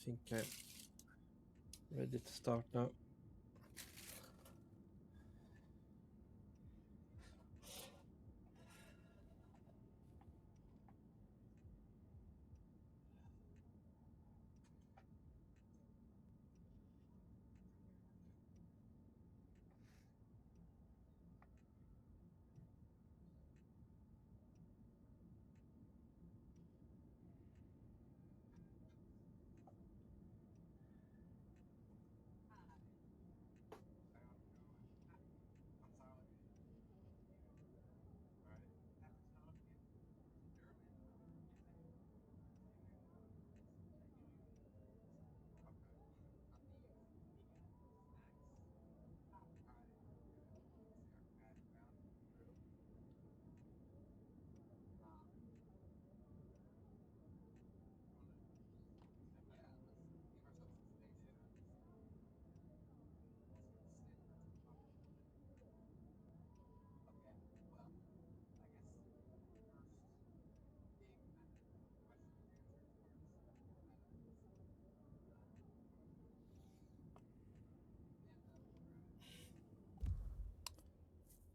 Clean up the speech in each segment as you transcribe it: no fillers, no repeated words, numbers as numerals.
think I'm ready to start now.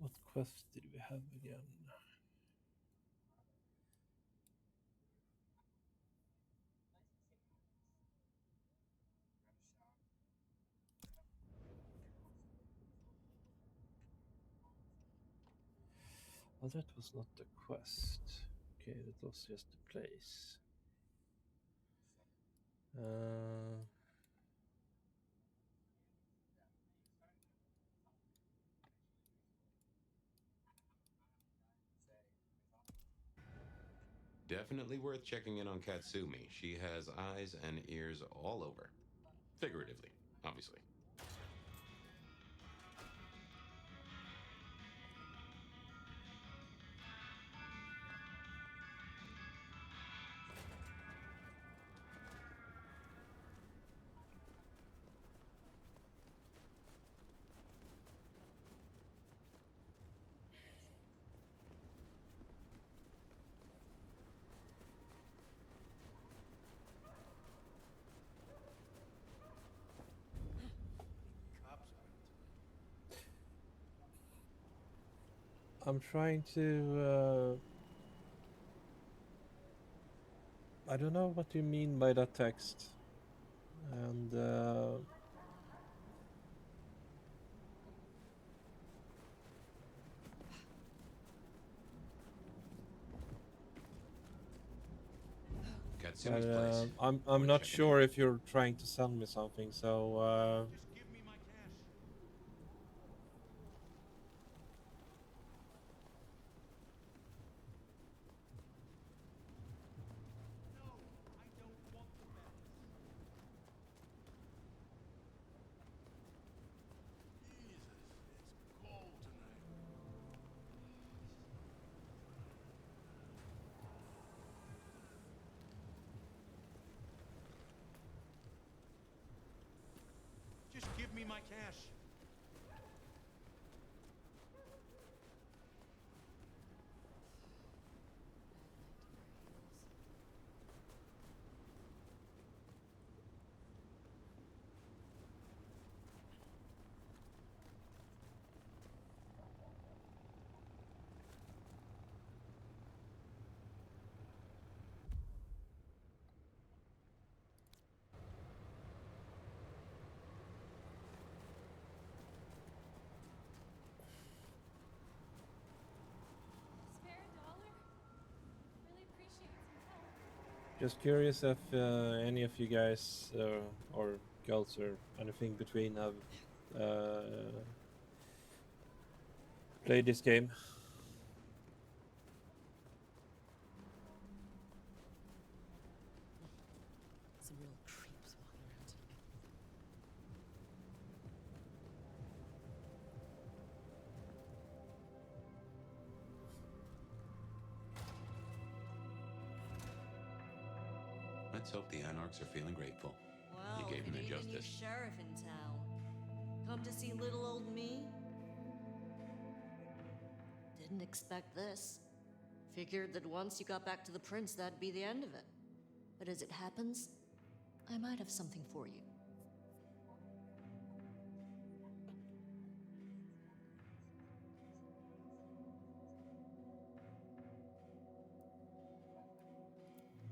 What quest did we have again? Oh, that was not the quest. Okay, that was just the place. Definitely worth checking in on Katsumi. She has eyes and ears all over. Figuratively, obviously. I'm trying to. I don't know what you mean by that text. And. Katsumi's place. I'm Worth not checking sure in. if you're trying to sell me something, so Just give me my cash. No, I don't want the medals. Jesus, it's cold tonight. Just give me my cash. Spare $1? Really appreciate some help. just curious if any of you guys or girls or anything between have played this game. Some real creeps walking around tonight. Let's hope the Anarchs are feeling grateful. You Well, gave them good their evening, new justice. sheriff in town. Come to see little old me? Didn't expect this. Figured that once you got back to the prince, that'd be the end of it. But as it happens, I might have something for you.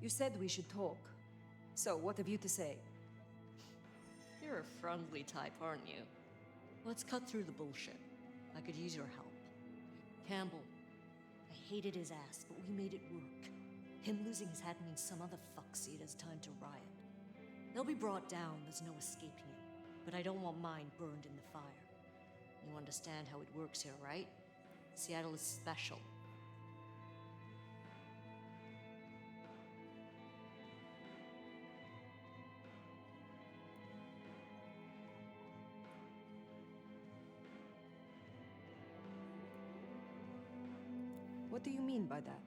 You said we should talk. So, what have you to say? You're a friendly type, aren't you? Let's cut through the bullshit. I could use your help. Campbell, I hated his ass, but we made it work. Him losing his head means some other fuck see it as time to riot. They'll be brought down, there's no escaping it. But I don't want mine burned in the fire. You understand how it works here, right? Seattle is special. What do you mean by that?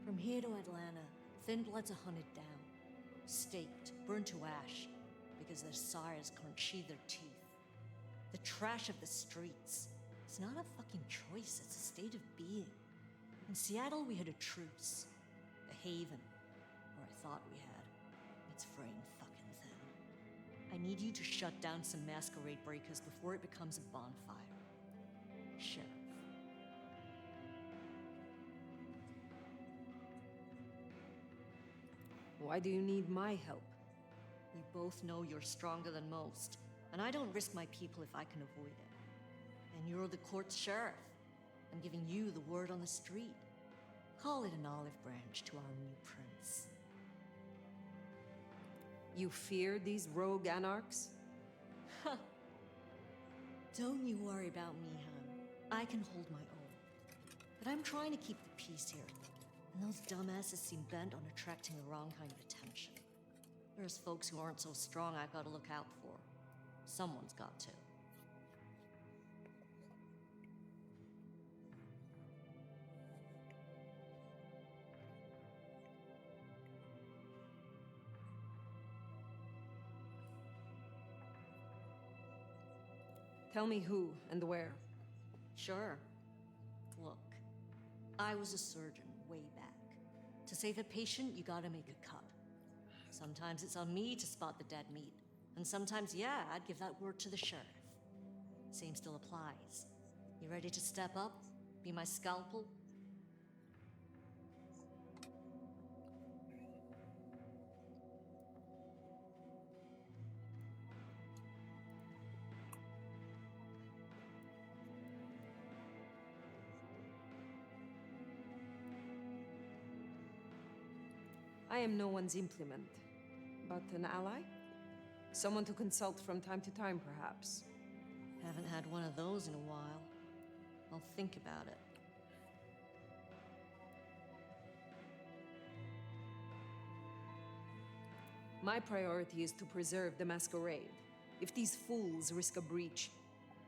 From here to Atlanta, thin bloods are hunted down, staked, burned to ash, because their sires can't sheathe their teeth. The trash of the streets. It's not a fucking choice, it's a state of being. In Seattle, we had a truce. A haven. Or I thought we had. It's fraying fucking thin. I need you to shut down some masquerade breakers before it becomes a bonfire. Sheriff. Why do you need my help? We both know you're stronger than most, and I don't risk my people if I can avoid it. And you're the court's sheriff. I'm giving you the word on the street. Call it an olive branch to our new prince. You fear these rogue anarchs? Don't you worry about me, hon. I can hold my own. But I'm trying to keep the peace here. And those dumbasses seem bent on attracting the wrong kind of attention. There's folks who aren't so strong I've got to look out for. Someone's got to. Tell me who and where. Sure. Look, I was a surgeon way back. To save a patient, you gotta make a cut. Sometimes it's on me to spot the dead meat. And sometimes, yeah, I'd give that word to the sheriff. Same still applies. You ready to step up? Be my scalpel? I am no one's implement, but an ally? Someone to consult from time to time, perhaps. Haven't had one of those in a while. I'll think about it. My priority is to preserve the masquerade. If these fools risk a breach,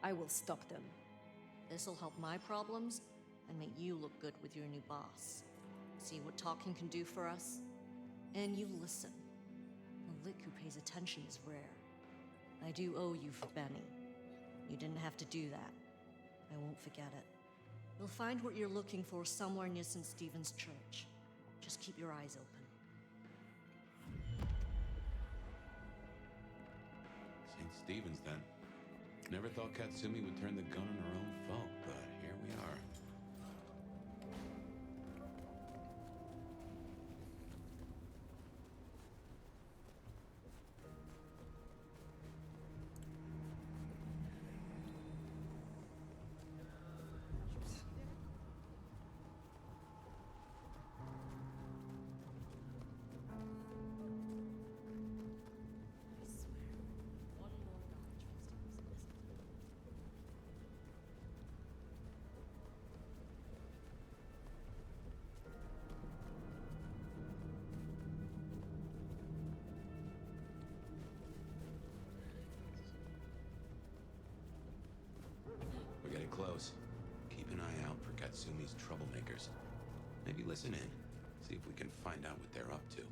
I will stop them. This'll help my problems and make you look good with your new boss. See what talking can do for us? And you listen. A lick who pays attention is rare. I do owe you for Benny. You didn't have to do that. I won't forget it. You'll find what you're looking for somewhere near St. Stephen's Church. Just keep your eyes open. St. Stephen's, then. Never thought Katsumi would turn the gun on her own folk, but here we are. We're getting close. Keep an eye out for Katsumi's troublemakers. Maybe listen in. See if we can find out what they're up to.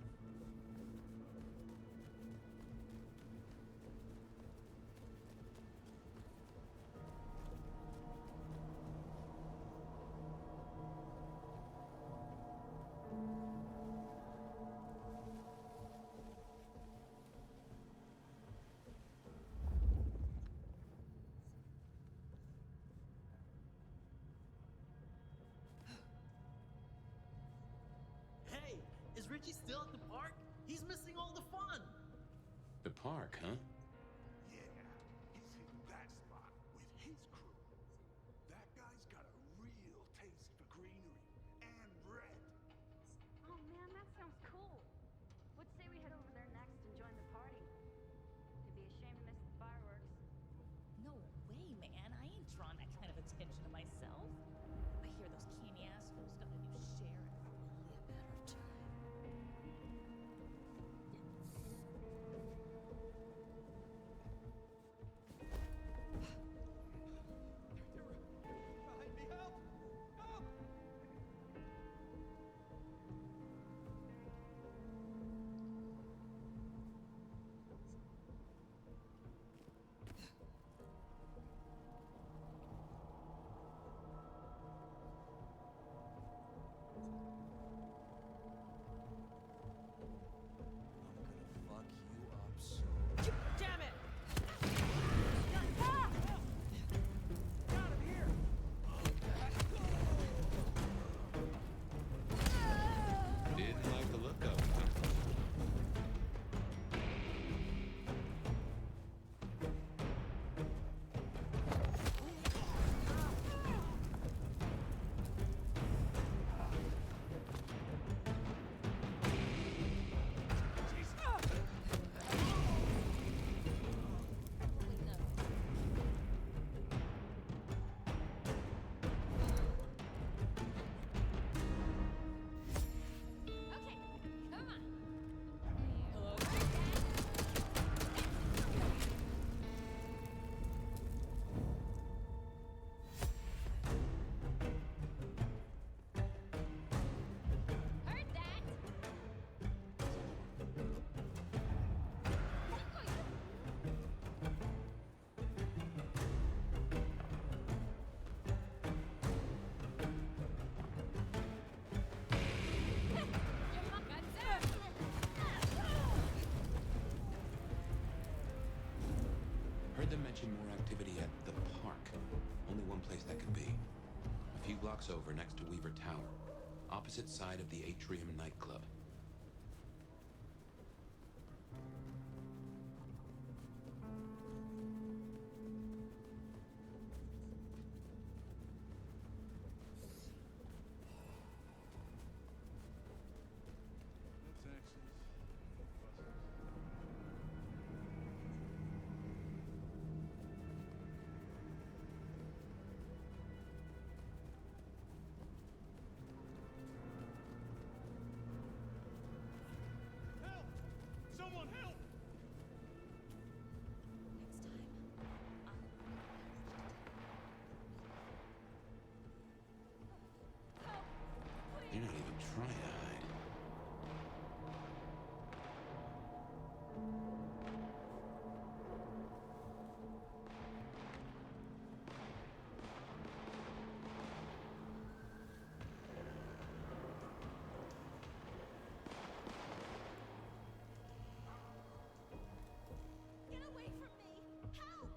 park, huh? Yeah, he's hitting that spot with his crew. That guy's got a real taste for greenery and red. Oh man, that sounds cool. What say we head over there next and join the party? It'd be a shame to miss the fireworks. No way, man. I ain't drawing that kind of attention to myself. I hear those canny assholes got a new sheriff. Only a matter of time. Behind me, help! Help! I'm gonna fuck you up so. Damn it! Out of here! Didn't like the look of it, huh? Okay, come on. Heard that. Heard them mention more activity at the park. Only one place that could be. A few blocks over next to Weaver Tower. Opposite side of the Atrium nightclub. No taxes. Help! Someone help! Next time, You're not even trying to hide. get away from me! Help!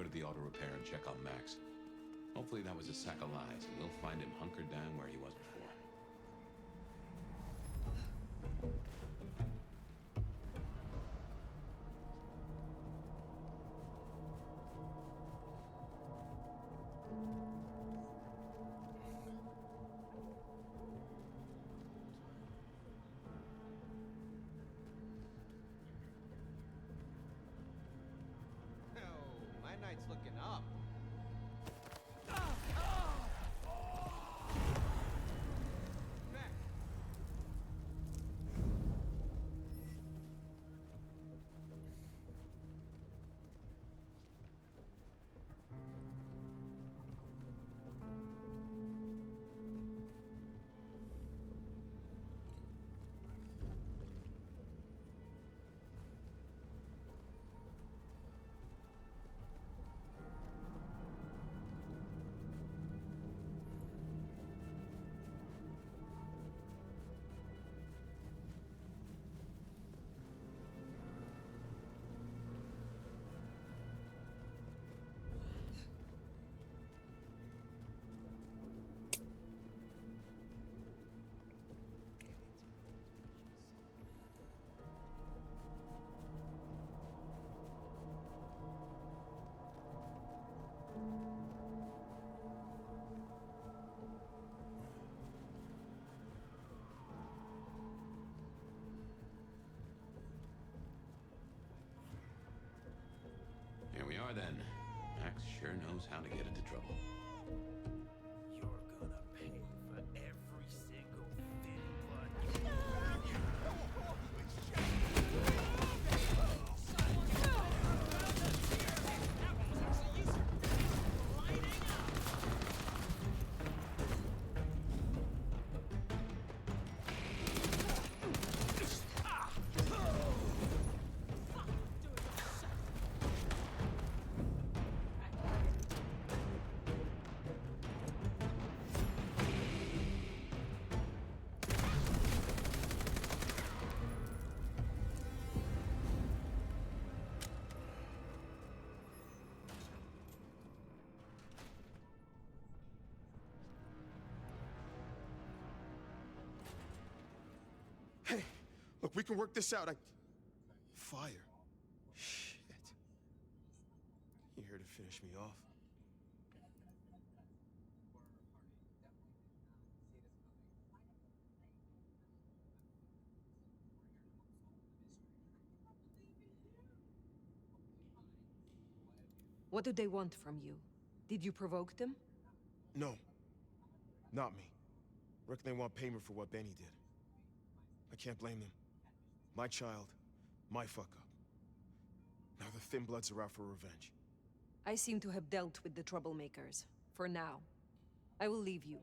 to the auto repair and check on Max. Hopefully that was a sack of lies, and we'll find him hunkered down where he was before. Oh, my night's looking up. Mac, Here we are then. Max sure knows how to get into trouble. You're gonna pay for every single thin blood. Hey, look, we can work this out. Fire. Shit. You here to finish me off? What do they want from you? Did you provoke them? No. Not me. Reckon they want payment for what Benny did. I can't blame them. My child, my fuck-up. Now the Thin Bloods are out for revenge. I seem to have dealt with the troublemakers. For now. I will leave you.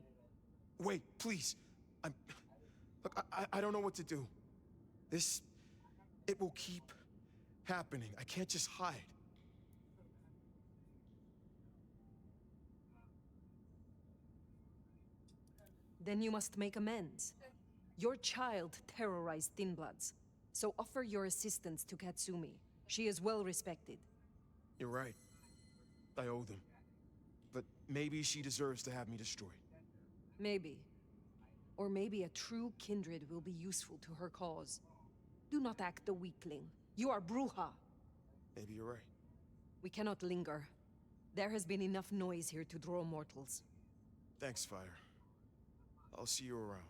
Wait, please. Look, I don't know what to do. This... it will keep happening. I can't just hide. Then you must make amends. Your child terrorized Thin Bloods, so offer your assistance to Katsumi. She is well respected. You're right. I owe them. But maybe she deserves to have me destroyed. Maybe. Or maybe a true kindred will be useful to her cause. Do not act the weakling. You are Bruja. Maybe you're right. We cannot linger. There has been enough noise here to draw mortals. Thanks, Fire. I'll see you around.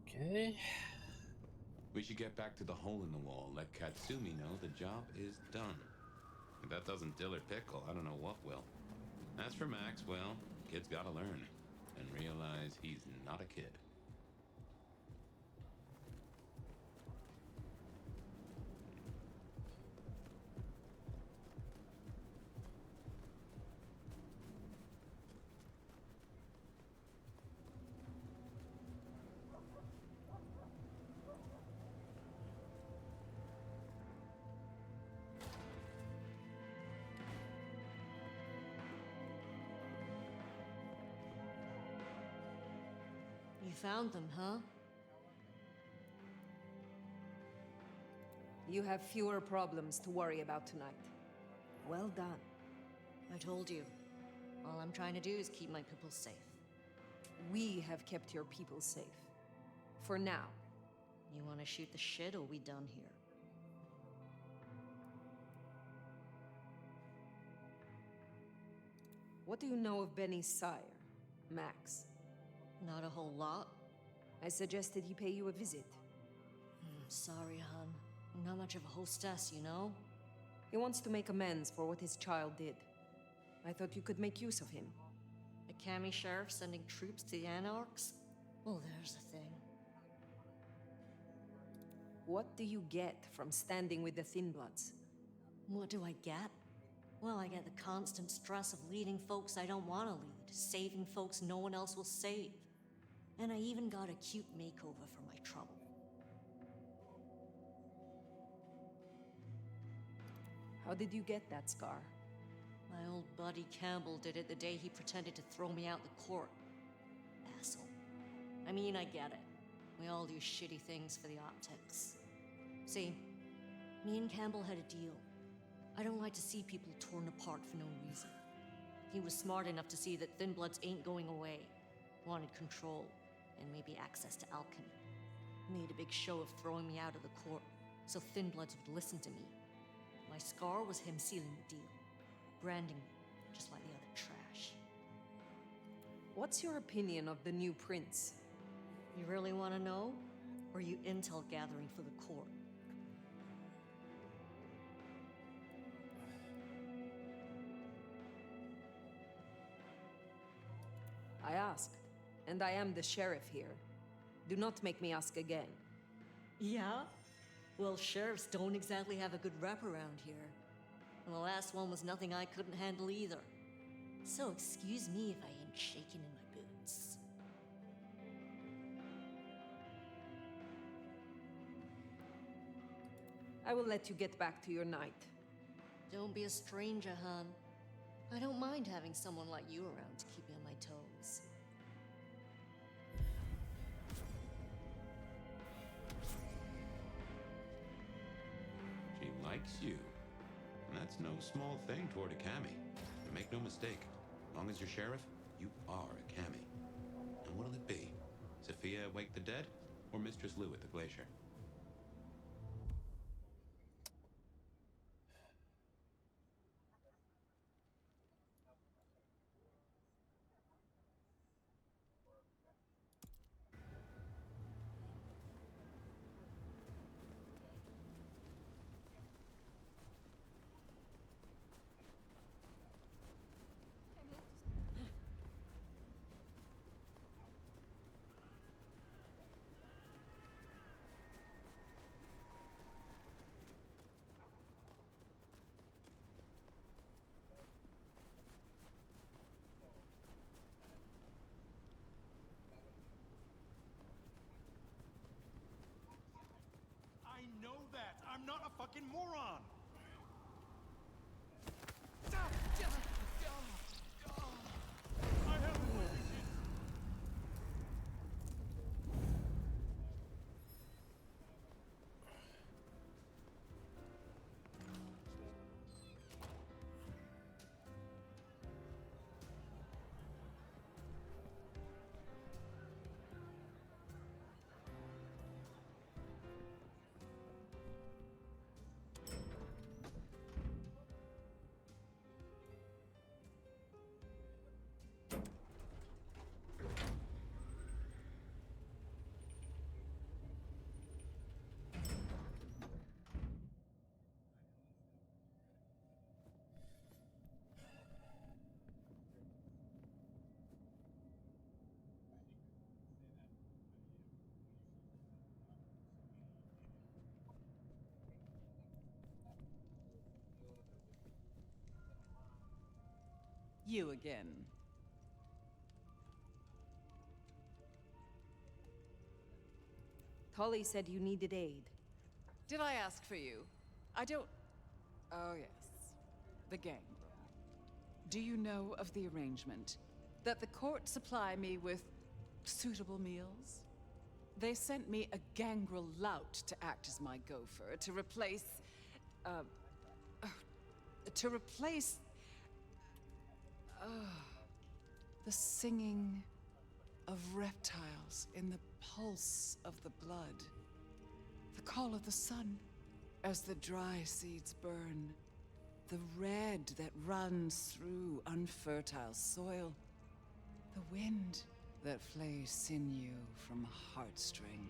Okay. We should get back to the hole in the wall, let Katsumi know the job is done. If that doesn't dill or pickle, I don't know what will. As for Max, well, kid's gotta learn and realize he's not a kid. You found them, huh? You have fewer problems to worry about tonight. Well done. I told you. All I'm trying to do is keep my people safe. We have kept your people safe. For now. You want to shoot the shit, or we done here? What do you know of Benny's sire, Max? Not a whole lot. I suggested he pay you a visit. Sorry, hon. I'm not much of a hostess, you know? He wants to make amends for what his child did. I thought you could make use of him. A Cami sheriff sending troops to the Anarchs? Well, there's the thing. What do you get from standing with the Thin Bloods? What do I get? Well, I get the constant stress of leading folks I don't want to lead, saving folks no one else will save. And I even got a cute makeover for my trouble. How did you get that scar? My old buddy Campbell did it the day he pretended to throw me out the court. Asshole. I mean, I get it. We all do shitty things for the optics. See, me and Campbell had a deal. I don't like to see people torn apart for no reason. He was smart enough to see that Thin Bloods ain't going away. Wanted control, and maybe access to alchemy. Made a big show of throwing me out of the court, so Thin Bloods would listen to me. My scar was him sealing the deal. Branding me, just like the other trash. What's your opinion of the new prince? You really want to know? Or are you intel gathering for the court? I asked, and I am the sheriff here. Do not make me ask again. Yeah? Well, sheriffs don't exactly have a good rep around here. And the last one was nothing I couldn't handle either. So excuse me if I ain't shaking in my boots. I will let you get back to your night. Don't be a stranger, hon. I don't mind having someone like you around to keep me on my toes. She likes you. And that's no small thing toward a Cami. But make no mistake, as long as you're sheriff, you are a Cami. And what'll it be? Sophia Wake the Dead? Or Mistress Lou at the Glacier? I know that. I'm not a fucking moron. I haven't witnessed it. You again. Tully said you needed aid. Did I ask for you? I don't... Oh, yes. The gang room. Do you know of the arrangement? That the court supply me with suitable meals? They sent me a gangrel lout to act as my gopher, to replace... to replace... the singing of reptiles in the pulse of the blood. The call of the sun as the dry seeds burn. The red that runs through unfertile soil. The wind that flays sinew from heartstring.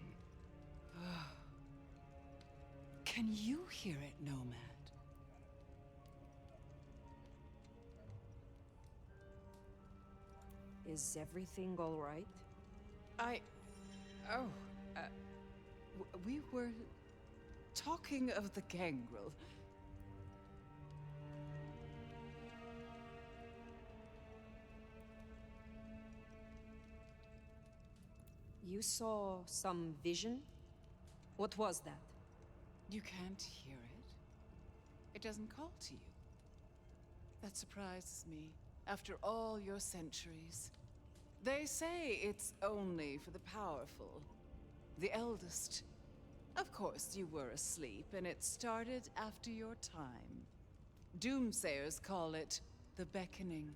Can you hear it, Nomad? Is everything all right? We were talking of the gangrel. You saw some vision? What was that? You can't hear it? It doesn't call to you. That surprises me, after all your centuries. They say it's only for the powerful, the eldest. Of course, you were asleep, and it started after your time. Doomsayers call it the Beckoning.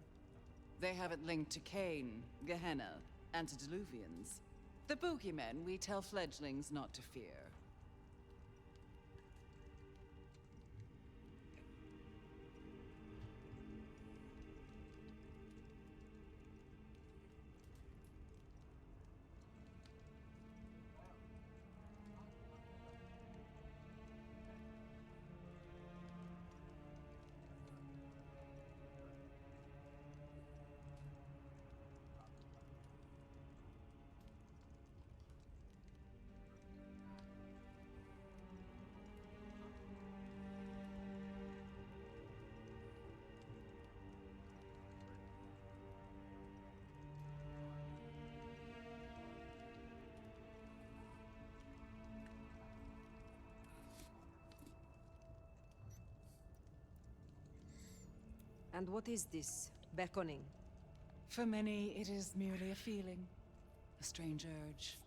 They have it linked to Cain, Gehenna, antediluvians. The boogeymen we tell fledglings not to fear. And what is this beckoning? For many, it is merely a feeling, a strange urge.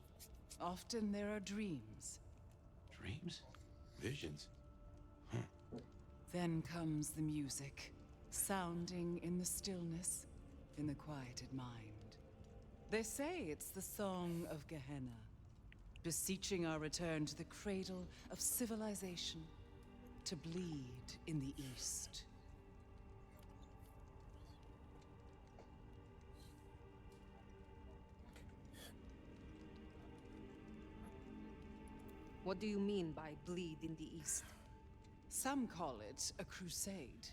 Often there are dreams. Dreams? Visions? Then comes the music, sounding in the stillness, in the quieted mind. They say it's the song of Gehenna, beseeching our return to the cradle of civilization, to bleed in the east. What do you mean by bleed in the east? Some call it a crusade.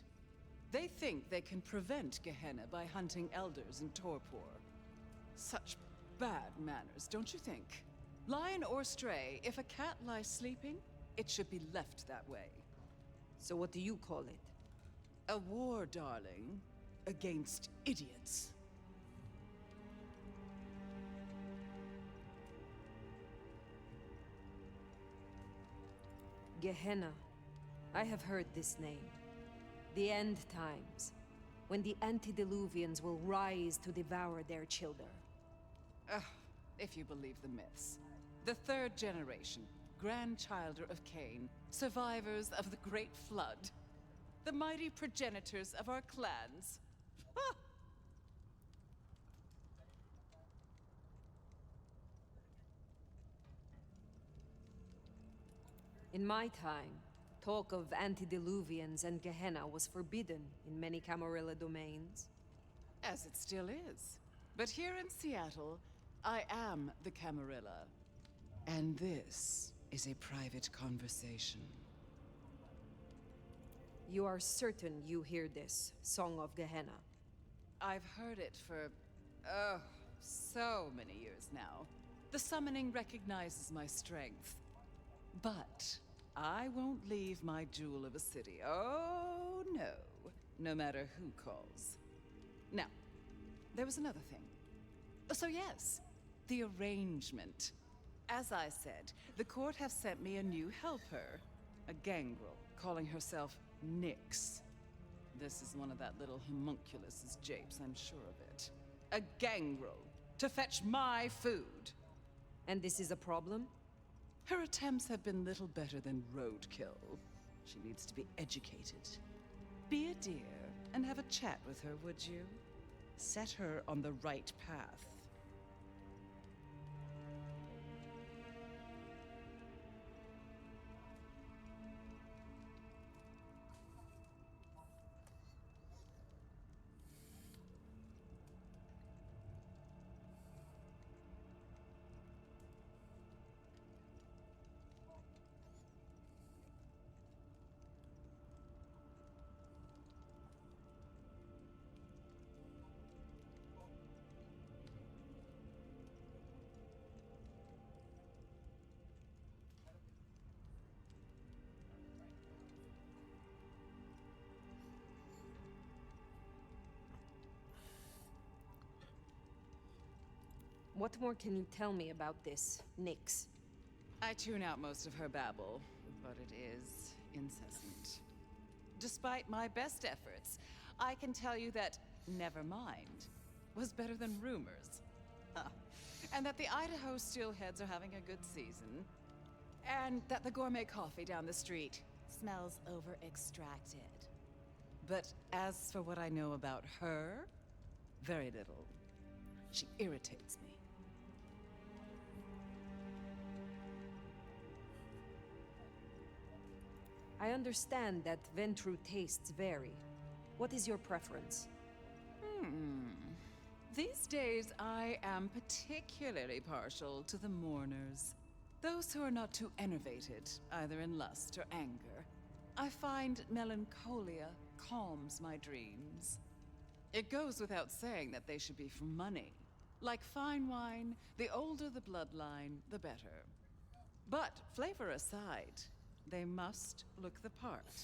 They think they can prevent Gehenna by hunting elders in Torpor. Such bad manners, don't you think? Lion or stray, if a cat lies sleeping, it should be left that way. So what do you call it? A war, darling, against idiots. Gehenna. I have heard this name. The end times, when the antediluvians will rise to devour their children. If you believe the myths. The third generation, grandchilder of Cain, survivors of the Great Flood. The mighty progenitors of our clans. In my time, talk of antediluvians and Gehenna was forbidden in many Camarilla domains. As it still is. But here in Seattle, I am the Camarilla. And this is a private conversation. You are certain you hear this, Song of Gehenna? I've heard it for, so many years now. The summoning recognizes my strength. But I won't leave my jewel of a city. Oh, no. No matter who calls. Now, there was another thing. So yes, the arrangement. As I said, the court have sent me a new helper. A gangrel, calling herself Nyx. This is one of that little homunculus's japes, I'm sure of it. A gangrel, to fetch my food. And this is a problem? Her attempts have been little better than roadkill. She needs to be educated. Be a dear and have a chat with her, would you? Set her on the right path. What more can you tell me about this, Nyx? I tune out most of her babble, but it is incessant. Despite my best efforts, I can tell you that never mind was better than rumors. Huh. And that the Idaho steelheads are having a good season. And that the gourmet coffee down the street smells over-extracted. But as for what I know about her, very little. She irritates me. I understand that Ventru tastes vary. What is your preference? These days, I am particularly partial to the mourners. Those who are not too enervated, either in lust or anger. I find melancholia calms my dreams. It goes without saying that they should be for money. Like fine wine, the older the bloodline, the better. But flavor aside, they must look the part.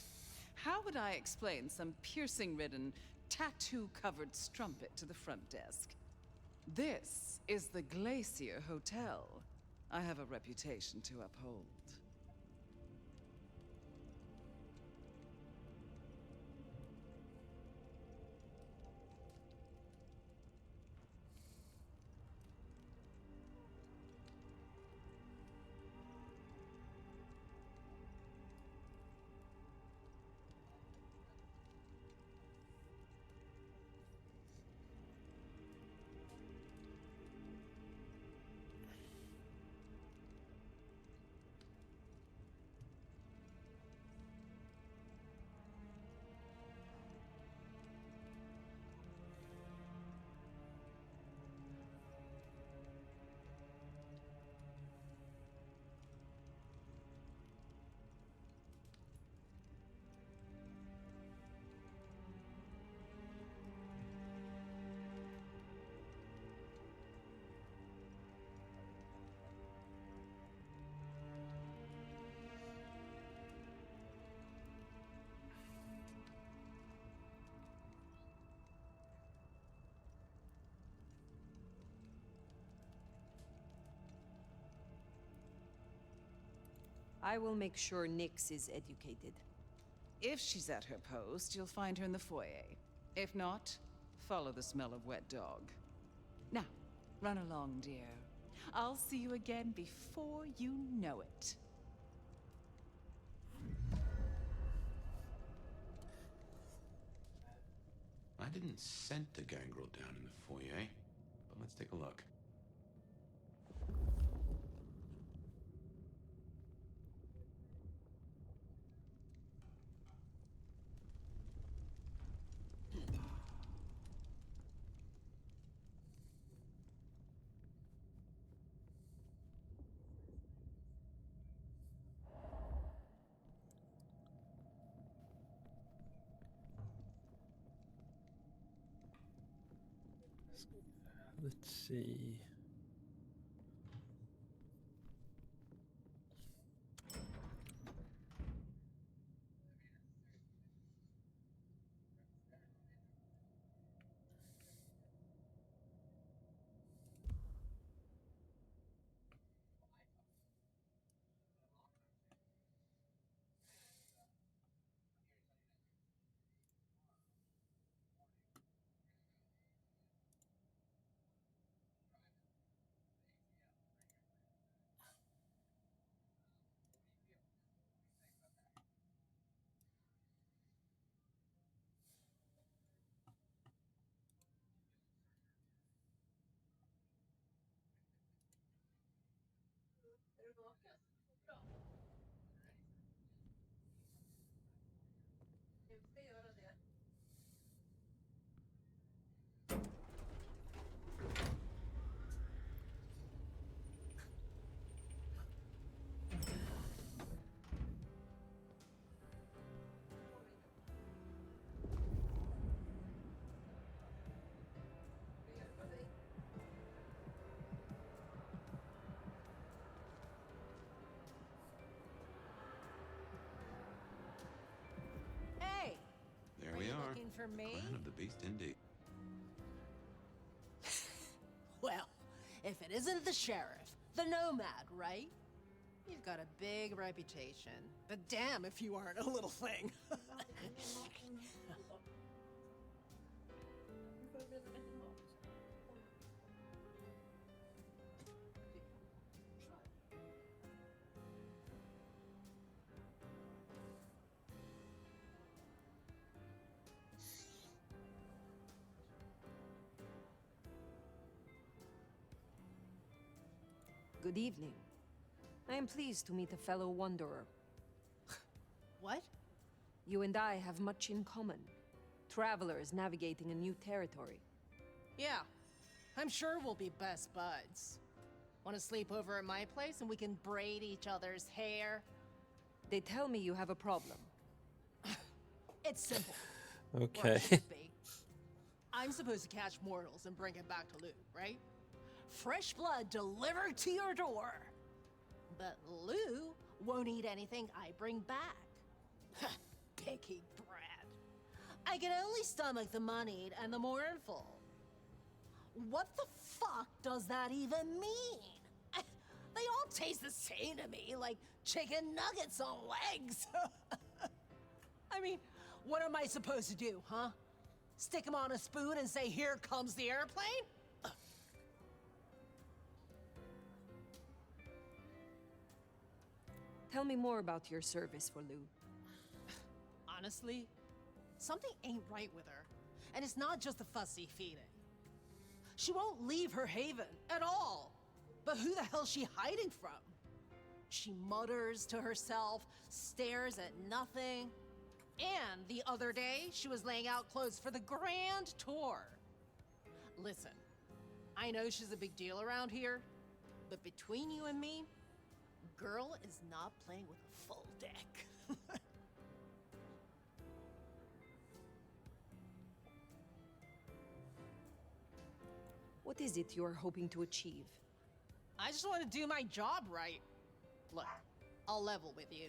How would I explain some piercing-ridden, tattoo-covered strumpet to the front desk? This is the Glacier Hotel. I have a reputation to uphold. I will make sure Nyx is educated. If she's at her post, you'll find her in the foyer. If not, follow the smell of wet dog. Now, run along, dear. I'll see you again before you know it. I didn't scent the gangrel down in the foyer, but let's take a look. Let's see. Hey, There are we you are. looking for me? Clan of the Beast indeed. Well, if it isn't the sheriff, the nomad, right? You've got a big reputation, but damn if you aren't a little thing. Good evening. I am pleased to meet a fellow wanderer. What? You and I have much in common. Travelers navigating a new territory. Yeah, I'm sure we'll be best buds. Want to sleep over at my place and we can braid each other's hair? They tell me you have a problem. It's simple. Okay. Or it should be. I'm supposed to catch mortals and bring it back to Lou, right? Fresh blood delivered to your door. But Lou won't eat anything I bring back. Picky brat. I can only stomach the moneyed and the mournful. What the fuck does that even mean? They all taste the same to me, like chicken nuggets on legs. I mean, what am I supposed to do, huh? Stick them on a spoon and say, "Here comes the airplane"? Tell me more about your service for Lou. Honestly, something ain't right with her. And it's not just the fussy feeding. She won't leave her haven at all. But who the hell's she hiding from? She mutters to herself, stares at nothing. And the other day, she was laying out clothes for the grand tour. Listen, I know she's a big deal around here, but between you and me, girl is not playing with a full deck. What is it you are hoping to achieve? I just want to do my job right. Look, I'll level with you.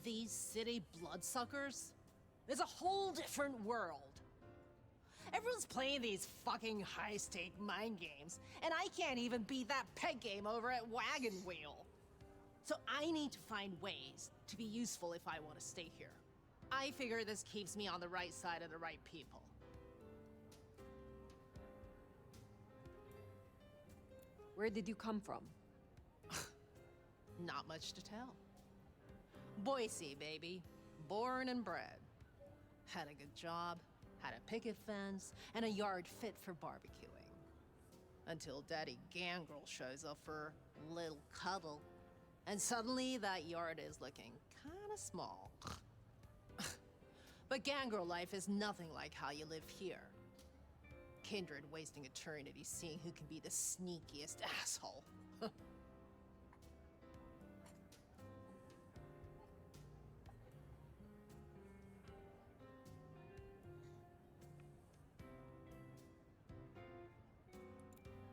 These city bloodsuckers is a whole different world. Everyone's playing these fucking high-stake mind games, and I can't even beat that peg game over at Wagon Wheel. So I need to find ways to be useful if I want to stay here. I figure this keeps me on the right side of the right people. Where did you come from? Not much to tell. Boise, baby. Born and bred. Had a good job, had a picket fence, and a yard fit for barbecuing. Until Daddy Gangrel shows up for a little cuddle. And suddenly that yard is looking kinda small. But Gangrel life is nothing like how you live here. Kindred wasting eternity seeing who can be the sneakiest asshole.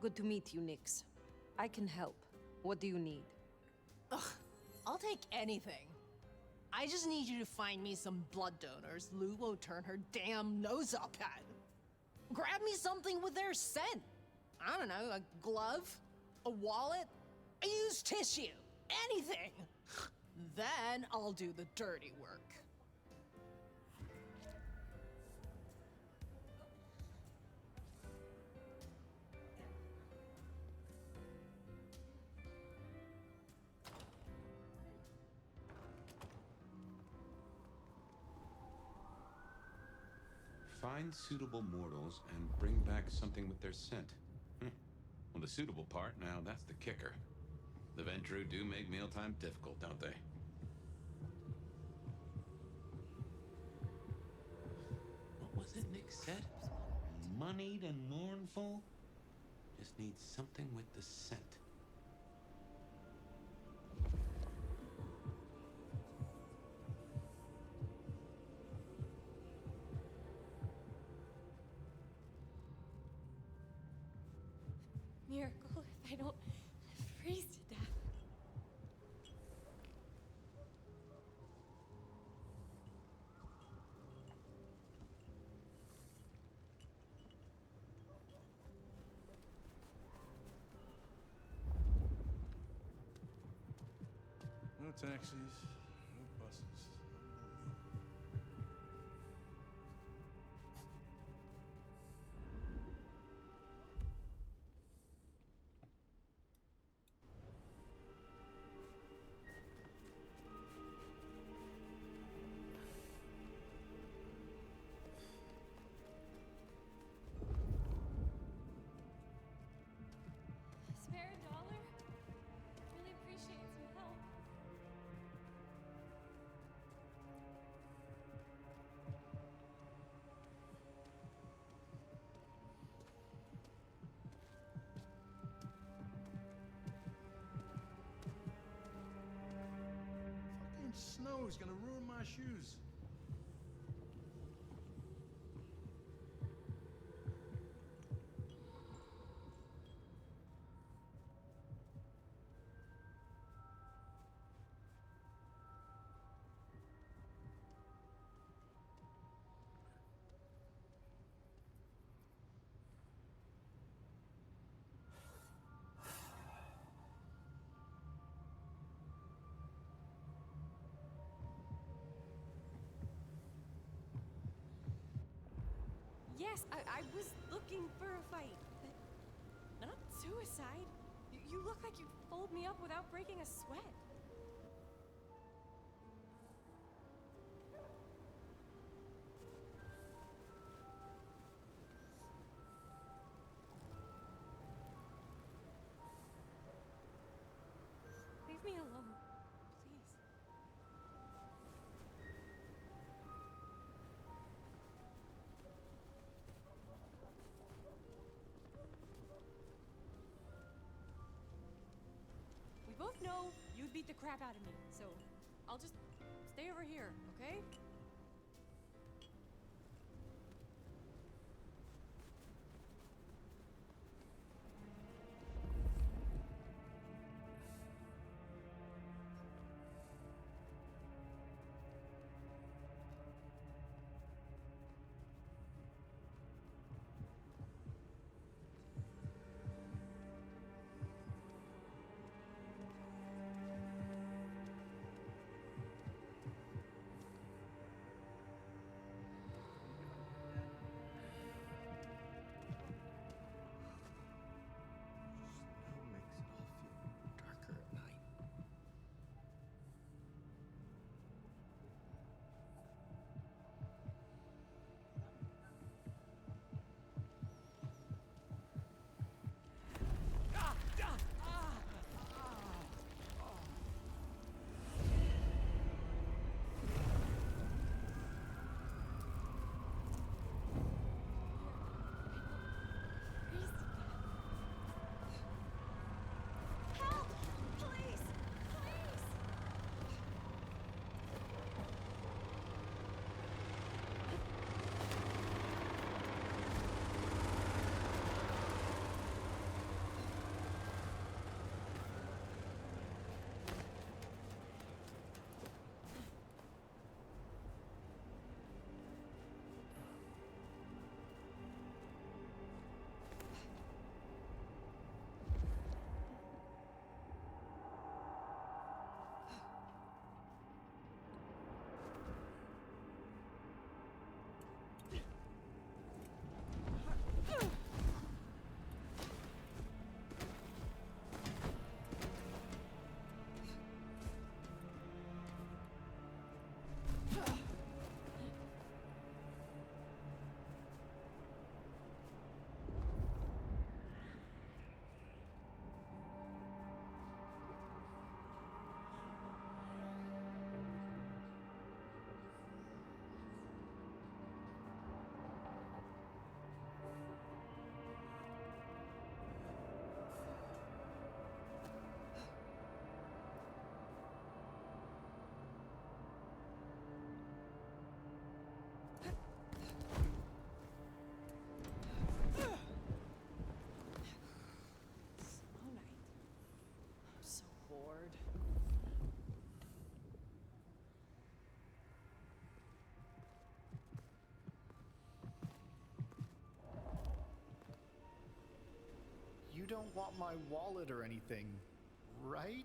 Good to meet you, Nix. I can help. What do you need? Ugh, I'll take anything. I just need you to find me some blood donors Lou won't turn her damn nose up at. Grab me something with their scent. I don't know, a glove, a wallet, a used tissue, anything. Then I'll do the dirty work. Find suitable mortals and bring back something with their scent. Well, the suitable part, now that's the kicker. The Ventru do make mealtime difficult, don't they? What was it Nick said? Moneyed and mournful? Just needs something with the scent. Miracle if I don't freeze to death. No taxis, no buses. Spare a dollar? Really appreciate some help. Fucking snow's gonna ruin my shoes. Yes, I was looking for a fight, but not suicide. You look like you fold me up without breaking a sweat. Leave me alone, please. We both know you'd beat the crap out of me, so I'll just stay over here, okay? don't want my wallet or anything, right?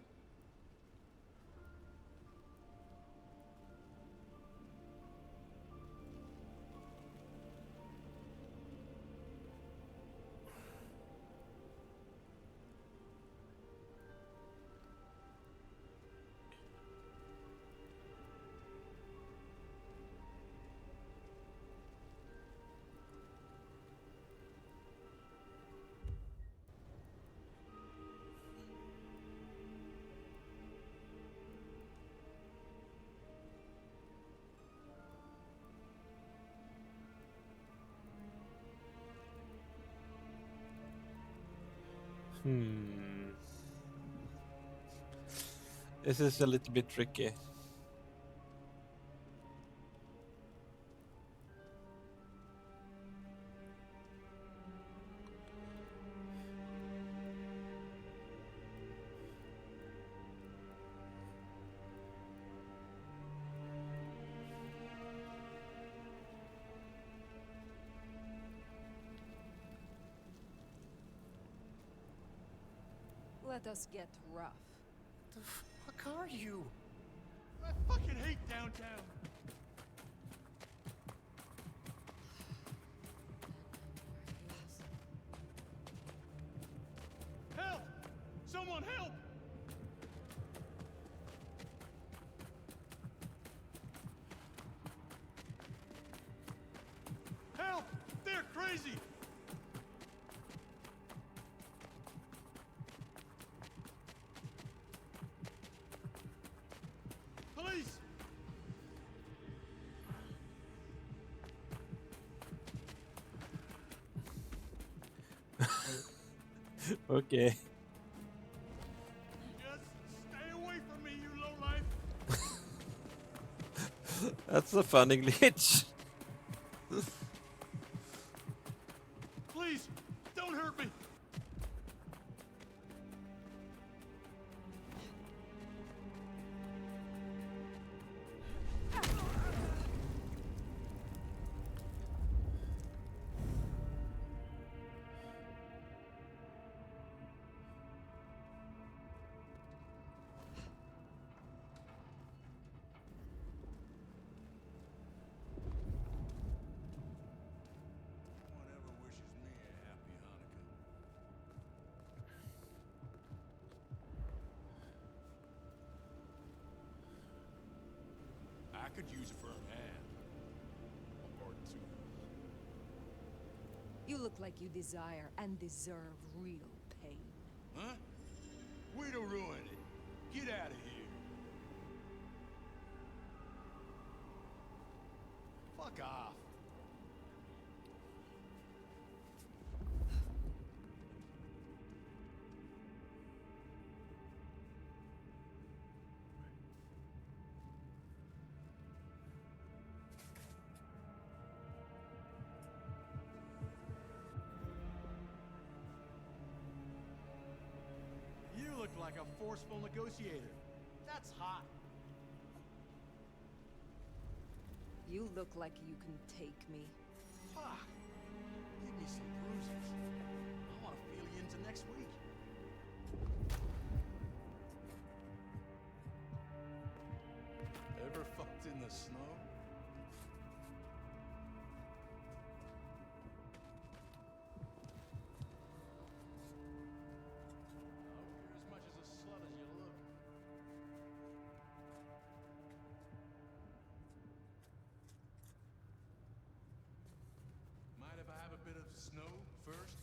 This is a little bit tricky. Let us get rough. The fuck are you? I fucking hate downtown. Help! Someone help! Help! They're crazy! Police! Okay. Just stay away from me, you lowlife! That's a funny glitch. Please, don't hurt me! Whatever wishes me a happy Hanukkah. I could use a firm hand. Or two. You look like you desire and deserve real pain. Huh? Way to ruin it. Get out of here. Fuck off. You look like a forceful negotiator. That's hot. You look like you can take me. Fuck. Give me some bruises. I want to feel you into next week. Ever fucked in the snow? I hope you're as much as a slut as you look. Mind if I have a bit of snow first?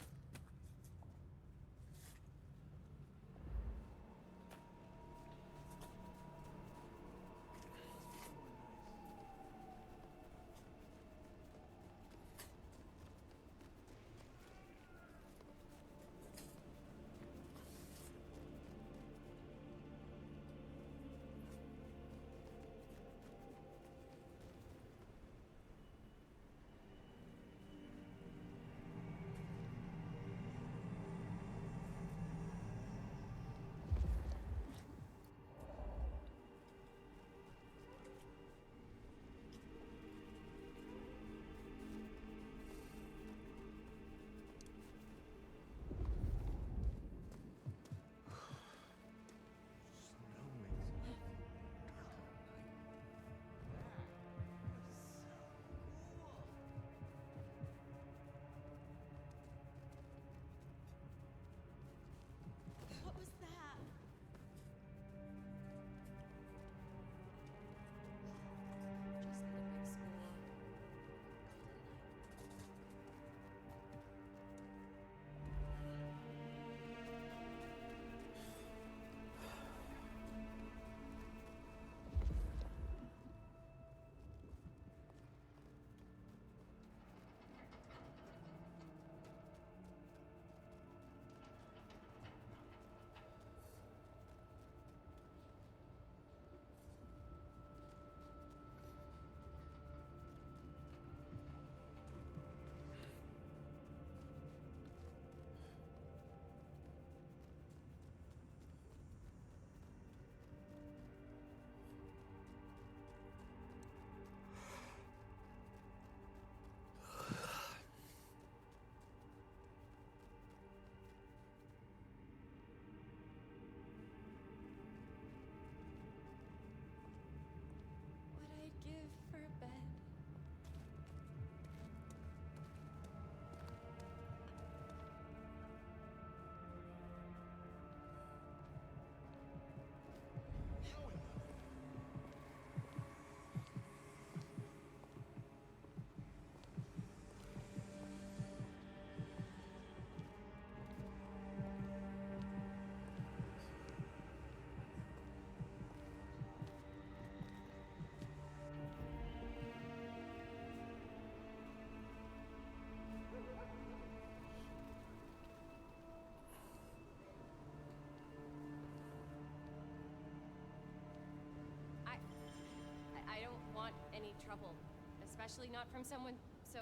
especially not from someone so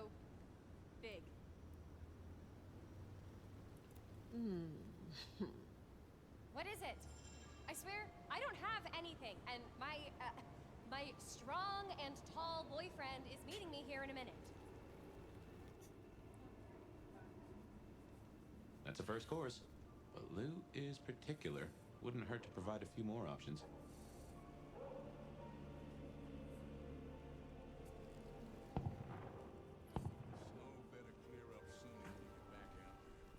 big. What is it? I swear, I don't have anything, and my strong and tall boyfriend is meeting me here in a minute. That's a first course. But Lou is particular. Wouldn't hurt to provide a few more options. Snow better clear up soon if we get back out there.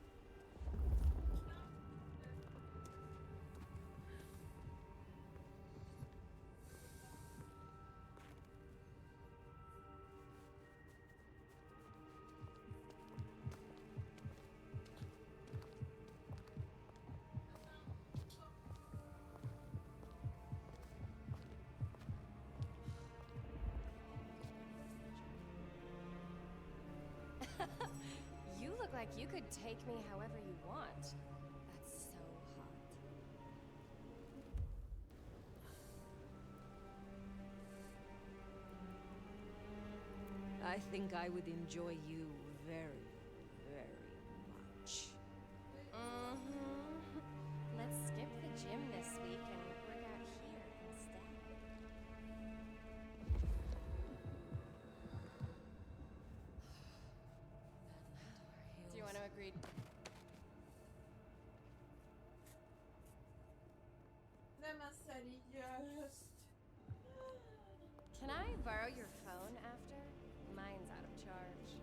You look like you could take me however you want. That's so hot. I think I would enjoy you very, very much. Let's skip the gym this week and work out here instead. Do you want to agree? Can I borrow your phone after? Mine's out of charge.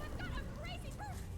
I've got a crazy person!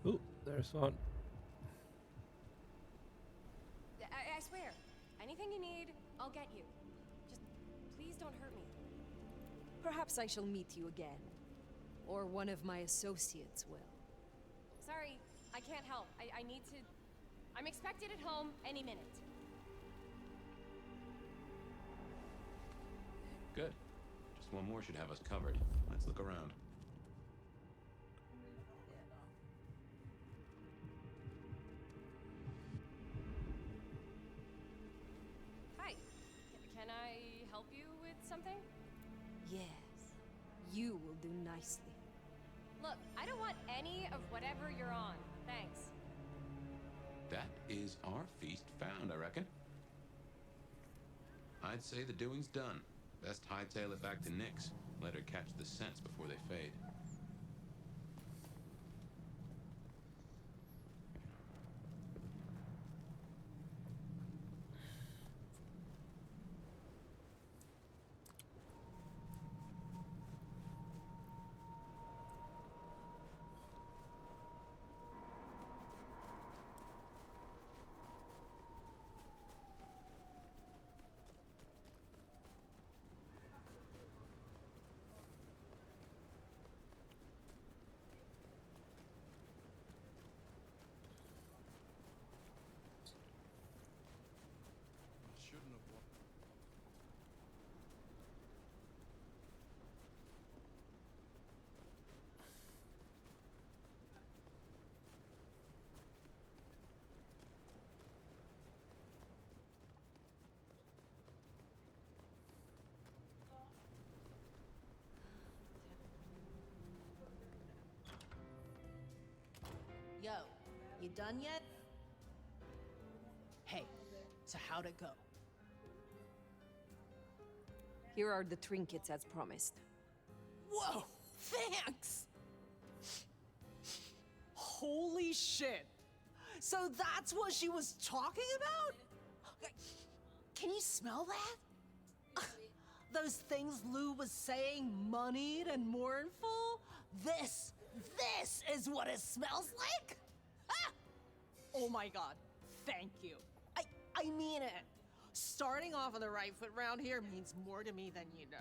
Ooh, there's one. I swear, anything you need, I'll get you. Just please don't hurt me. Perhaps I shall meet you again. Or one of my associates will. Sorry, I can't help. I need to... I'm expected at home any minute. Good. Just one more should have us covered. Let's look around. Hi. Can I help you with something? Yes, you will do nicely. Look, I don't want any of whatever you're on. Thanks. That is our feast found, I reckon. I'd say the doing's done. Best hightail it back to Nyx. Let her catch the scents before they fade. Yo, you done yet? Hey, so how'd it go? Here are the trinkets as promised. Whoa, thanks! Holy shit! So that's what she was talking about? Can you smell that? Those things Lou was saying, moneyed and mournful? This is what it smells like? Ah! Oh my god, thank you. I mean it. Starting off on the right foot round here means more to me than you know.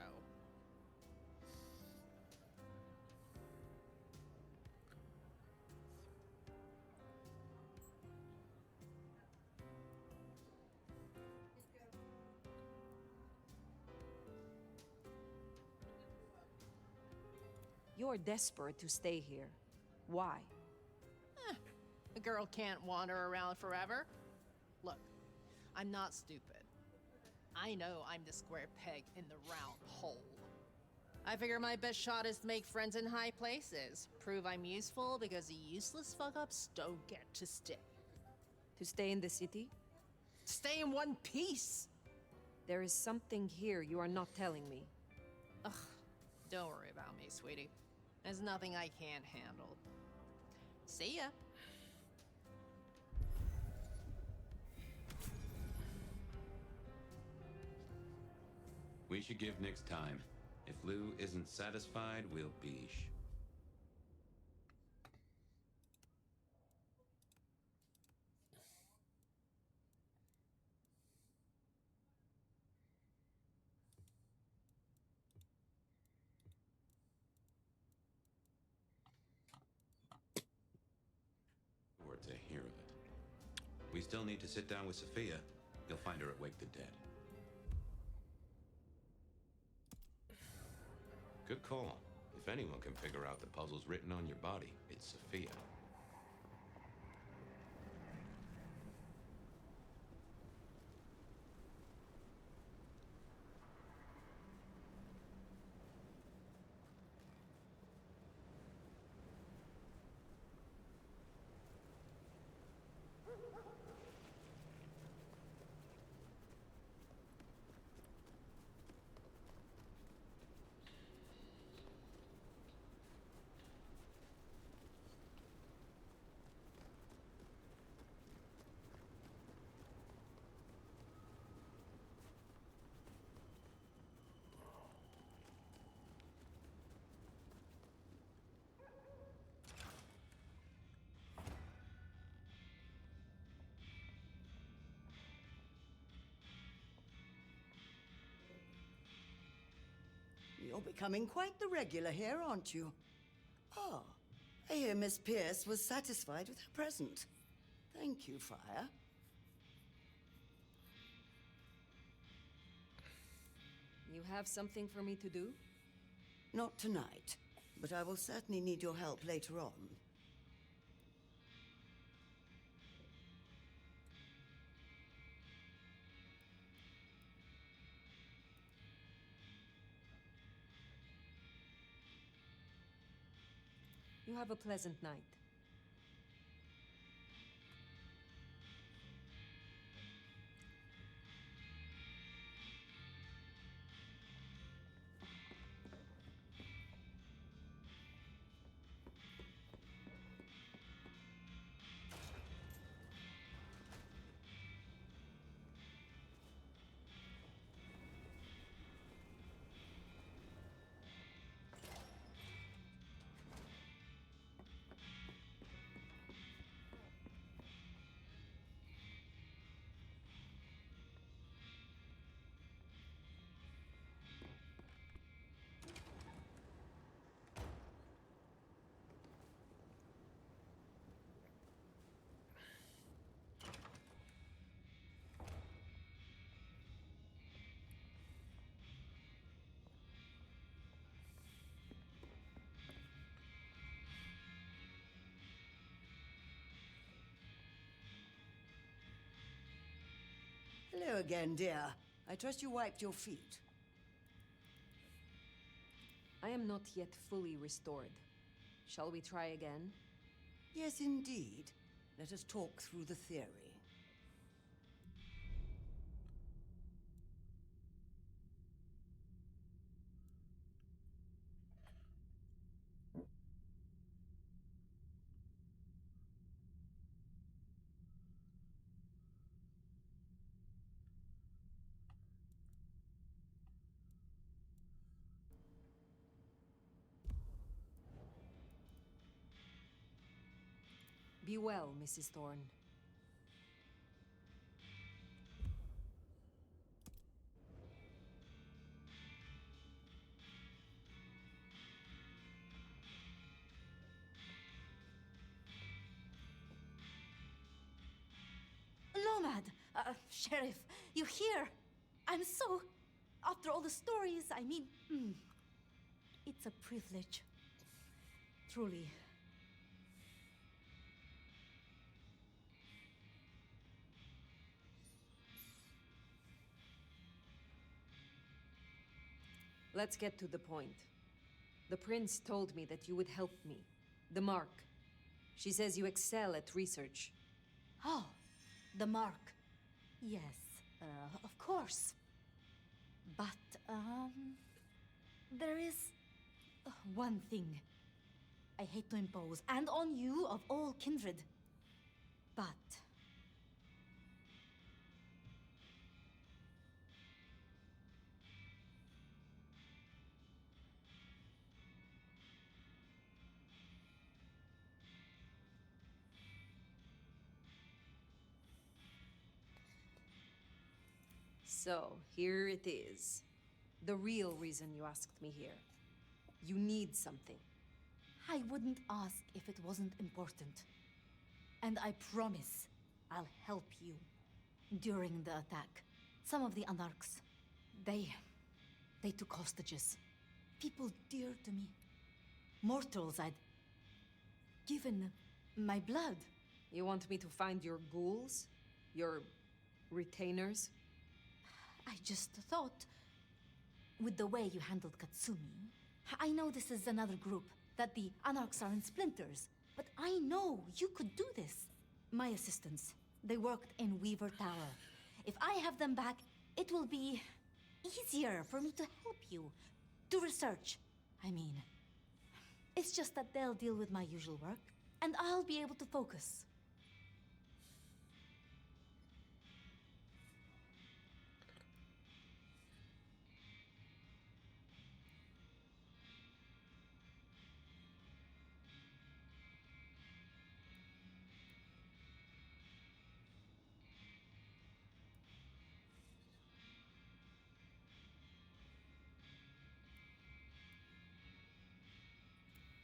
You're desperate to stay here. Why? A girl can't wander around forever. Look, I'm not stupid. I know I'm the square peg in the round hole. I figure my best shot is to make friends in high places. Prove I'm useful because the useless fuck-ups don't get to stay. To stay in the city? Stay in one piece! There is something here you are not telling me. Ugh, don't worry about me, sweetie. There's nothing I can't handle. See ya. We should give Nix time. If Lou isn't satisfied, we'll beesh. Or to hear of it. We still need to sit down with Sophia. You'll find her at Wake the Dead. Good call. If anyone can figure out the puzzles written on your body, it's Sophia. You're becoming quite the regular here, aren't you? Ah, I hear Miss Pierce was satisfied with her present. Thank you, Fire. You have something for me to do? Not tonight, but I will certainly need your help later on. You have a pleasant night. Hello again, dear. I trust you wiped your feet. I am not yet fully restored. Shall we try again? Yes, indeed. Let us talk through the theory. Be well, Mrs. Thorne. Nomad! Sheriff, you here? I'm so... After all the stories, I mean... it's a privilege. Truly. Let's get to the point. The prince told me that you would help me. The Mark. She says you excel at research. Oh, the mark. Yes, of course. But, there is one thing I hate to impose, and on you of all kindred. But So, here it is. The real reason you asked me here. You need something. I wouldn't ask if it wasn't important. And I promise I'll help you. During the attack, some of the Anarchs, they took hostages. People dear to me. Mortals I'd given my blood. You want me to find your ghouls? Your retainers? I just thought, with the way you handled Katsumi, I know this is another group, that the Anarchs are in splinters, but I know you could do this. My assistants, they worked in Weaver Tower. If I have them back, it will be easier for me to help you. To research, I mean. It's just that they'll deal with my usual work, and I'll be able to focus.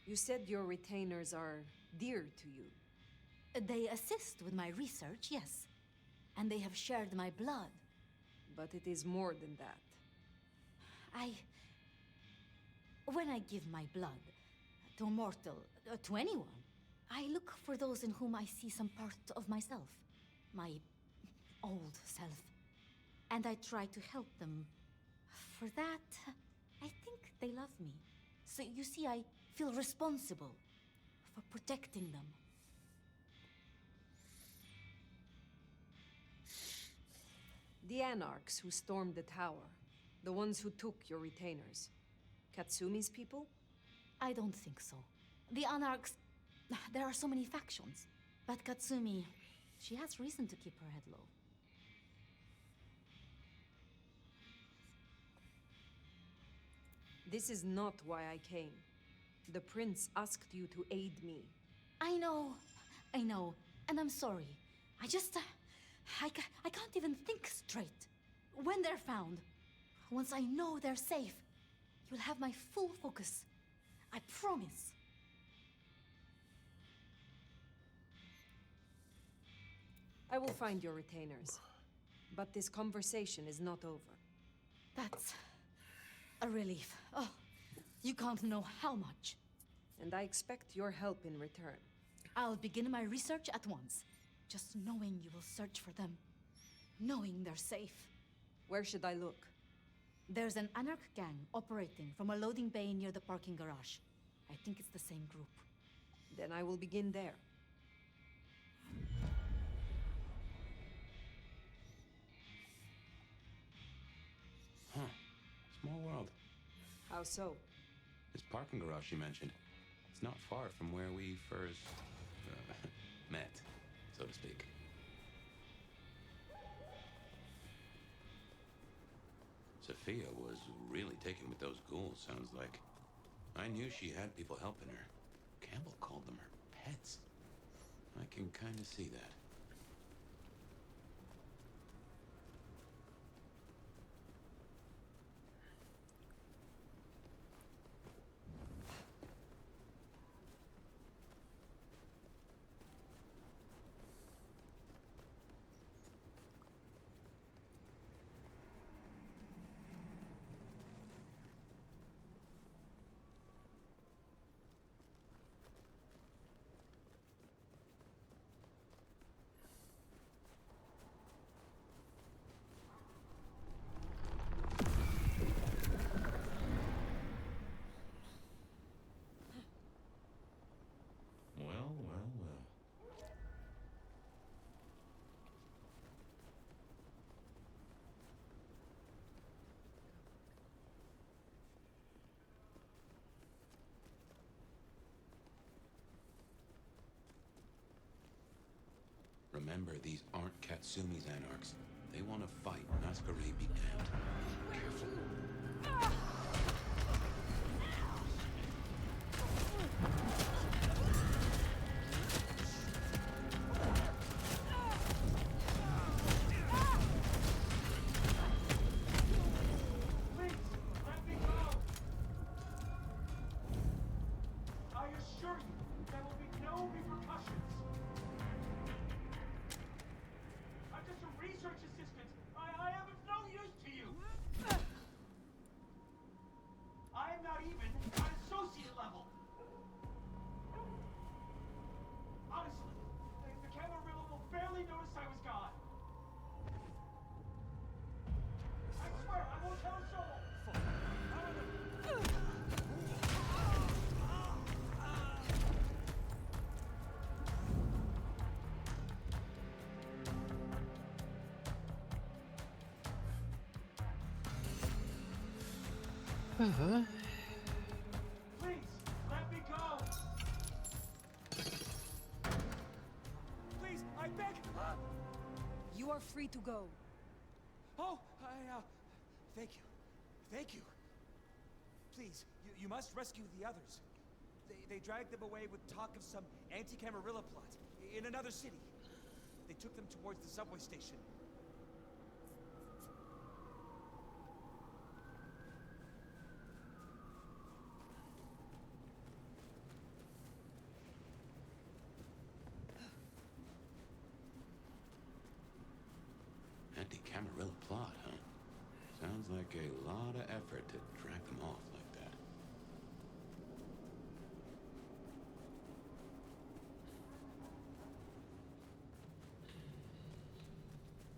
You said your retainers are dear to you. They assist with my research, yes. And they have shared my blood. But it is more than that. When I give my blood to a mortal, to anyone, I look for those in whom I see some part of myself. My old self. And I try to help them. For that, I think they love me. So you see, I feel responsible for protecting them. The Anarchs who stormed the tower. The ones who took your retainers. Katsumi's people? I don't think so. The Anarchs... There are so many factions. But Katsumi, she has reason to keep her head low. This is not why I came. The prince asked you to aid me. I know, and I'm sorry. I just... I can't even think straight. When they're found, once I know they're safe, you'll have my full focus. I promise. I will find your retainers. But this conversation is not over. That's a relief. Oh, you can't know how much. And I expect your help in return. I'll begin my research at once. Just knowing you will search for them. Knowing they're safe. Where should I look? There's an Anarch gang operating from a loading bay near the parking garage. I think it's the same group. Then I will begin there. How so? This parking garage you mentioned, it's not far from where we first met, so to speak. Sophia was really taken with those ghouls, sounds like. I knew she had people helping her. Campbell called them her pets. I can kind of see that. Well, well, well. Remember, these aren't Katsumi's anarchs. They want to fight. Masquerade be damned. Careful. Please, let me go! I assure you, there will be no repercussions. I'm just a research assistant. I am of no use to you. I am not even at associate level. Honestly, the Camarilla will barely notice I was gone. I swear, I won't tell a soul. Please, let me go. Please, I beg. You are free to go. Oh, thank you. Thank you. Please, you must rescue the others. They dragged them away with talk of some anti-Camarilla plot in another city. They took them towards the subway station. Anti-Camarilla plot, huh? Sounds like a lot of effort to drag them off like that.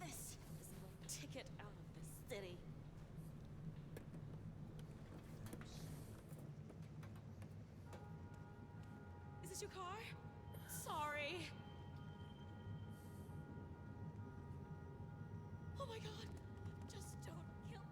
This is my ticket out of this city. Is this your car? Sorry. Oh my god. Just don't kill me.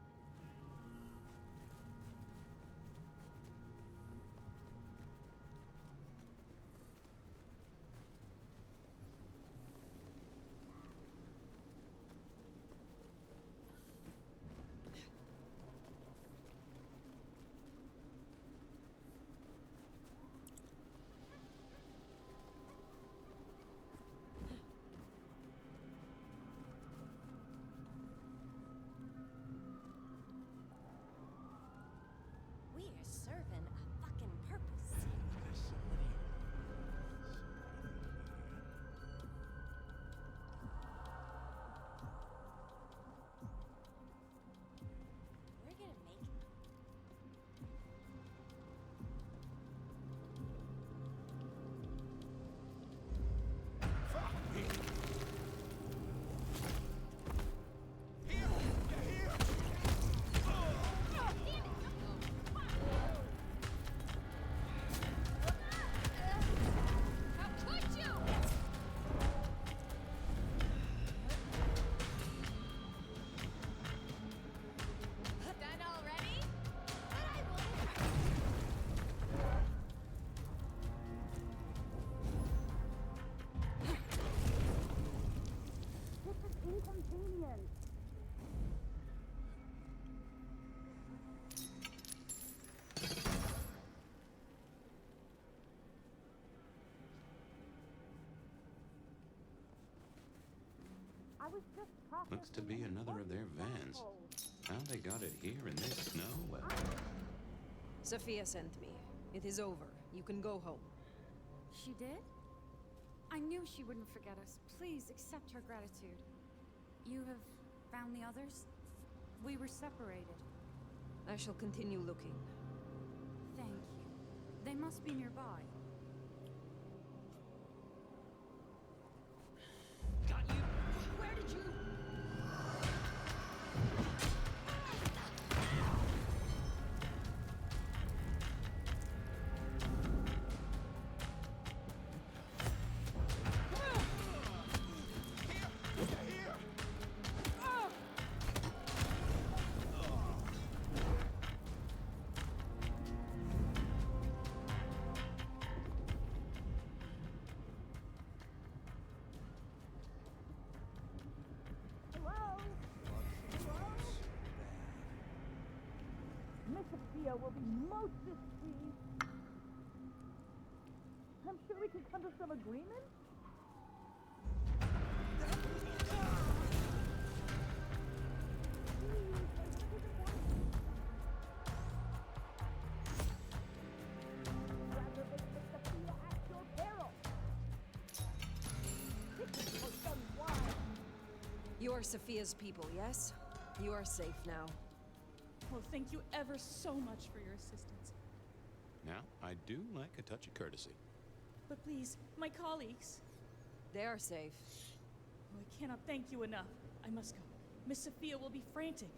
Looks to be another of their vans. How they got it here in this snow? Well, Sophia sent me. It is over. You can go home. She did? I knew she wouldn't forget us. Please accept her gratitude. You have found the others? We were separated. I shall continue looking. Thank you. They must be nearby. Got you! Where did you... Miss Sophia will be most displeased. I'm sure we can come to some agreement. You are Sophia's people, yes? You are safe now. Well, thank you ever so much for your assistance. now I do like a touch of courtesy. But please, my colleagues. They are safe. Oh, I cannot thank you enough. I must go. Miss Sophia will be frantic.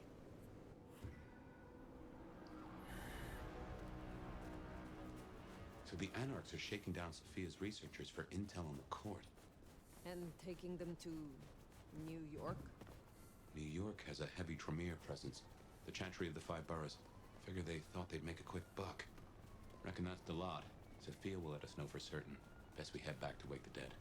So the Anarchs are shaking down Sophia's researchers for intel on the court. And taking them to New York? New York has a heavy Tremere presence. The Chantry of the Five Boroughs. Figure they thought they'd make a quick buck. Reckon that's the lot. Sophia will let us know for certain. Best we head back to wake the dead.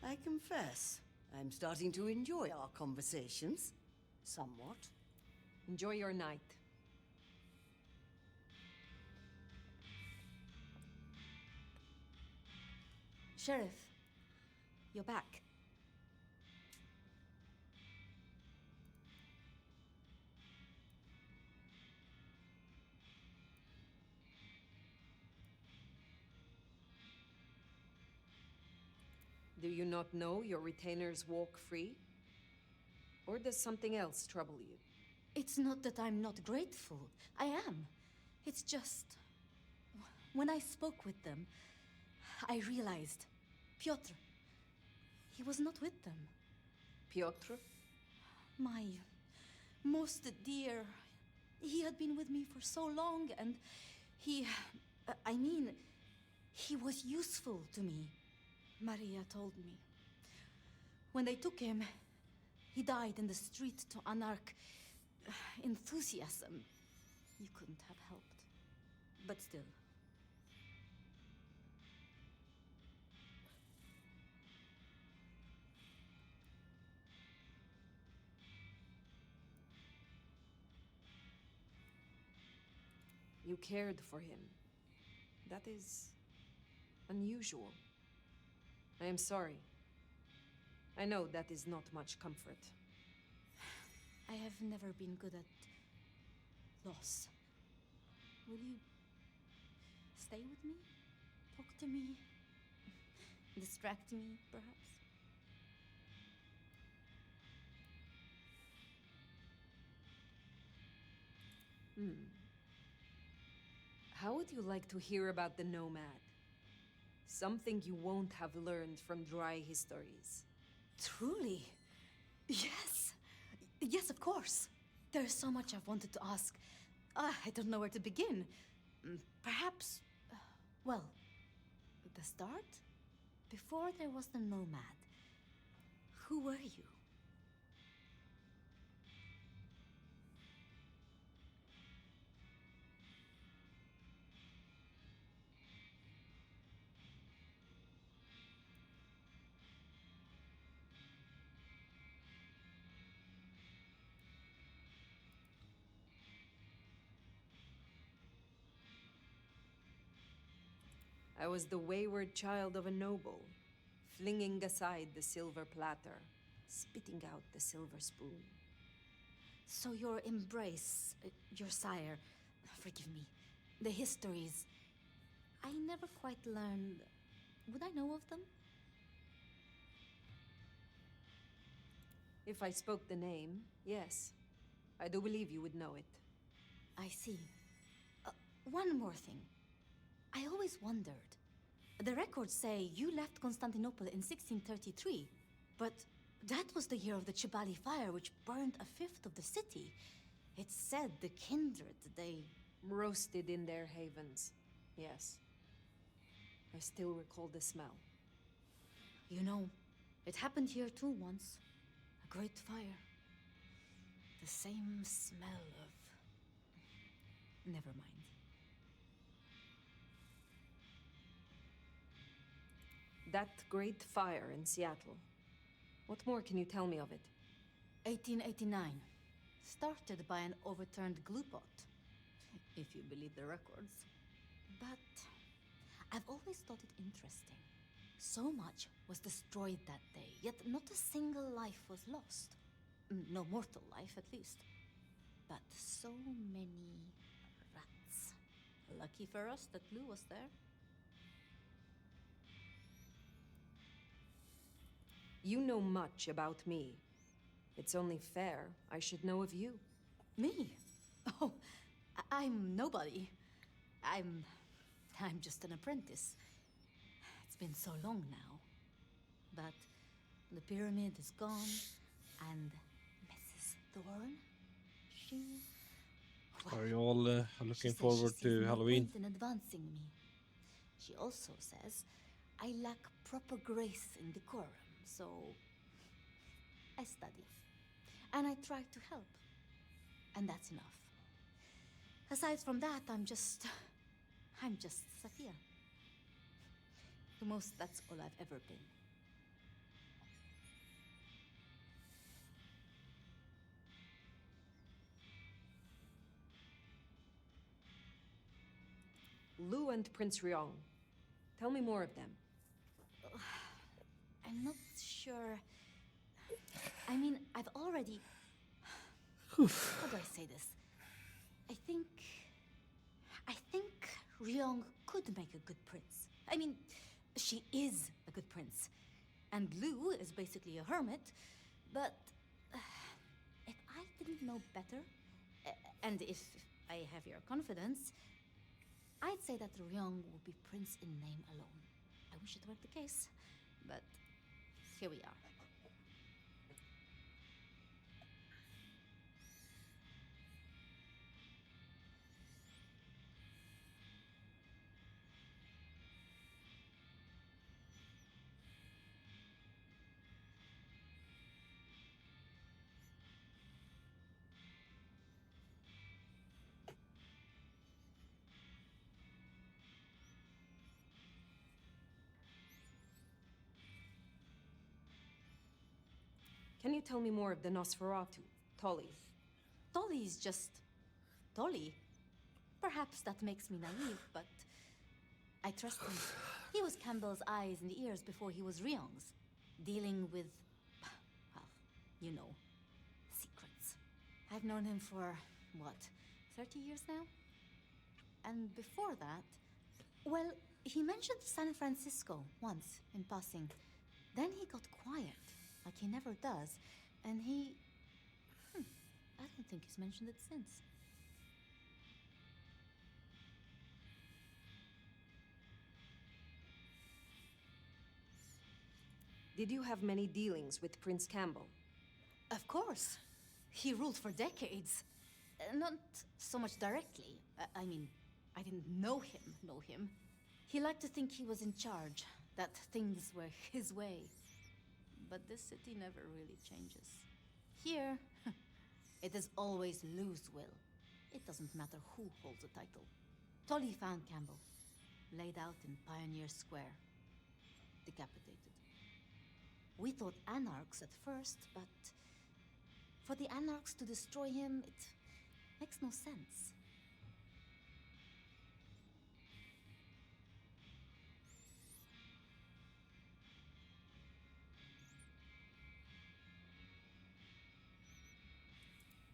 I confess, I'm starting to enjoy our conversations. Somewhat. Enjoy your night. Sheriff, you're back. Do you not know your retainers walk free? Or does something else trouble you? It's not that I'm not grateful. I am. It's just... When I spoke with them, I realized Piotr, he was not with them. Piotr? My most dear. He had been with me for so long, and he... I mean, he was useful to me. Maria told me. When they took him, he died in the street to Anarch enthusiasm. You couldn't have helped. But still. You cared for him. That is unusual. I am sorry. I know that is not much comfort. I have never been good at loss. Will you stay with me? Talk to me? Distract me, perhaps? How would you like to hear about the Nomad? Something you won't have learned from dry histories. Truly? Yes. Yes, of course. There's so much I've wanted to ask. I don't know where to begin. Perhaps, well, the start? Before there was the Nomad, who were you? I was the wayward child of a noble, flinging aside the silver platter, spitting out the silver spoon. So your embrace, your sire, forgive me, the histories, I never quite learned. Would I know of them? If I spoke the name, yes. I do believe you would know it. I see. One more thing. I always wondered. The records say you left Constantinople in 1633, but that was the year of the Chibali fire, which burned a fifth of the city. It's said the kindred, they... Roasted in their havens, yes. I still recall the smell. You know, it happened here too once. A great fire. The same smell of... Never mind. That great fire in Seattle. What more can you tell me of it? 1889. Started by an overturned glue pot. If you believe the records. But I've always thought it interesting. So much was destroyed that day, yet not a single life was lost. No mortal life, at least. But so many rats. Lucky for us that Lou was there. You know much about me. It's only fair I should know of you. Me? Oh, I'm nobody. I'm just an apprentice. It's been so long now. But the pyramid is gone, and Mrs. Thorne, she... Are you all looking she forward says she sees to no Halloween? point in advancing me. She also says I lack proper grace and decorum, so I study. And I try to help. And that's enough. Aside from that, I'm just Safia. The most, that's all I've ever been. Lou and Prince Ryong. Tell me more of them. I'm not sure. I mean, I've already... How do I say this? I think Ryong could make a good prince. I mean, she is a good prince. And Lou is basically a hermit. But if I didn't know better, and if I have your confidence, I'd say that Ryong will be prince in name alone. I wish it were the case, but here we are. Can you tell me more of the Nosferatu, Tolly? Tolly's just... Tolly? Perhaps that makes me naive, but I trust him. He was Campbell's eyes and ears before he was Ryong's, dealing with, well, you know, secrets. I've known him for, what, 30 years now? And before that, well, he mentioned San Francisco once in passing. Then he got quiet, like he never does, and he... I don't think he's mentioned it since. Did you have many dealings with Prince Campbell? Of course. He ruled for decades. Not so much directly. I mean, I didn't know him. He liked to think he was in charge, that things were his way. But this city never really changes. Here, it is always Lou's will. It doesn't matter who holds the title. Tolly found Campbell, laid out in Pioneer Square, decapitated. We thought anarchs at first, but for the anarchs to destroy him, it makes no sense.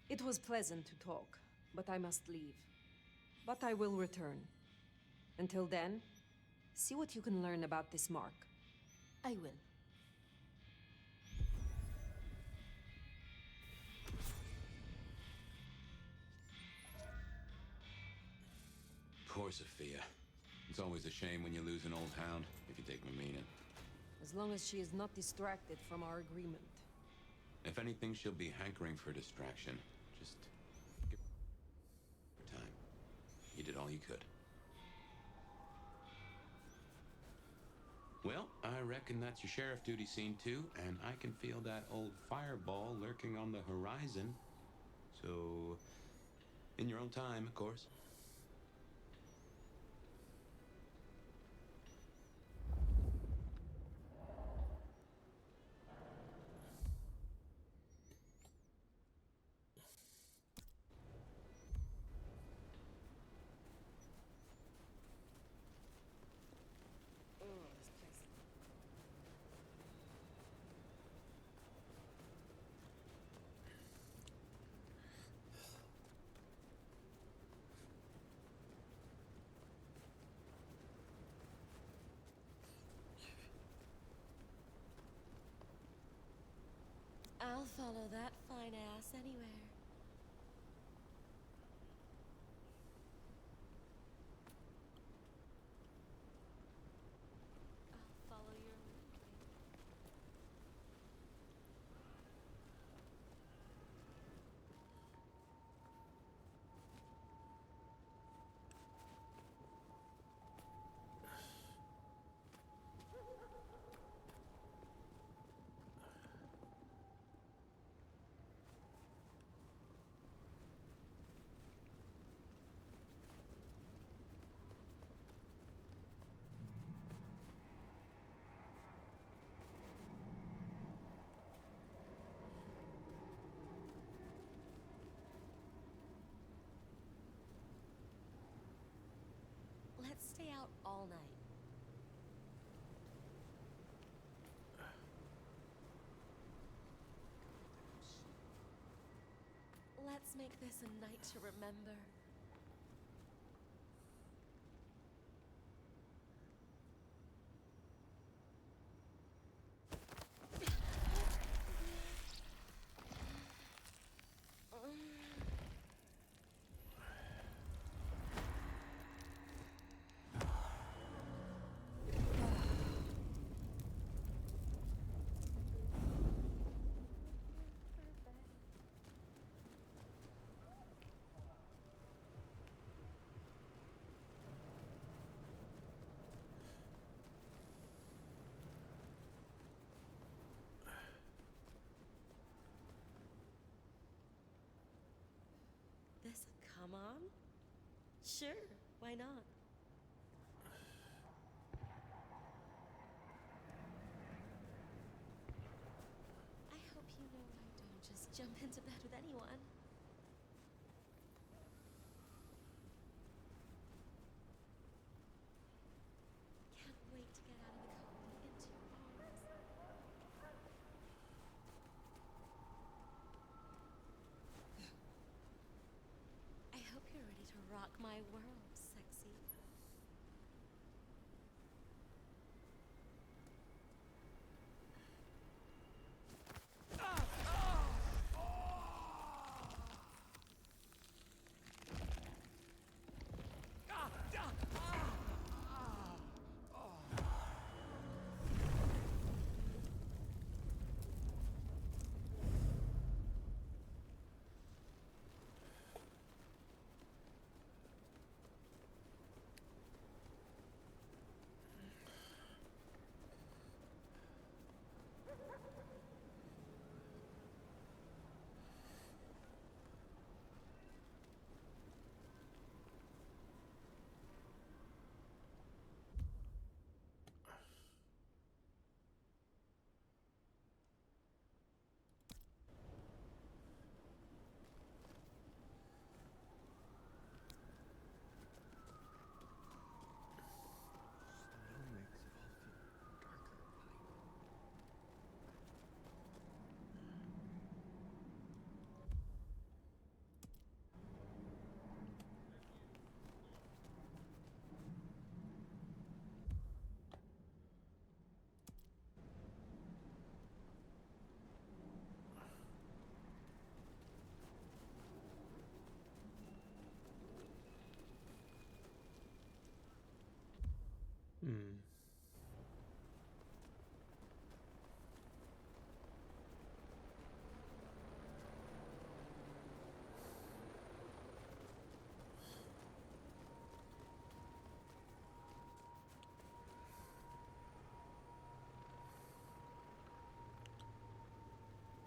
It was pleasant to talk, but I must leave. But I will return. Until then, see what you can learn about this mark. I will. Poor Sophia. It's always a shame when you lose an old hound, if you take my meaning. As long as she is not distracted from our agreement. If anything, she'll be hankering for distraction. Just give her time. You did all you could. Well, I reckon that's your sheriff duty scene too, and I can feel that old fireball lurking on the horizon. So, in your own time, of course. I'll follow that fine ass anywhere. I'll follow your lead. Let's stay out all night. Let's make this a night to remember. This a come on? Sure, why not? I hope you know I don't just jump into bed with anyone. Can't wait to get out of the car and into your arms. I hope you're ready to rock my world, sexy.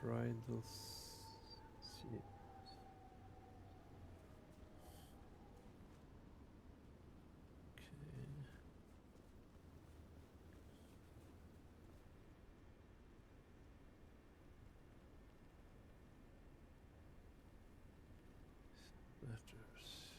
Bridal seat. Okay. Letters.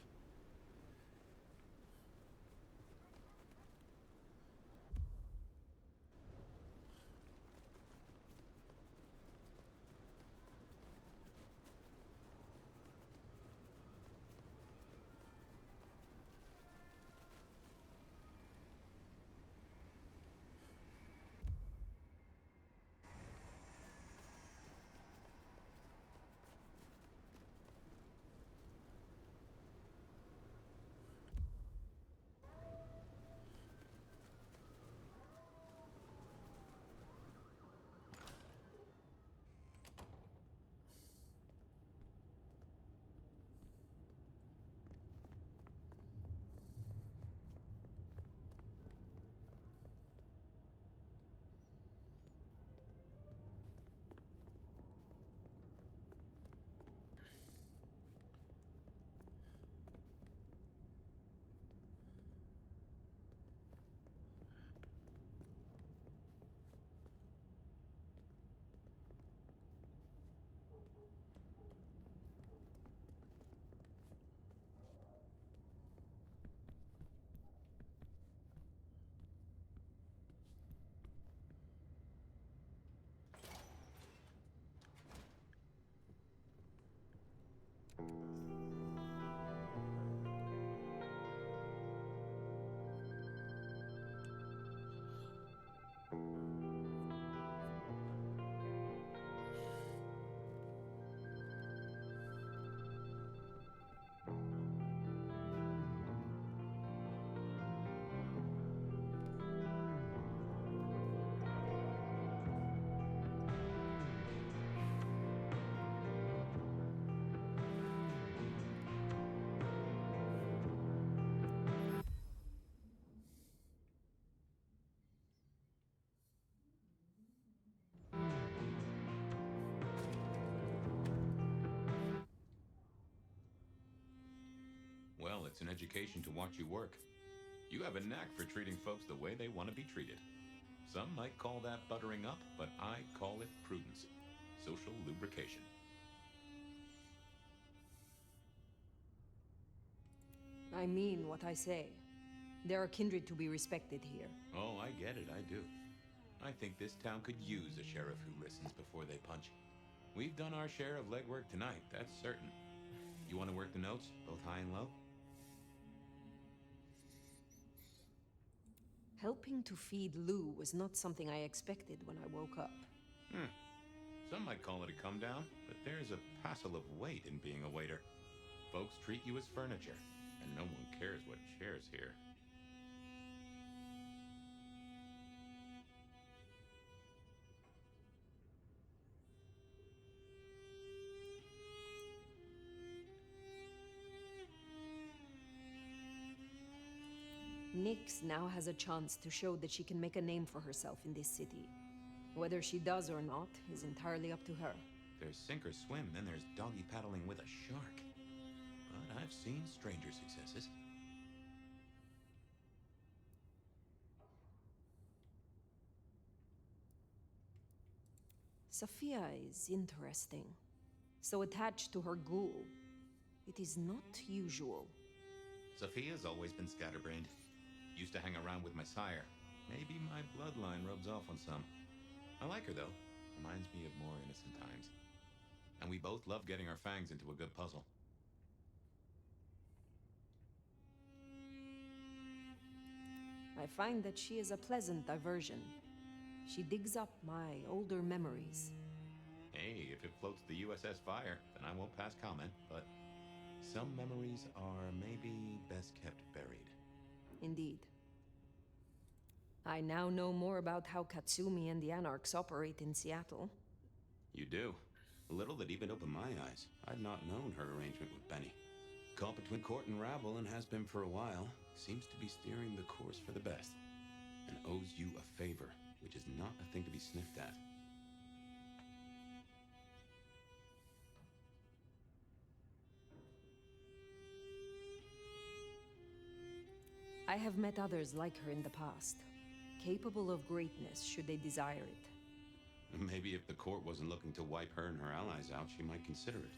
Well, it's an education to watch you work. You have a knack for treating folks the way they want to be treated. Some might call that buttering up, but I call it prudence. Social lubrication. I mean what I say. There are kindred to be respected here. Oh, I get it, I do. I think this town could use a sheriff who listens before they punch. We've done our share of legwork tonight, that's certain. You want to work the notes, both high and low? Helping to feed Lou was not something I expected when I woke up. Some might call it a come down, but there's a passel of weight in being a waiter. Folks treat you as furniture, and no one cares what shares here. Nyx now has a chance to show that she can make a name for herself in this city. Whether she does or not is entirely up to her. There's sink or swim, then there's doggy paddling with a shark. But I've seen stranger successes. Sophia is interesting. So attached to her ghoul. It is not usual. Sophia's always been scatterbrained. Used to hang around with my sire. Maybe my bloodline rubs off on some. I like her, though. Reminds me of more innocent times. And we both love getting our fangs into a good puzzle. I find that she is a pleasant diversion. She digs up my older memories. Hey, if it floats the USS Fire, then I won't pass comment, but some memories are maybe best kept buried. Indeed. I now know more about how Katsumi and the Anarchs operate in Seattle. You do. A little that even opened my eyes. I'd not known her arrangement with Benny. Caught between court and rabble and has been for a while. Seems to be steering the course for the best. And owes you a favor, which is not a thing to be sniffed at. I have met others like her in the past, capable of greatness should they desire it. Maybe if the court wasn't looking to wipe her and her allies out, she might consider it.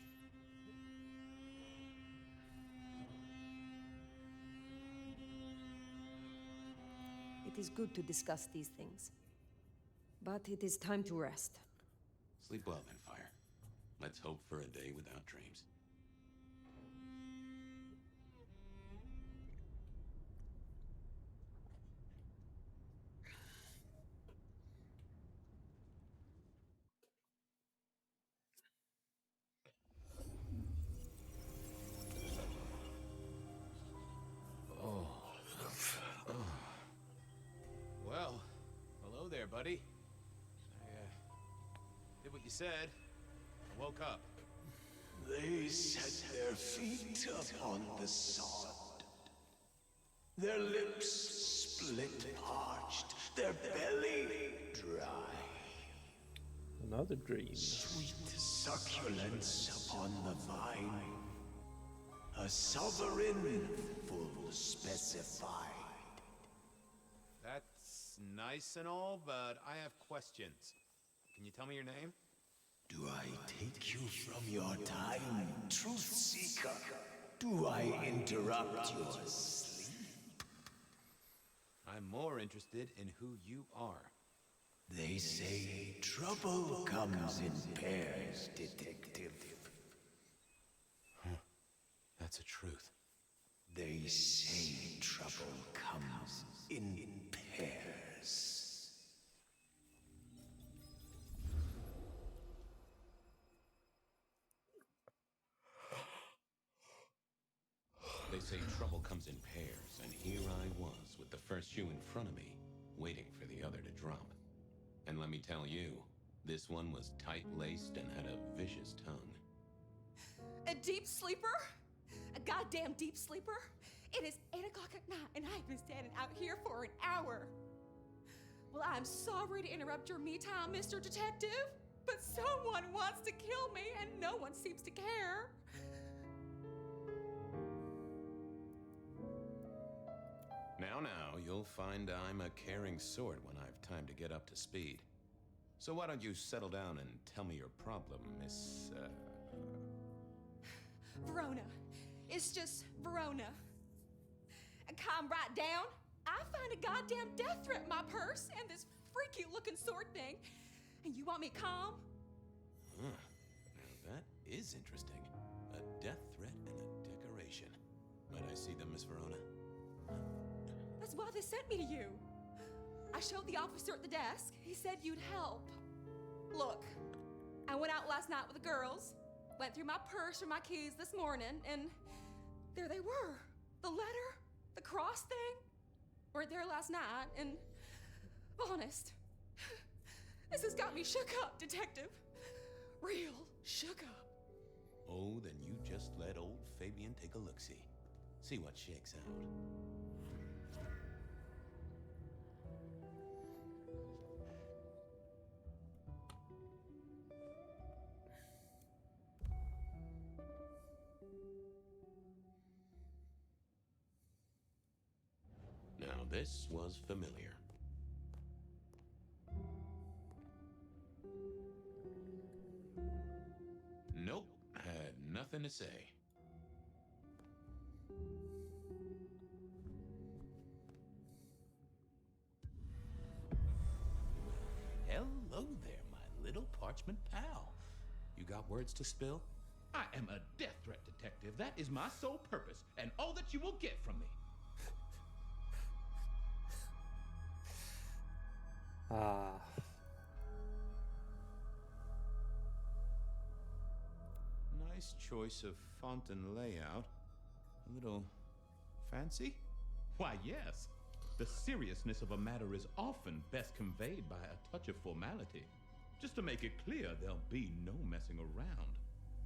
It is good to discuss these things. But it is time to rest. Sleep well then, Fire. Let's hope for a day without dreams. Well, hello there, buddy. I did what you said. I woke up. They set their feet upon the sod. Their lips split parched, their belly dry. Another dream. Sweet succulence upon the vine. A sovereign full specified. That's nice and all, but I have questions. Can you tell me your name? Do I take you from your time, truth seeker? Do I interrupt your sleep? I'm more interested in who you are. They say trouble comes in pairs, detective. Huh. That's a truth. They say trouble comes in pairs. They say trouble comes in pairs, and here I was with the first shoe in front of me, waiting for the other to drop. And let me tell you, this one was tight-laced and had a vicious tongue. A deep sleeper? A goddamn deep sleeper? It is 8 o'clock at night and I've been standing out here for an hour. Well, I'm sorry to interrupt your me time, Mr. Detective, but someone wants to kill me and no one seems to care. Now, you'll find I'm a caring sort when I've time to get up to speed. So why don't you settle down and tell me your problem, Miss, Verona. It's just Verona. And calm right down. I find a goddamn death threat in my purse and this freaky looking sword thing. And you want me calm? Huh. Now that is interesting. A death threat and a decoration. Might I see them, Miss Verona? That's why they sent me to you. I showed the officer at the desk. He said you'd help. Look, I went out last night with the girls, went through my purse for my keys this morning, and there they were. The letter, the cross thing, were there last night, and honest, this has got me shook up, Detective. Real shook up. Oh, then you just let old Fabian take a look-see. See what shakes out. Now this was familiar. Nope, had nothing to say. Hello there, my little parchment pal. You got words to spill? I am a death threat detective. That is my sole purpose, and all that you will get from me. Ah. Nice choice of font and layout. A little fancy? Why, yes. The seriousness of a matter is often best conveyed by a touch of formality. Just to make it clear, there'll be no messing around.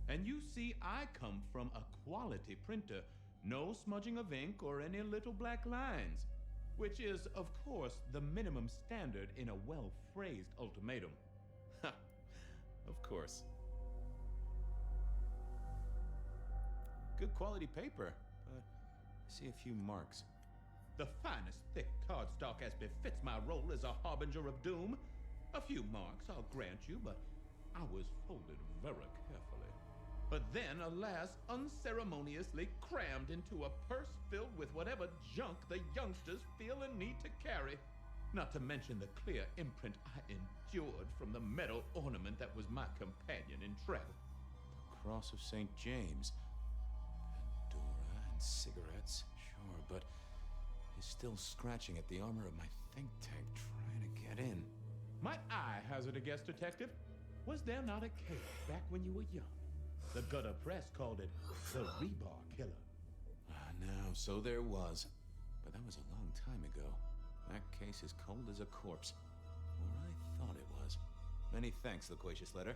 And you see, I come from a quality printer. No smudging of ink or any little black lines. Which is, of course, the minimum standard in a well-phrased ultimatum. Ha! Of course. Good quality paper, but I see a few marks. The finest thick cardstock as befits my role as a harbinger of doom. A few marks, I'll grant you, but I was folded very carefully. But then, alas, unceremoniously crammed into a purse filled with whatever junk the youngsters feel a need to carry. Not to mention the clear imprint I endured from the metal ornament that was my companion in travel. The Cross of St. James. Pandora and cigarettes, sure, but he's still scratching at the armor of my think tank trying to get in. Might I hazard a guess, Detective? Was there not a case back when you were young? The gutter press called it the Rebar Killer. Now, so there was. But that was a long time ago. That case is cold as a corpse. Or I thought it was. Many thanks, Loquacious Letter.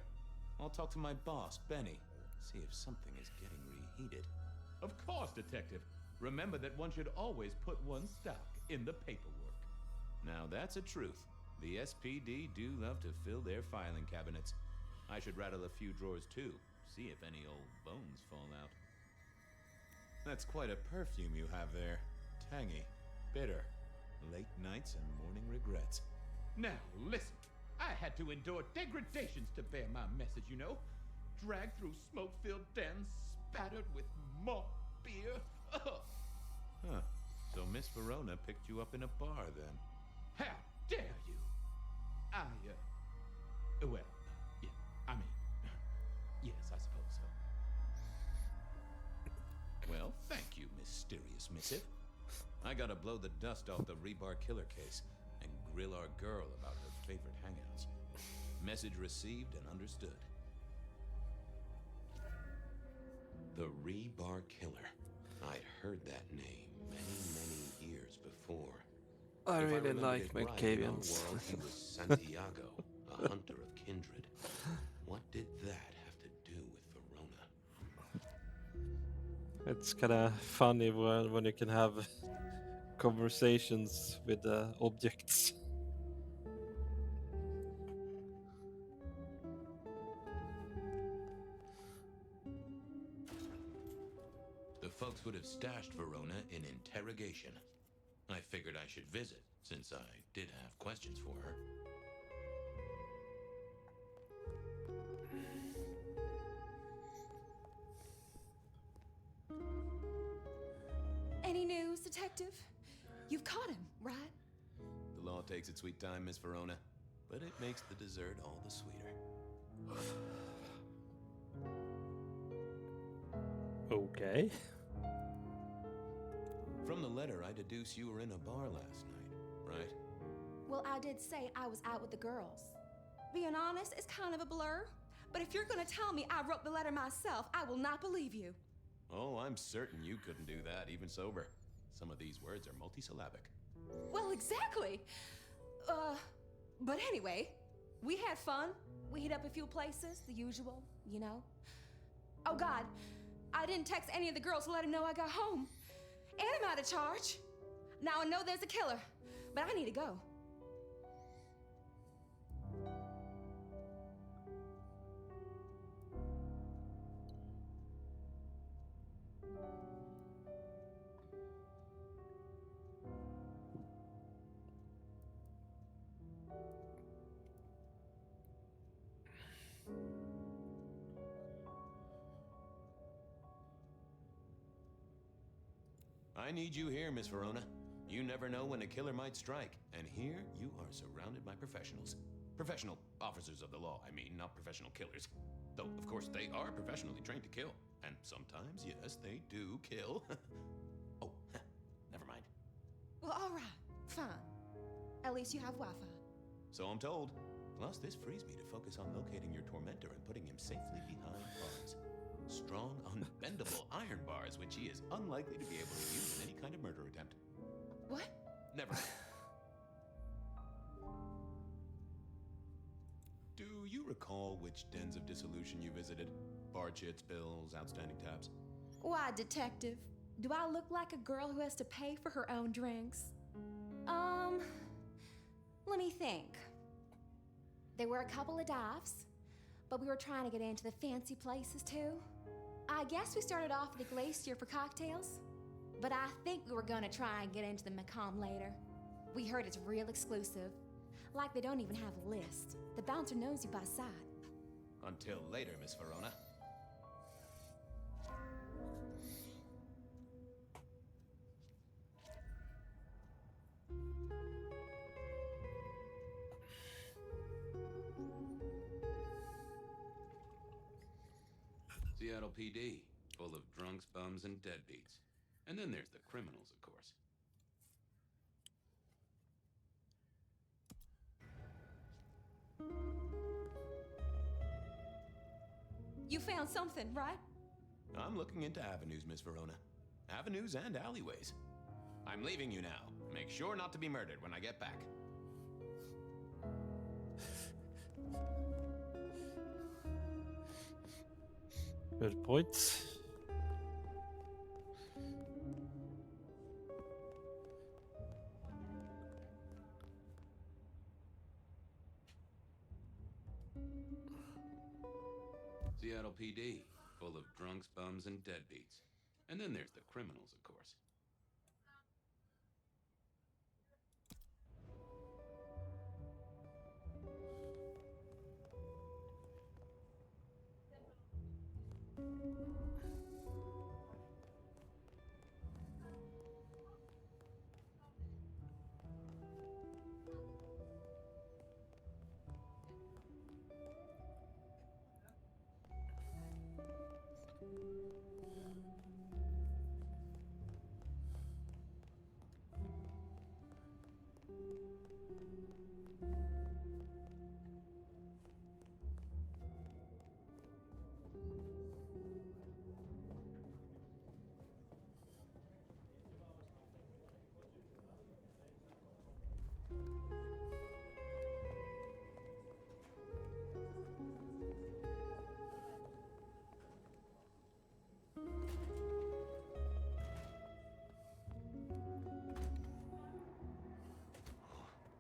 I'll talk to my boss, Benny. See if something is getting reheated. Of course, Detective. Remember that one should always put one's stock in the paperwork. Now that's a truth. The SPD do love to fill their filing cabinets. I should rattle a few drawers too, see if any old bones fall out. That's quite a perfume you have there. Tangy, bitter, late nights and morning regrets. Now, listen. I had to endure degradations to bear my message, you know. Dragged through smoke-filled dens, spattered with more beer. Ugh. Huh. So Miss Verona picked you up in a bar, then? How dare you? Well, yeah, I mean, yes, I suppose so. Well, thank you, mysterious missive. I gotta blow the dust off the Rebar Killer case and grill our girl about her favorite hangouts. Message received and understood. The Rebar Killer. I'd heard that name many years before. I If really remembered like it right, in our McCavians. world, he was Santiago, a hunter of kindred. What did that have to do with Verona? It's kind of funny when you can have conversations with objects. The folks would have stashed Verona in interrogation. I figured I should visit, since I did have questions for her. Any news, Detective? You've caught him, right? The law takes its sweet time, Miss Verona, but it makes the dessert all the sweeter. Okay. From the letter, I deduce you were in a bar last night, right? Well, I did say I was out with the girls. Being honest, it's kind of a blur. But if you're gonna tell me I wrote the letter myself, I will not believe you. Oh, I'm certain you couldn't do that, even sober. Some of these words are multisyllabic. Well, exactly. But anyway, we had fun. We hit up a few places, the usual, you know. Oh God, I didn't text any of the girls to let them know I got home. And I'm out of charge. Now I know there's a killer, but I need to go. I need you here, Miss Verona. You never know when a killer might strike, and here you are surrounded by professionals. Professional officers of the law, I mean, not professional killers. Though, of course, they are professionally trained to kill. And sometimes, yes, they do kill. Oh, never mind. Well, all right, fine. At least you have Wi-Fi. So I'm told. Plus, this frees me to focus on locating your tormentor and putting him safely behind bars. Strong, unbendable iron bars, which he is unlikely to be able to use in any kind of murder attempt. What? Never mind. Do you recall which dens of dissolution you visited? Bar chits, bills, outstanding tabs? Why, Detective? Do I look like a girl who has to pay for her own drinks? Let me think. There were a couple of dives, but we were trying to get into the fancy places too. I guess we started off at the Glacier for cocktails. But I think we were gonna try and get into the Macomb later. We heard it's real exclusive. Like they don't even have a list. The bouncer knows you by sight. Until later, Miss Verona. Seattle PD, full of drunks, bums, and deadbeats. And then there's the criminals, of course. You found something, right? I'm looking into avenues, Miss Verona. Avenues and alleyways. I'm leaving you now. Make sure not to be murdered when I get back. Good point. Seattle PD, full of drunks, bums, and deadbeats. And then there's the criminals, of course.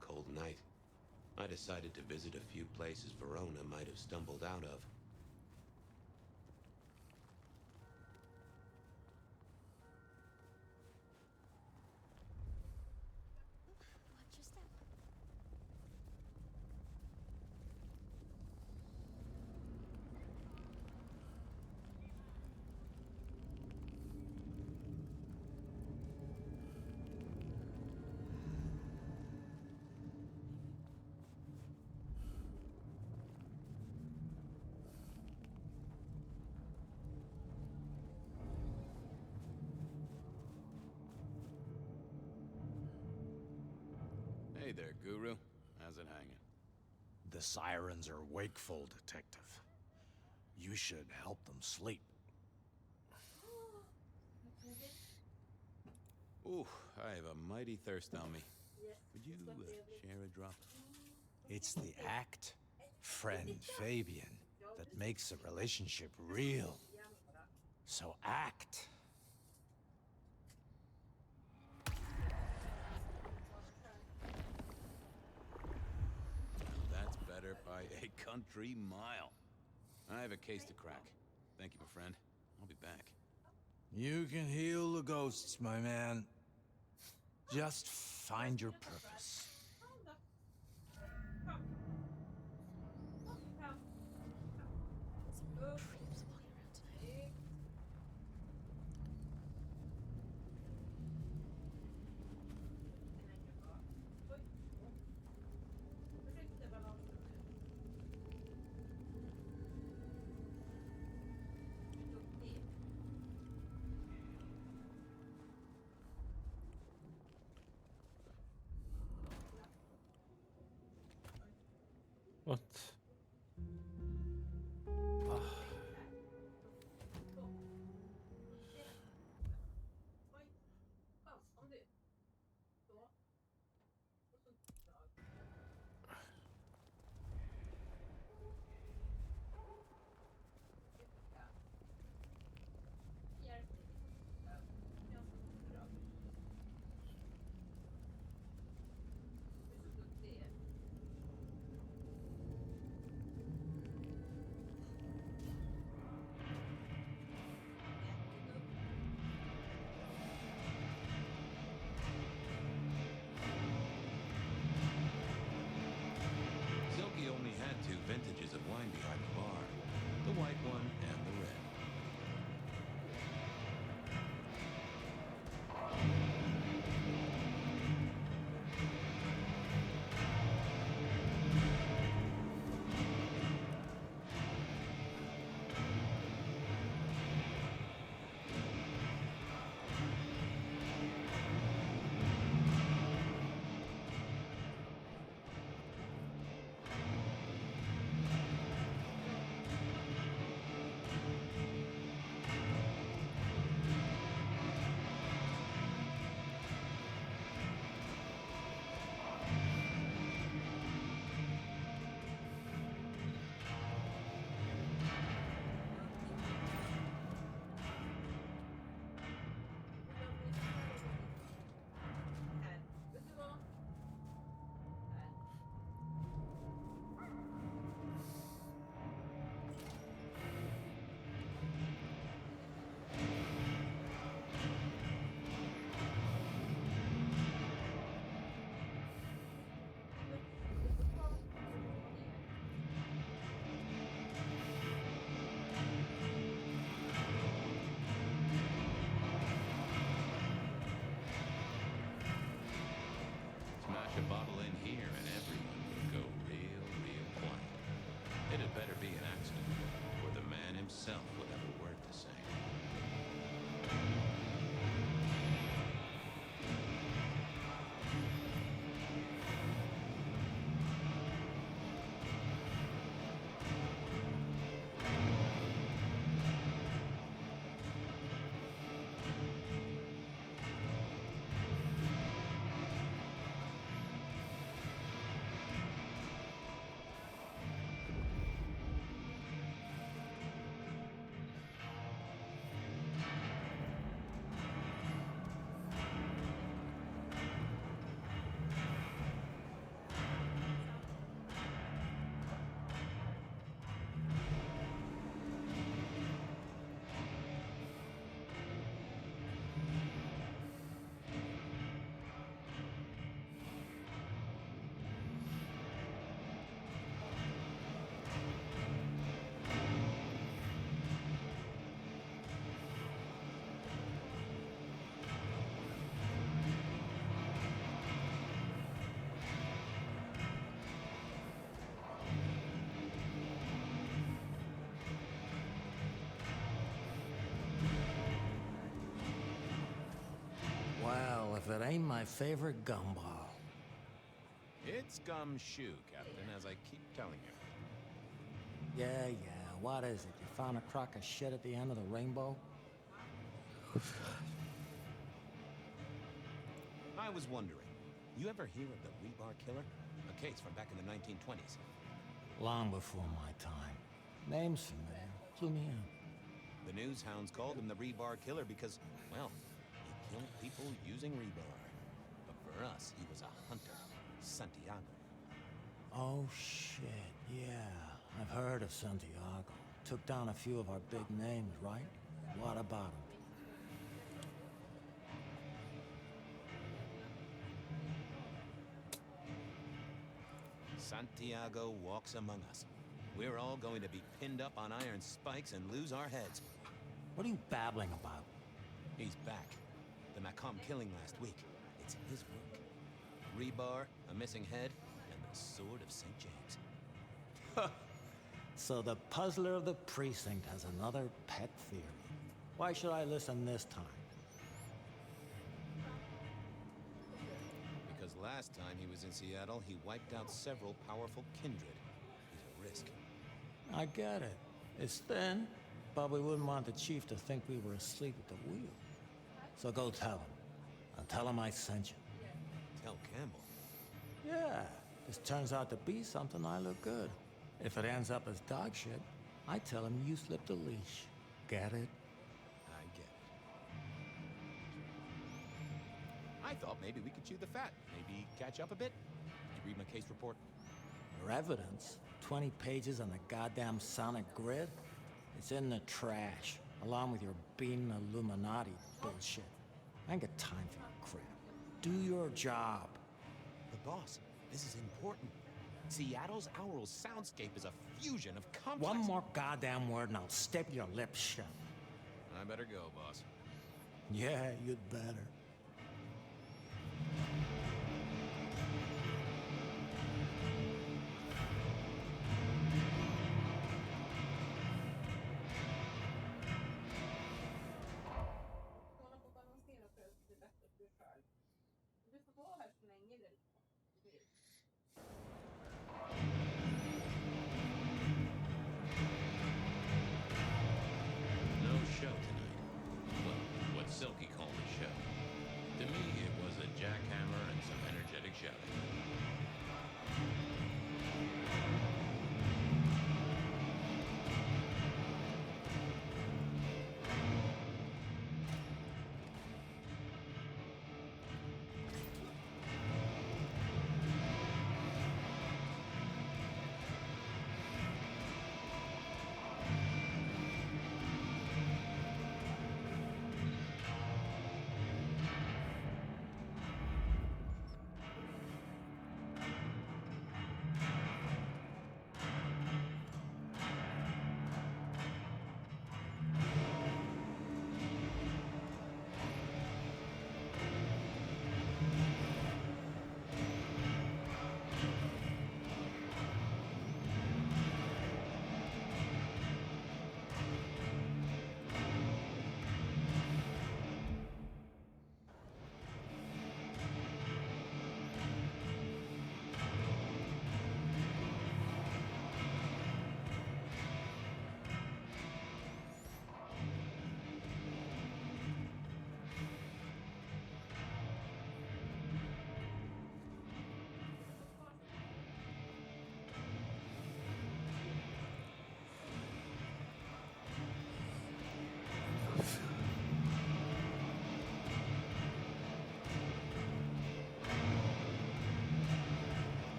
Cold night. I decided to visit a few places Verona might have stumbled out of. Watch your step. Hey there, Guru. How's it hanging? The sirens are wakeful, Detective. You should help them sleep. Ooh, I have a mighty thirst on me. Would you share a drop? It's the act, friend Fabian, that makes a relationship real. So act. That's better by a country mile. I have a case to crack. Thank you, my friend. I'll be back. You can heal the ghosts, my man. Just find your purpose. What? one and the red. Smash a bottle in here and everyone would go real quiet. It had better be an accident, or the man himself would have a word to say. Well, if it ain't my favorite gumball. It's gumshoe, Captain, as I keep telling you. Yeah, what is it? You found a crock of shit at the end of the rainbow? I was wondering, you ever hear of the Rebar Killer? A case from back in the 1920s. Long before my time. Name's familiar. Clue me in. The news hounds called him the Rebar Killer because, well, he killed people using rebar. But for us, he was a hunter. Santiago. Oh, shit, yeah. I've heard of Santiago. Took down a few of our big names, right? What about him? Santiago walks among us. We're all going to be pinned up on iron spikes and lose our heads. What are you babbling about? He's back. The Macomb killing last week. It's his work. Rebar, a missing head, and the Sword of St. James. So the puzzler of the precinct has another pet theory. Why should I listen this time? Because last time he was in Seattle, he wiped out several powerful kindred. He's a risk. I get it. It's thin, but we wouldn't want the chief to think we were asleep at the wheel. So go tell him. And tell him I sent you. Tell Campbell? Yeah, this turns out to be something, I look good. If it ends up as dog shit, I tell him you slipped a leash. Get it? I get it. I thought maybe we could chew the fat. Maybe catch up a bit. Did you read my case report? For evidence? 20 pages on the goddamn sonic grid? It's in the trash, along with your bean Illuminati bullshit. I ain't got time for your crap. Do your job. The boss, this is important. Seattle's aural soundscape is a fusion of complex... One more goddamn word and I'll step your lips shut. I better go, boss. Yeah, you'd better. No show tonight. Well, what Silky called a show. To me, it was a jackhammer and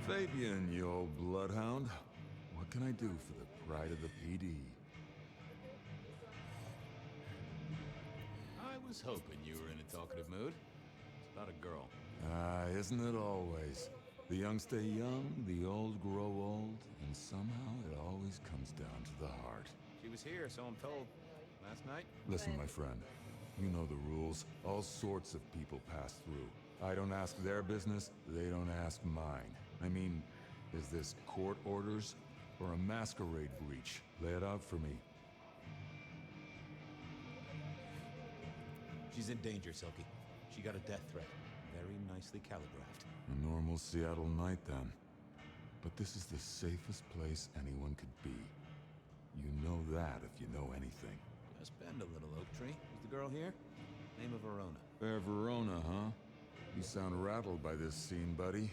Fabian, you old bloodhound. What can I do for the pride of the PD? I was hoping you were in a talkative mood. It's about a girl. Isn't it always? The young stay young, the old grow old, and somehow it always comes down to the heart. She was here, so I'm told. Last night? Listen, my friend. You know the rules. All sorts of people pass through. I don't ask their business, they don't ask mine. I mean, is this court orders or a masquerade breach? Lay it out for me. She's in danger, Selkie. She got a death threat. Very nicely caligraphed. A normal Seattle night, then. But this is the safest place anyone could be. You know that if you know anything. Just bend a little, Oak Tree. Is the girl here? Name of Verona. Fair Verona, huh? You sound rattled by this scene, buddy.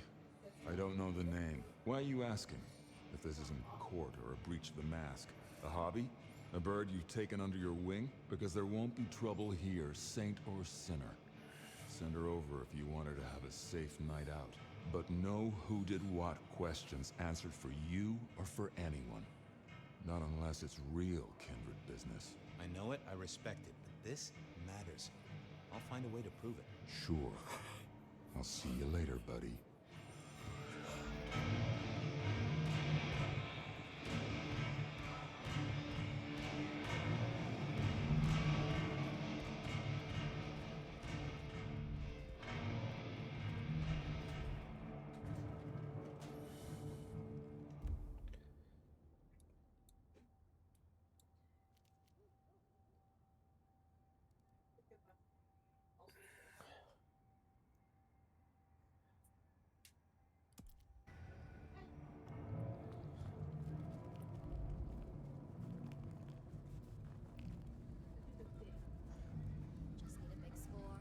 I don't know the name. Why are you asking? If this isn't court or a breach of the mask. A hobby? A bird you've taken under your wing? Because there won't be trouble here, saint or sinner. Send her over if you want her to have a safe night out. But no who did what questions answered for you or for anyone. Not unless it's real kindred business. I know it, I respect it, but this matters. I'll find a way to prove it. Sure. I'll see you later, buddy. Just need a big score.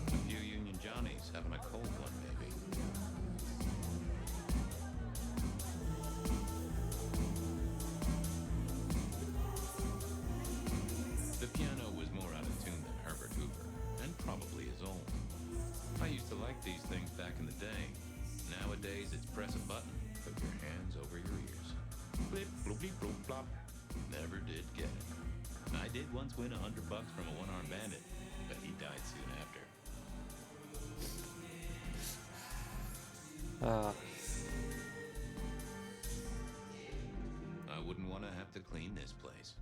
A few Union Johnnies having a cold one, maybe. The piano was more out of tune than Herbert Hoover, and probably is old. I used to like these things back in the day. Nowadays, it's press a button, put your hands over your ears. Flip, bloop, bleep, bloop, plop. Never did get it. I did once win $100 from a one-armed bandit, but he died soon after. I wouldn't want to have to clean this place.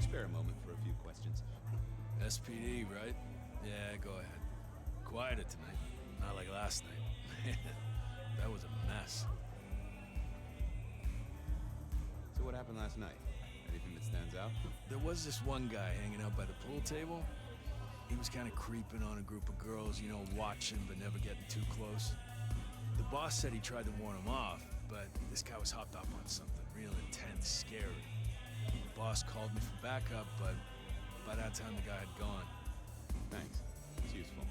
Spare a moment for a few questions. SPD, right? Yeah, go ahead. Quieter tonight. Not like last night. That was a mess. So what happened last night? Anything that stands out? There was this one guy hanging out by the pool table. He was kind of creeping on a group of girls, you know, watching but never getting too close. The boss said he tried to warn him off, but this guy was hopped up on something real intense, scary. The boss called me for backup, but by that time the guy had gone. Thanks. It's useful.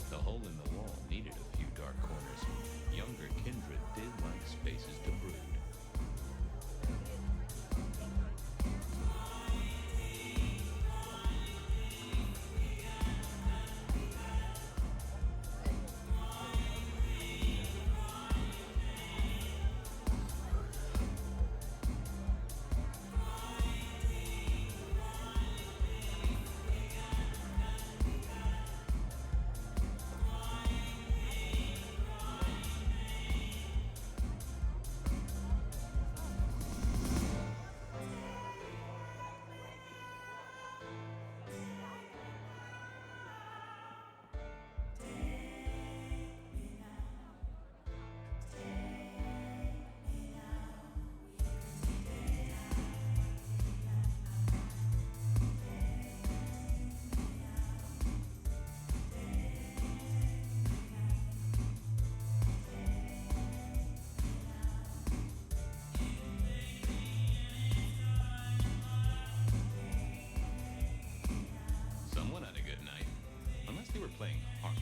The hole in the wall needed a few dark corners. Younger kindred did like spaces to brood. Someone had a good night. Unless they were playing hearts.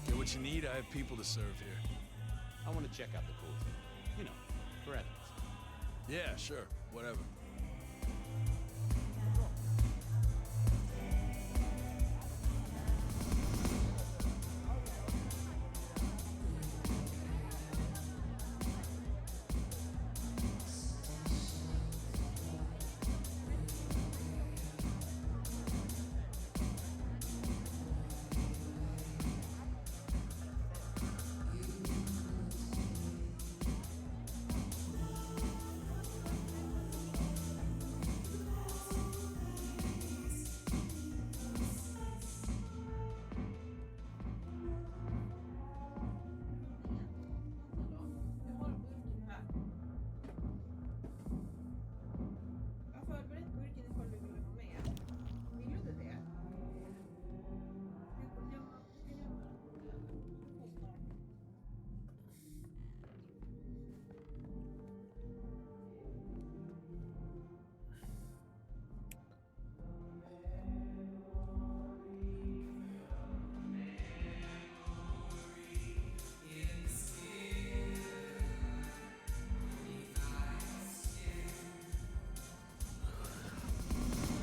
Get what you need, I have people to serve here. I want to check out the pool table. You know, for evidence. Yeah, sure, whatever.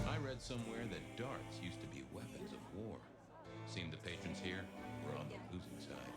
I read somewhere that darts used to be weapons of war. Seemed the patrons here were on the losing side.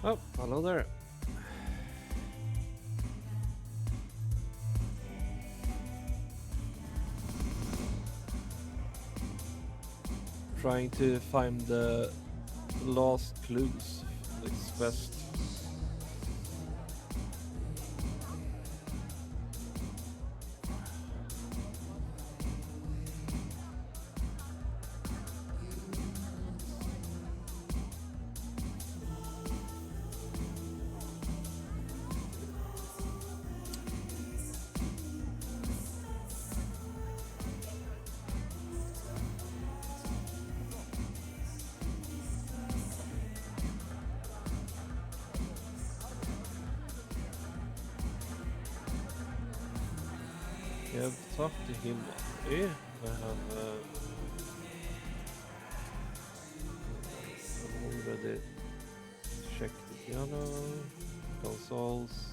Oh, hello there. Trying to find the last clues. It's best. I've talked to him already. I have already checked the piano, consoles.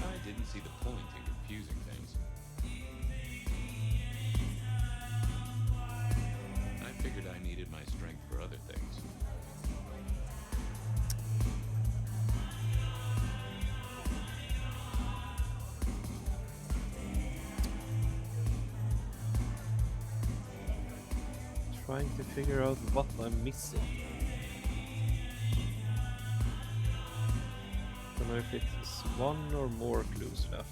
I didn't see the point in confusing things. I figured I needed my strength for other things. Trying to figure out what I'm missing. Don't know if it's one or more clues left.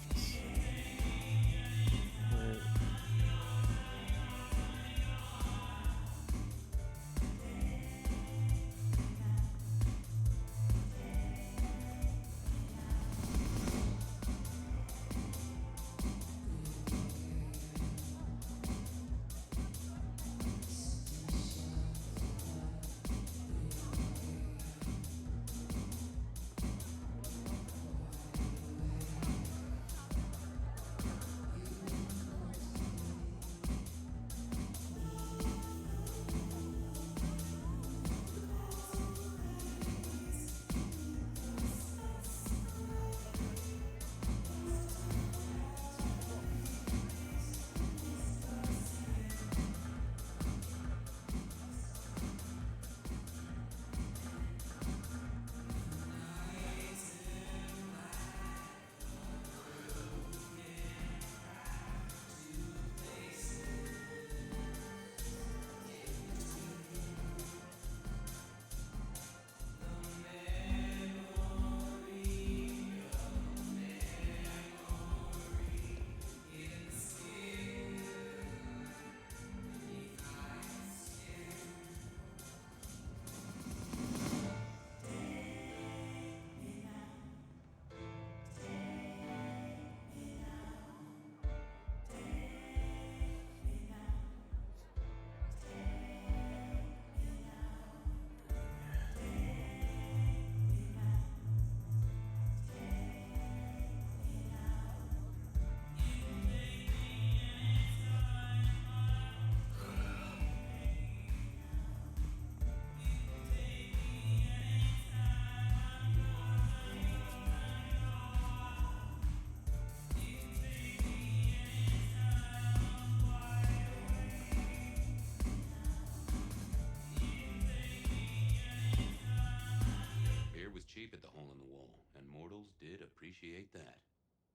cheap at the hole in the wall, and mortals did appreciate that.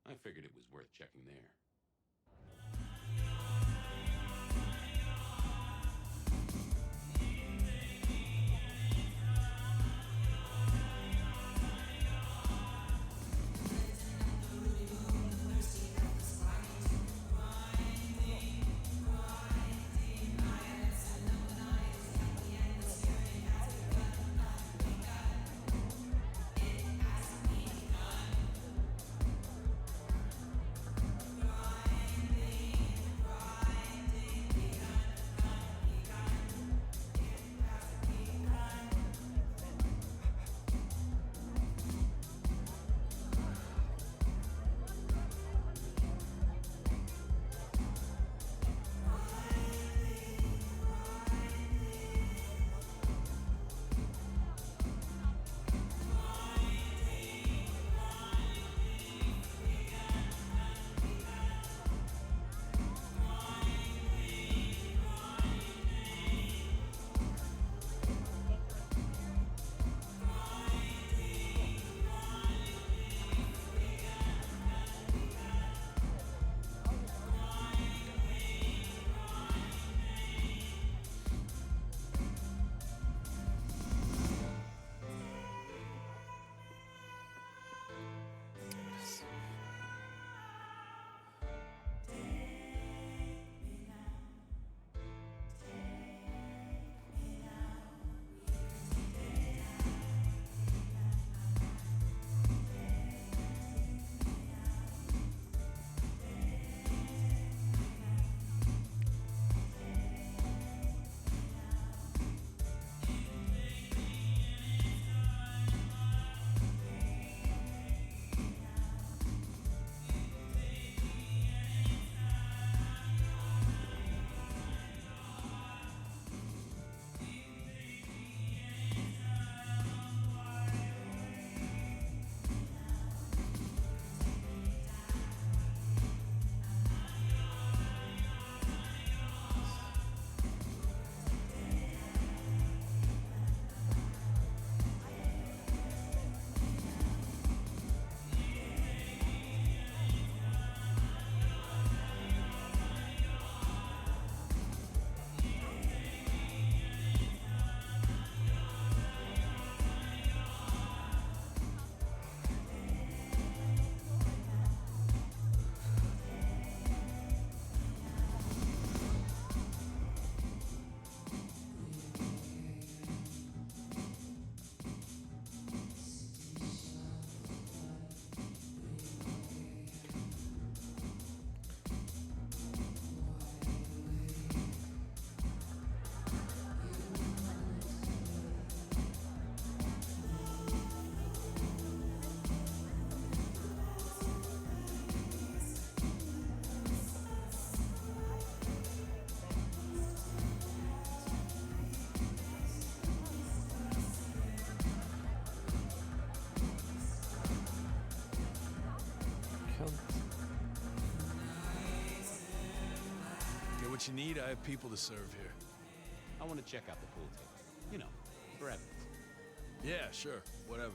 I figured it was worth checking there. Get what you need, I have people to serve here. I want to check out the pool table. You know, for evidence. Yeah, sure, whatever.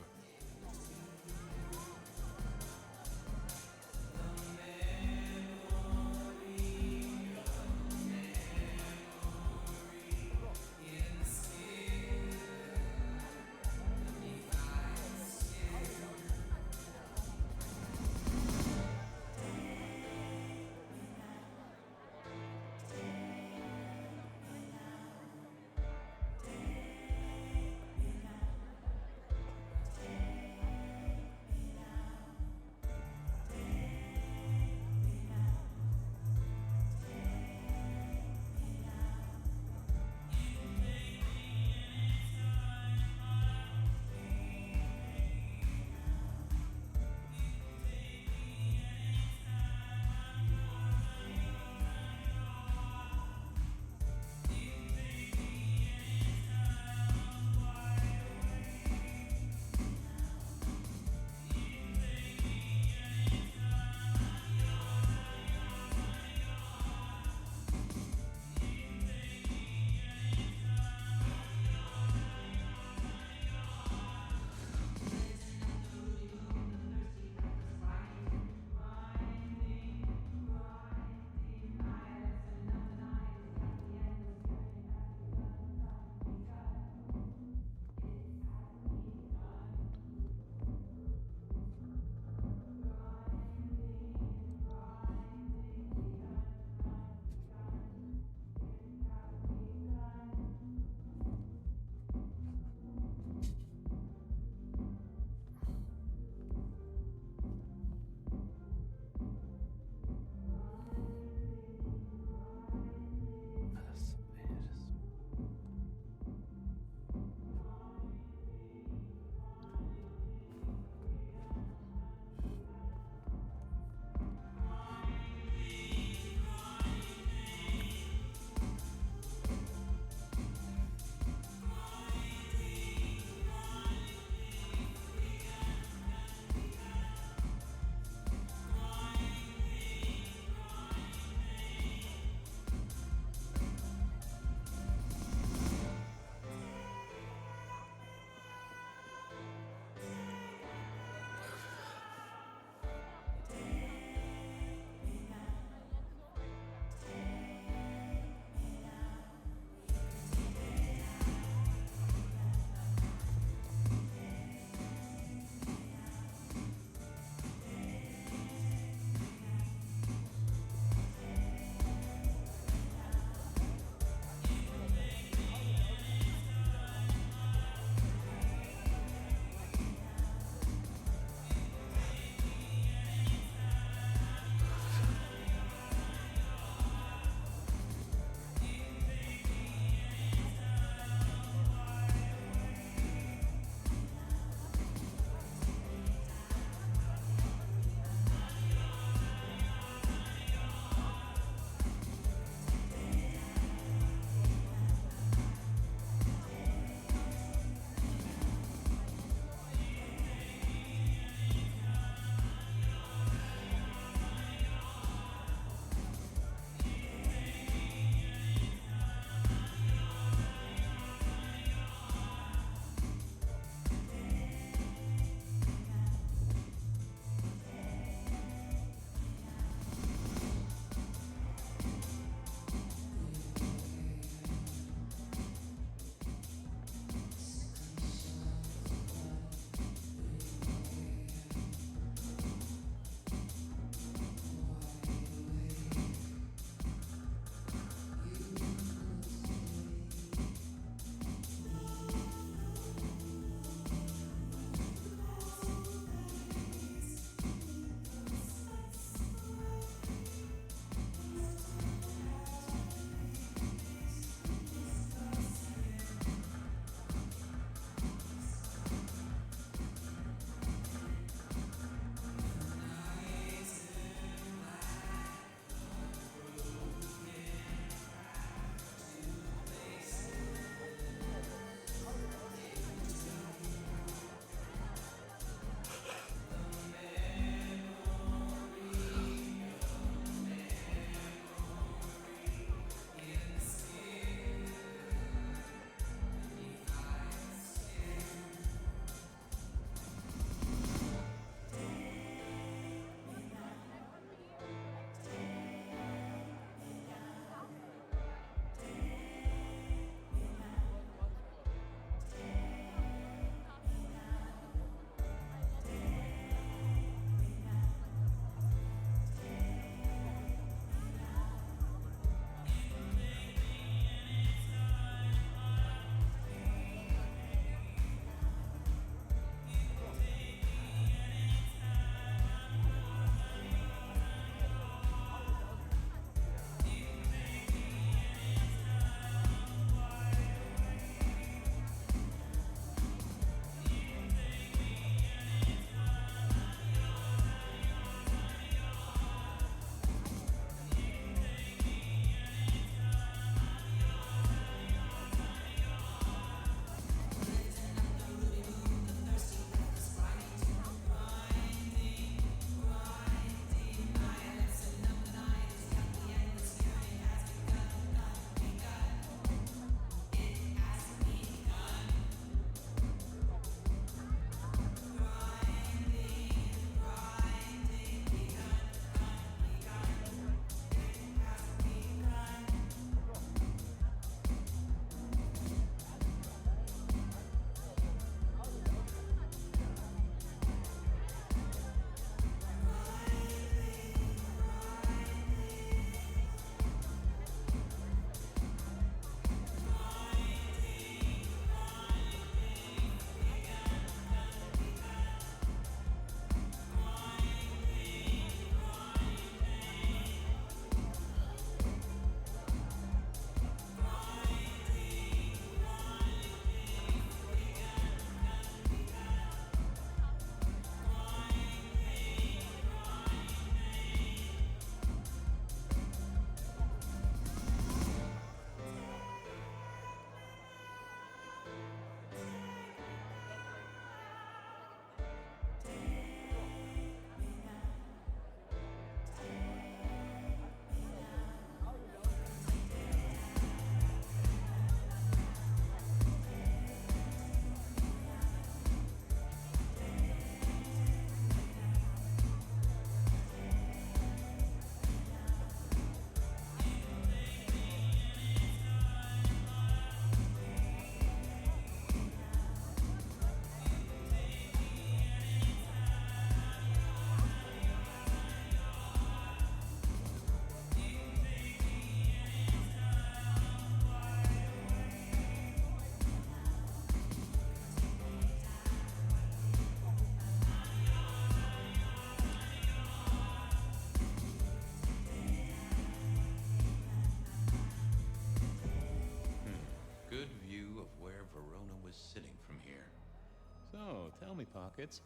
Pockets,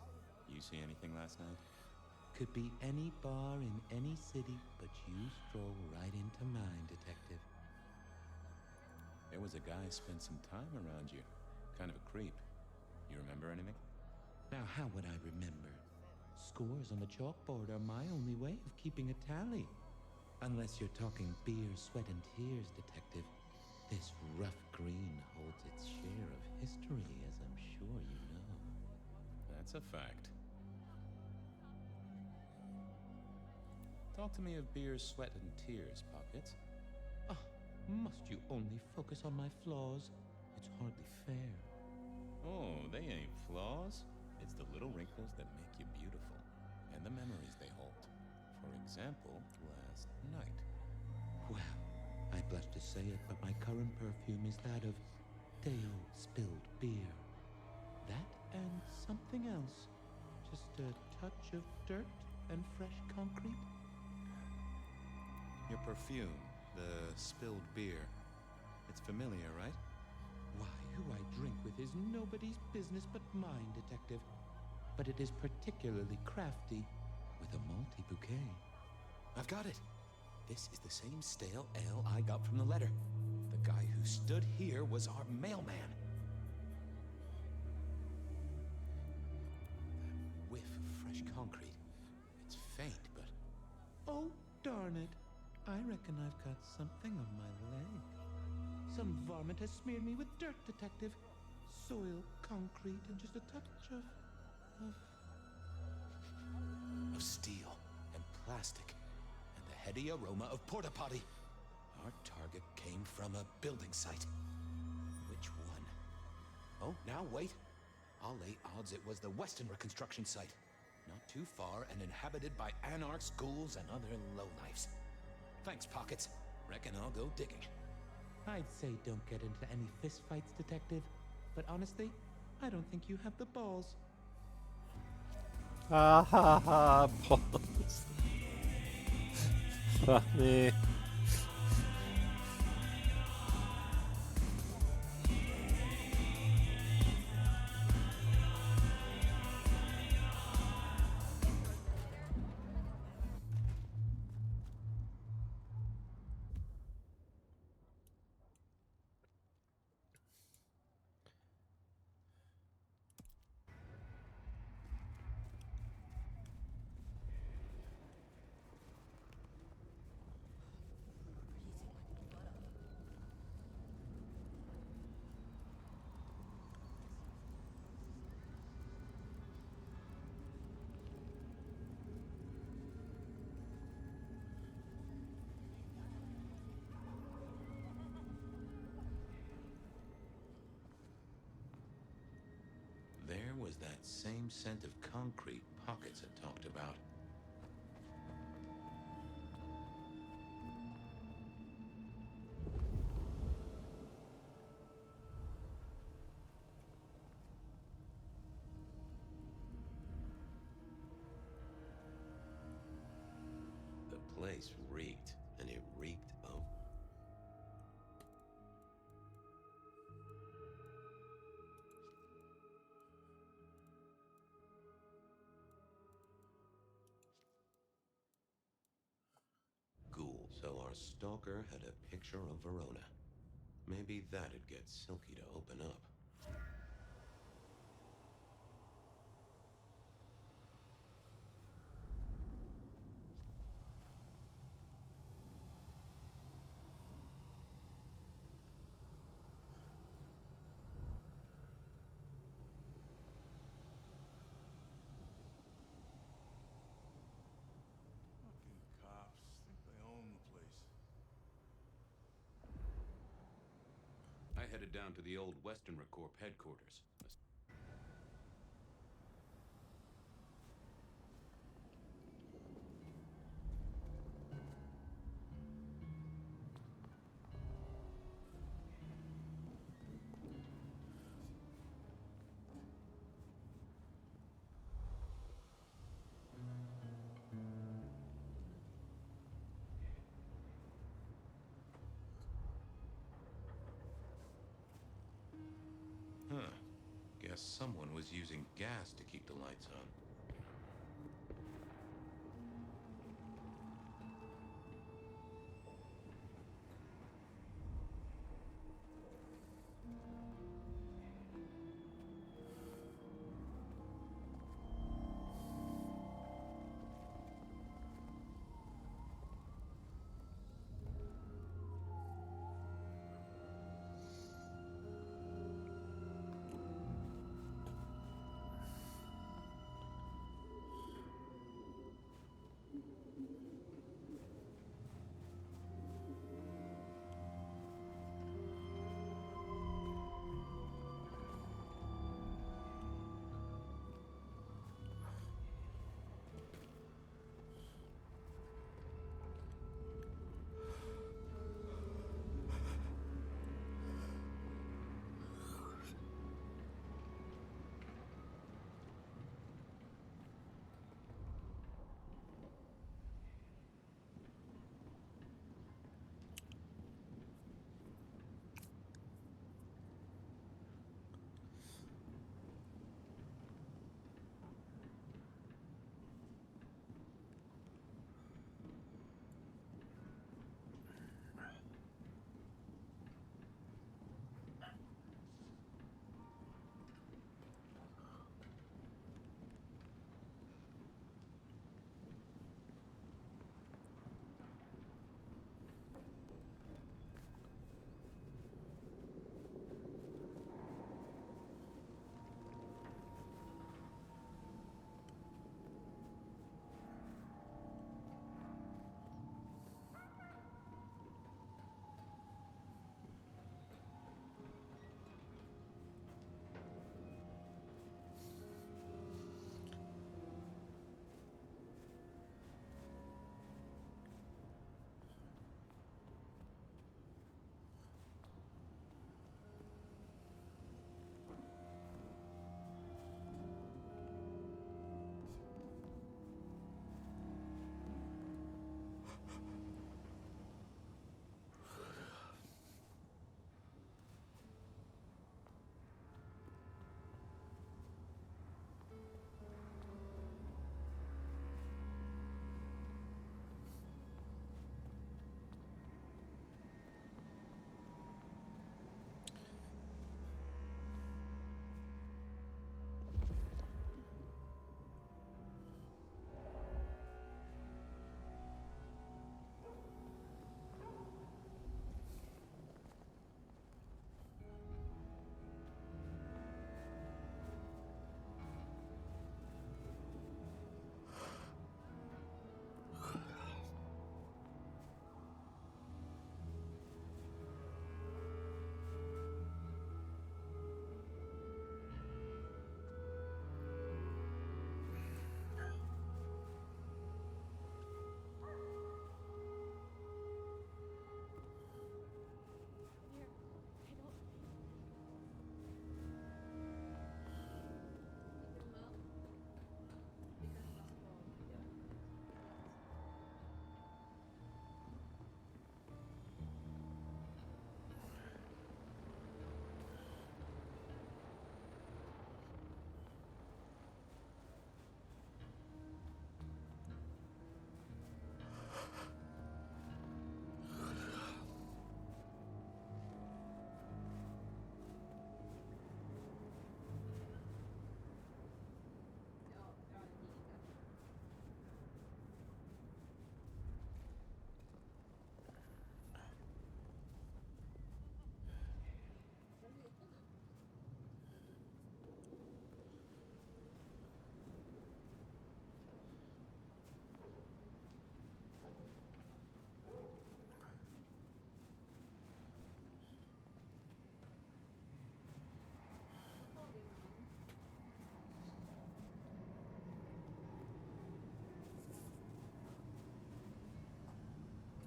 you see anything last night? Could be any bar in any city, but you stroll right into mine, Detective. There was a guy spent some time around you. Kind of a creep. You remember anything? Now, how would I remember? Scores on the chalkboard are my only way of keeping a tally. Unless you're talking beer, sweat, and tears, Detective. This rough green holds its share of history, as I'm sure you know. That's a fact. Talk to me of beer, sweat, and tears, Pockets. Ah, must you only focus on my flaws? It's hardly fair. Oh, they ain't flaws. It's the little wrinkles that make you beautiful, and the memories they hold. For example, last night. Well, I blush to say it, but my current perfume is that of day-old spilled beer. That and something else. Just a touch of dirt and fresh concrete. Your perfume, the spilled beer. It's familiar, right? Why, who I drink with is nobody's business but mine, Detective. But it is particularly crafty, with a malty bouquet. I've got it. This is the same stale ale I got from the letter. The guy who stood here was our mailman. That whiff of fresh concrete. It's faint, but... Oh, darn it. I reckon I've got something on my leg. Some varmint has smeared me with dirt, Detective. Soil, concrete, and just a touch of steel and plastic, and the heady aroma of porta potty. Our target came from a building site. Which one? Oh, now wait. I'll lay odds it was the Western reconstruction site. Not too far and inhabited by anarchs, ghouls, and other lowlifes. Thanks, Pockets. Reckon I'll go digging. I'd say don't get into any fistfights, Detective. But honestly, I don't think you have the balls. Ha ha ha, balls. Funny. There was that same scent of concrete Pockets had talked about. The place reeked, and it reeked of... ghoul. So our stalker had a picture of Verona. Maybe that'd get Silky to open up. Fucking cops think they own the place. I headed down to the old Western Recorp headquarters. Huh. Guess someone was using gas to keep the lights on.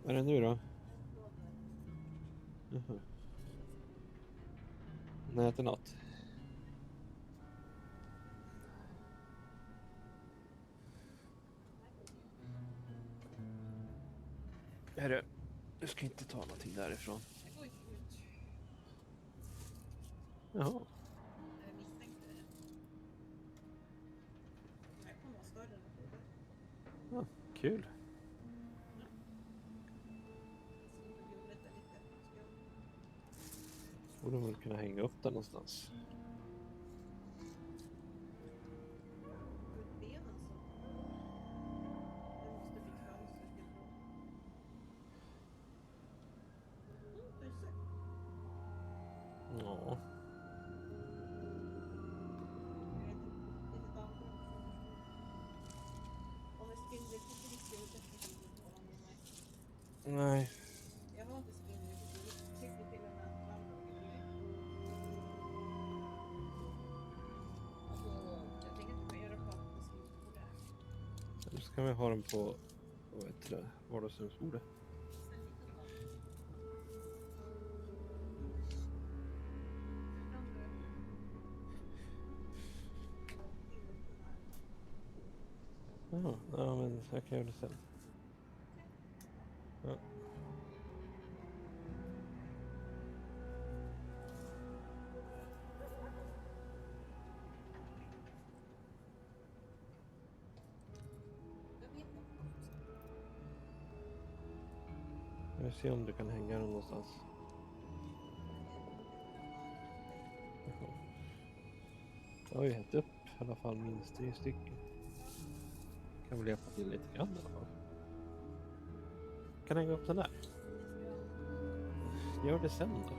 Vad är det nu då? Jaha. Den äter något. Herre, du ska inte ta någonting därifrån. Jaha. Kul. Borde väl kunna hänga upp den någonstans. Ja. Nej. Nu ska vi ha den på, vad heter det, vardagsrumsbordet. Ja, men jag kan göra det sen. Ja. Jag vill se om du kan hänga den någonstans. Jag har ju hett upp i alla fall minst 3 stycken. Kan väl hjälpa till lite grann i alla fall. Kan hänga upp den där. Gör det sen då.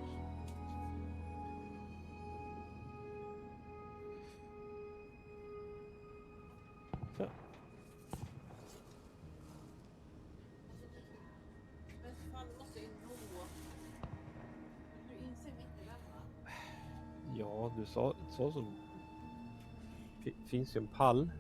Så. Ja, du sa som finns ju en pall.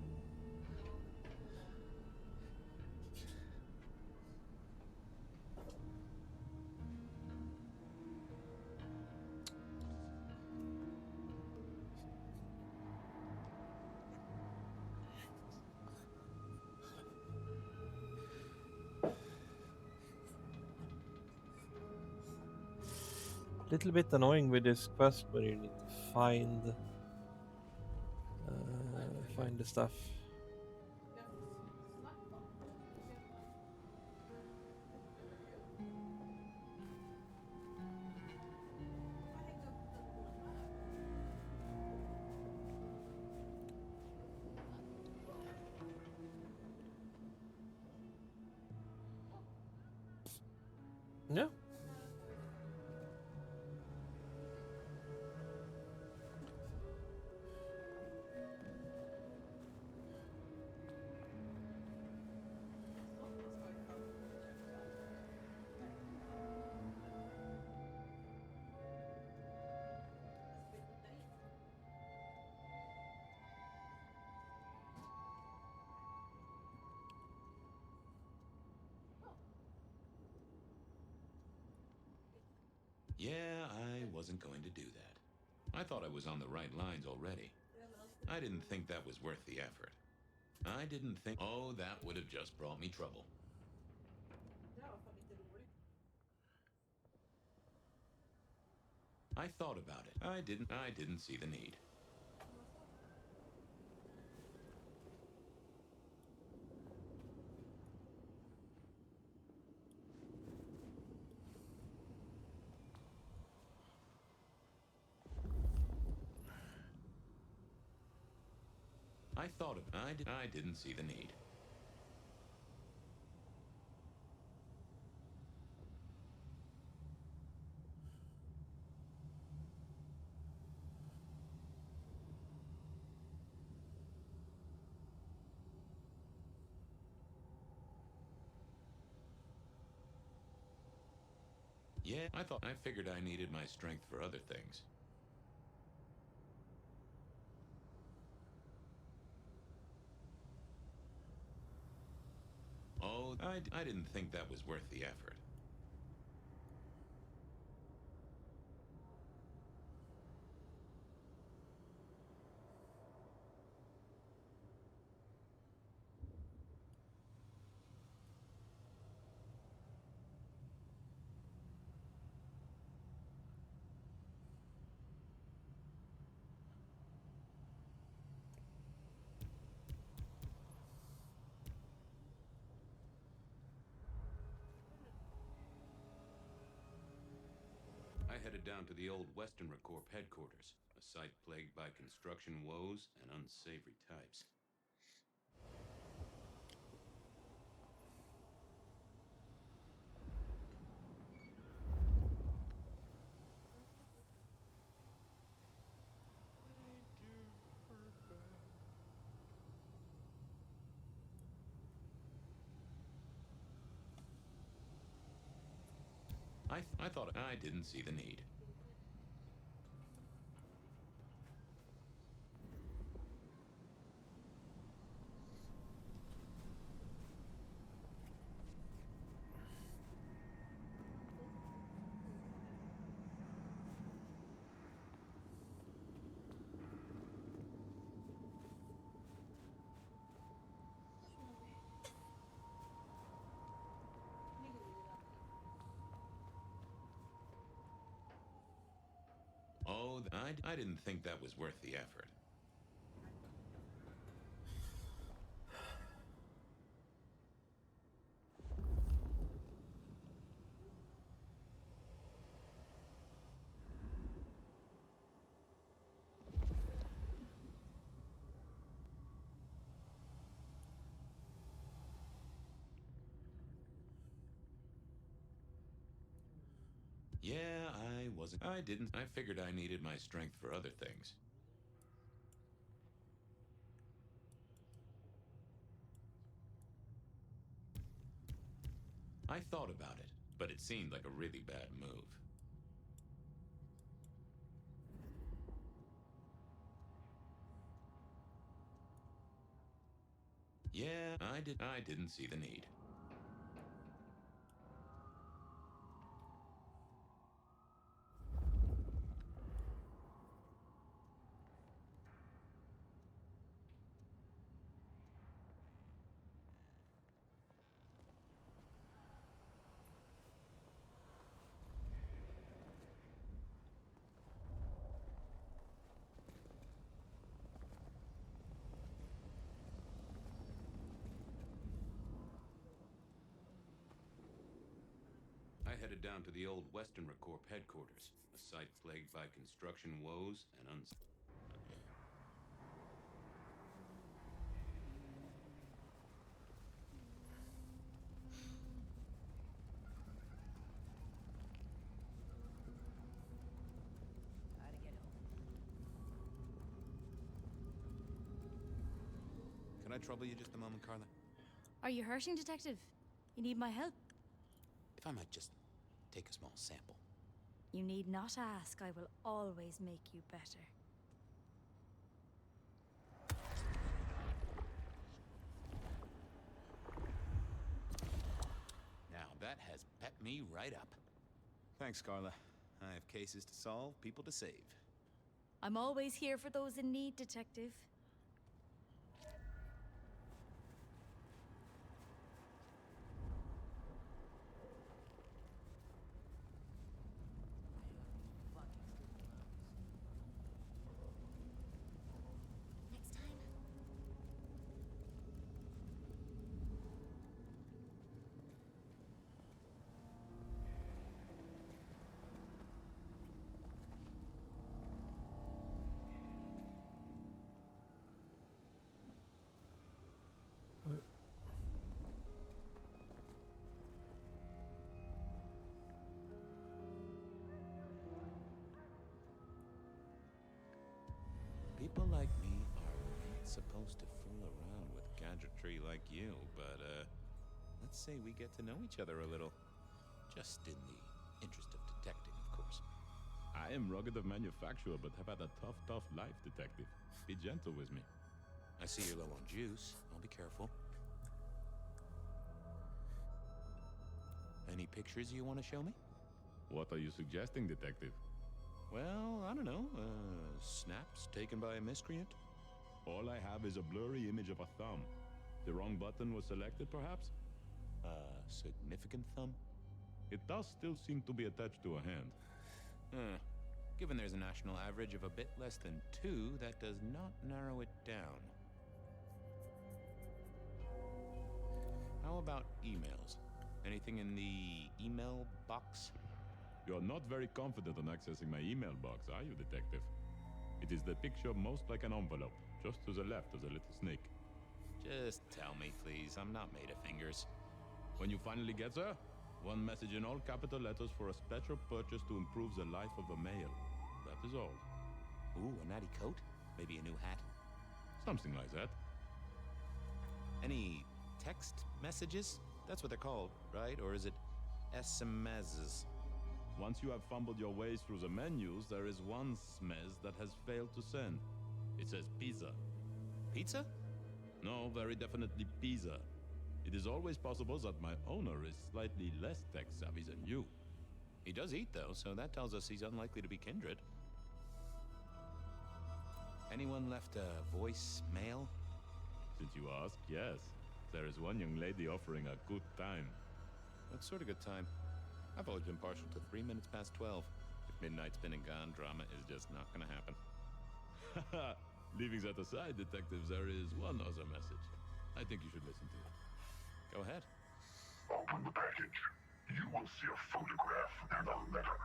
Little bit annoying with this quest where you need to find the stuff. Ja. Yeah, I wasn't going to do that. I thought I was on the right lines already. I didn't think that was worth the effort. I didn't think... Oh, that would have just brought me trouble. I thought about it. I didn't see the need. I didn't see the need. Yeah, I figured I needed my strength for other things. Oh, I didn't think that was worth the effort. I headed down to the old Western Recorp headquarters, a site plagued by construction woes and unsavory types. I thought I didn't see the need. Oh, I didn't think that was worth the effort. Yeah, I figured I needed my strength for other things. I thought about it, but it seemed like a really bad move. Yeah, I didn't see the need. I headed down to the old Western Recorp headquarters, a site plagued by construction woes and Can I trouble you just a moment, Carla? Are you hurting, Detective? You need my help? If I might just take a small sample. You need not ask. I will always make you better. Now that has pepped me right up. Thanks, Carla. I have cases to solve, people to save. I'm always here for those in need, Detective. Next time. people like me aren't supposed to fool around with gadgetry like you, but, let's say we get to know each other a little. Just in the interest of detecting, of course. I am rugged of manufacture, but have had a tough life, Detective. Be gentle with me. I see you're low on juice. I'll be careful. Any pictures you want to show me? What are you suggesting, Detective? Well, I don't know. Snaps taken by a miscreant? All I have is a blurry image of a thumb. The wrong button was selected, perhaps? A significant thumb? It does still seem to be attached to a hand. Given there's a national average of a bit less than 2, that does not narrow it down. How about emails? Anything in the email box? You're not very confident on accessing my email box, are you, Detective? It is the picture most like an envelope, just to the left of the little snake. Just tell me, please. I'm not made of fingers. When you finally get there, one message in all capital letters for a special purchase to improve the life of a male. That is all. Ooh, a natty coat? Maybe a new hat? Something like that. Any text messages? That's what they're called, right? Or is it SMSs? Once you have fumbled your way through the menus, there is one smez that has failed to send. It says pizza. Pizza? No, very definitely pizza. It is always possible that my owner is slightly less tech-savvy than you. He does eat, though, so that tells us he's unlikely to be kindred. Anyone left a voicemail? Since you ask, yes. There is one young lady offering a good time. What sort of good time? I've always been partial to 3 minutes past 12. If midnight's been and gone, drama is just not gonna happen. Haha, leaving that aside, detective, there is one other message. I think you should listen to it. Go ahead. Open the package. You will see a photograph and a letter.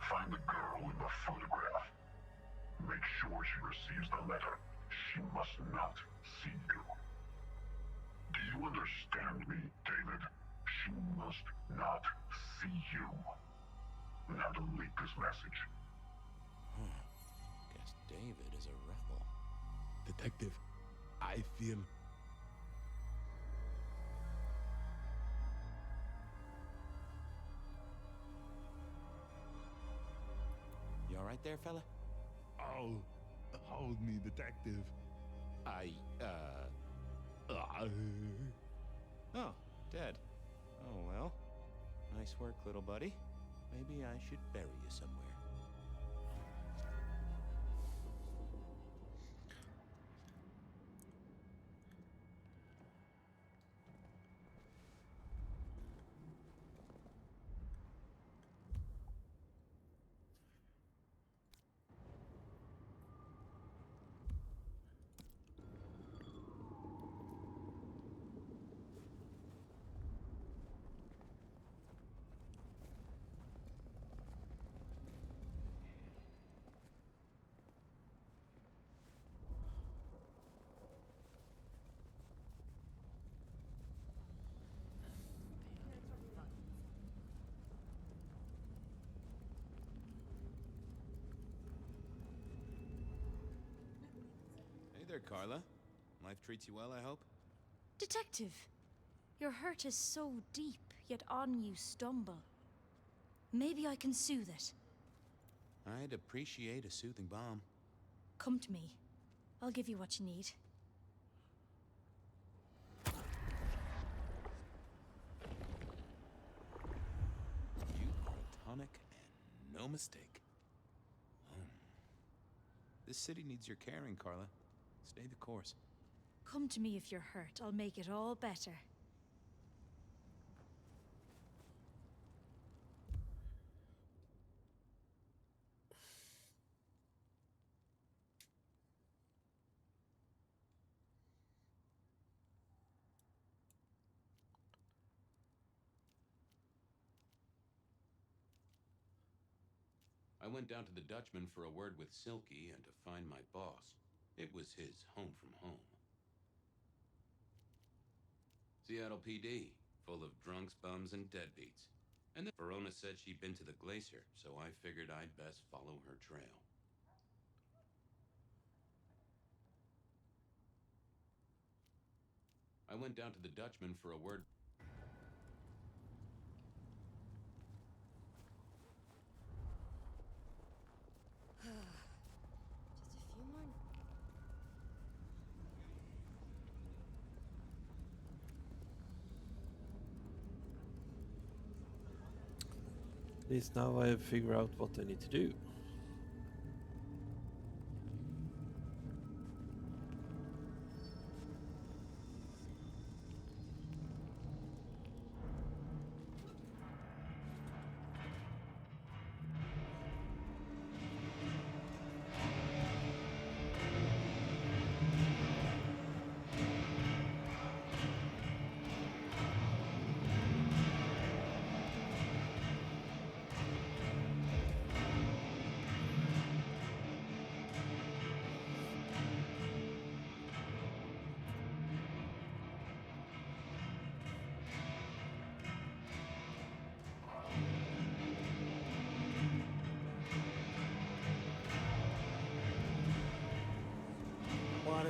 Find the girl in the photograph. Make sure she receives the letter. She must not see you. Do you understand me, David? She must not see you. Now delete this message. Guess David is a rebel. Detective, I feel... You alright there, fella? Oh, hold me, detective. Oh, dead. Oh, well. Nice work, little buddy. Maybe I should bury you somewhere. Hey there, Carla. Life treats you well, I hope? Detective, your hurt is so deep, yet on you stumble. Maybe I can soothe it. I'd appreciate a soothing balm. Come to me. I'll give you what you need. You are a tonic and no mistake. This city needs your caring, Carla. Stay the course. Come to me if you're hurt. I'll make it all better. I went down to the Dutchman for a word with Silky and to find my boss. It was his home from home. Seattle PD, full of drunks, bums, and deadbeats. And then Verona said she'd been to the glacier, so I figured I'd best follow her trail. I went down to the Dutchman for a word. Just a few more. At least now I figure out what I need to do.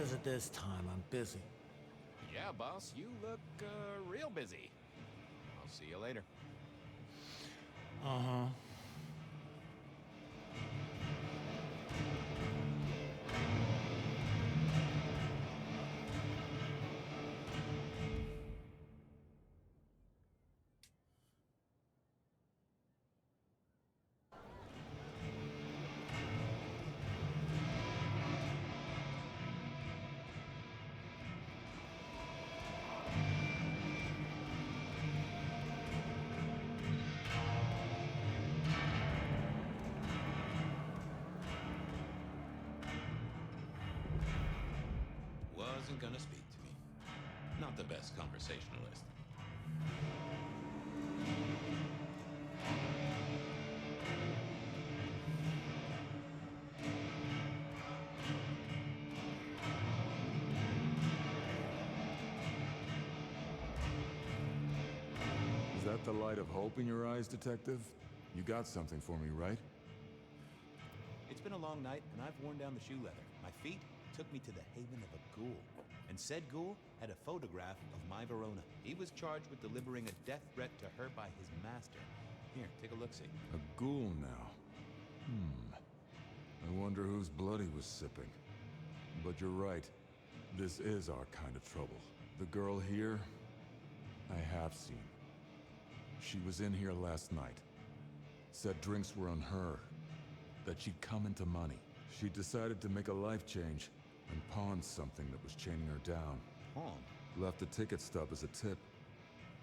visit this time. I'm busy. Yeah, boss, you look real busy. I'll see you later. Uh-huh. Wasn't gonna speak to me. Not the best conversationalist. Is that the light of hope in your eyes, Detective? You got something for me, right? It's been a long night, and I've worn down the shoe leather. My feet took me to the haven of a ghoul. And said ghoul had a photograph of my Verona. He was charged with delivering a death threat to her by his master. Here, take a look-see. A ghoul now. I wonder whose blood he was sipping. But you're right. This is our kind of trouble. The girl here, I have seen. She was in here last night. Said drinks were on her. That she'd come into money. She decided to make a life change and pawned something that was chaining her down. Pawn? Left a ticket stub as a tip.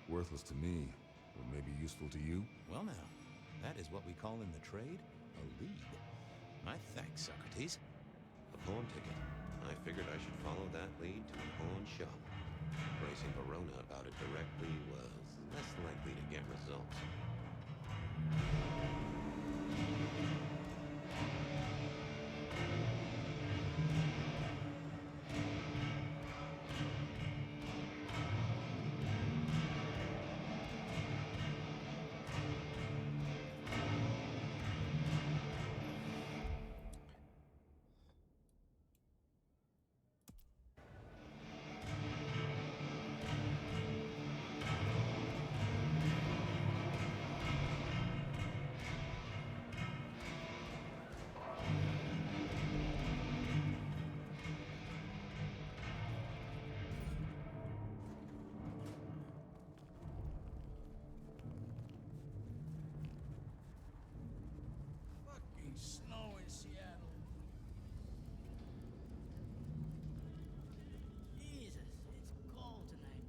Worthless to me, but maybe useful to you? Well now, that is what we call in the trade a lead. My thanks, Socrates. A pawn ticket. I figured I should follow that lead to a pawn shop. Bracing Verona about it directly was less likely to get results. Fucking snow in Seattle. Jesus, it's cold tonight.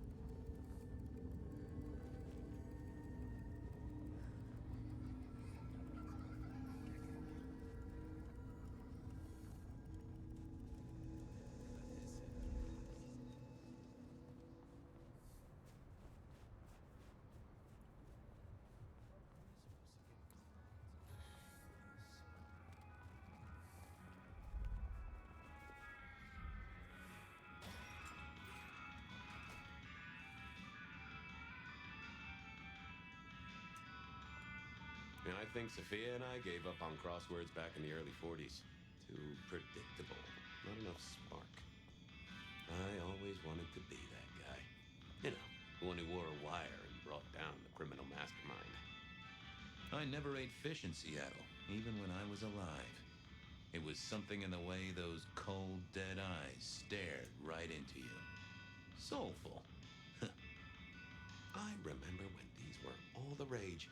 And I think Sophia and I gave up on crosswords back in the early 40s. Too predictable. Not enough spark. I always wanted to be that guy. You know, the one who wore a wire and brought down the criminal mastermind. I never ate fish in Seattle, even when I was alive. It was something in the way those cold, dead eyes stared right into you. Soulful. I remember when these were all the rage.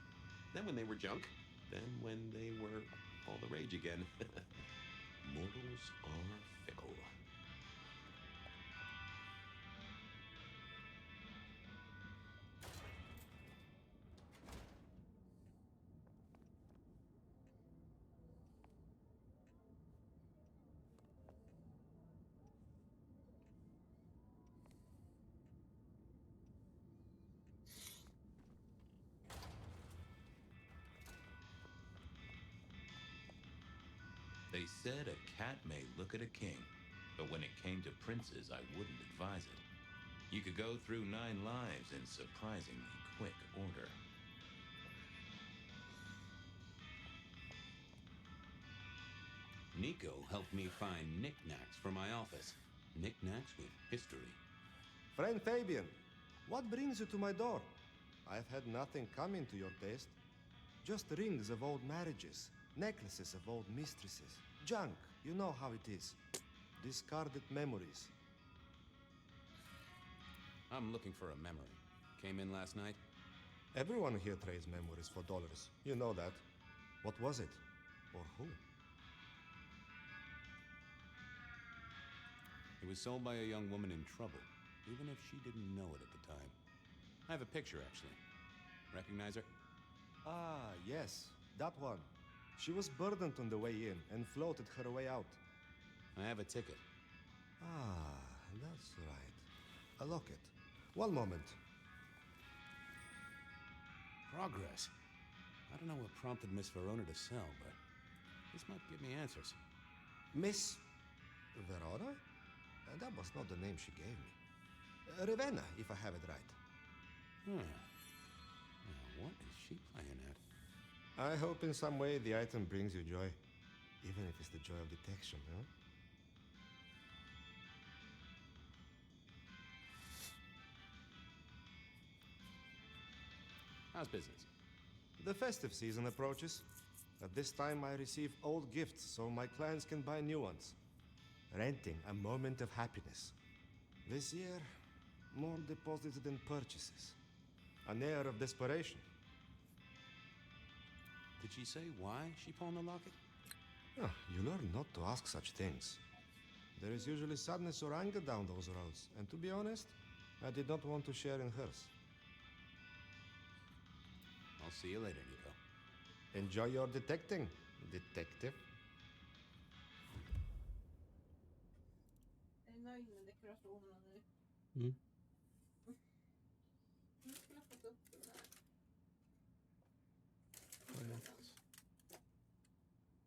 Then when they were junk. Then when they were all the rage again. Mortals are fickle. They said a cat may look at a king, but when it came to princes, I wouldn't advise it. You could go through 9 lives in surprisingly quick order. Nico helped me find knickknacks for my office. Knickknacks with history. Friend Fabian, what brings you to my door? I've had nothing coming to your taste. Just rings of old marriages, necklaces of old mistresses, junk, you know how it is. Discarded memories. I'm looking for a memory. Came in last night? Everyone here trades memories for dollars. You know that. What was it? Or who? It was sold by a young woman in trouble, even if she didn't know it at the time. I have a picture, actually. Recognize her? Ah, yes, that one. She was burdened on the way in and floated her way out. I have a ticket. Ah, that's right. A locket. One moment. Progress. I don't know what prompted Miss Verona to sell, but this might give me answers. Miss Verona? That was not the name she gave me. Ravenna, if I have it right. Now, what is she playing at? I hope in some way the item brings you joy. Even if it's the joy of detection, huh? How's business? The festive season approaches. At this time, I receive old gifts so my clients can buy new ones. Renting a moment of happiness. This year, more deposits than purchases. An air of desperation. Did she say why she pawned the locket? Oh, you learn not to ask such things. There is usually sadness or anger down those roads, and to be honest, I did not want to share in hers. I'll see you later, Nico. Enjoy your detecting, detective. Mm.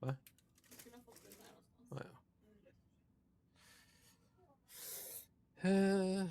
Va? Ah, ja.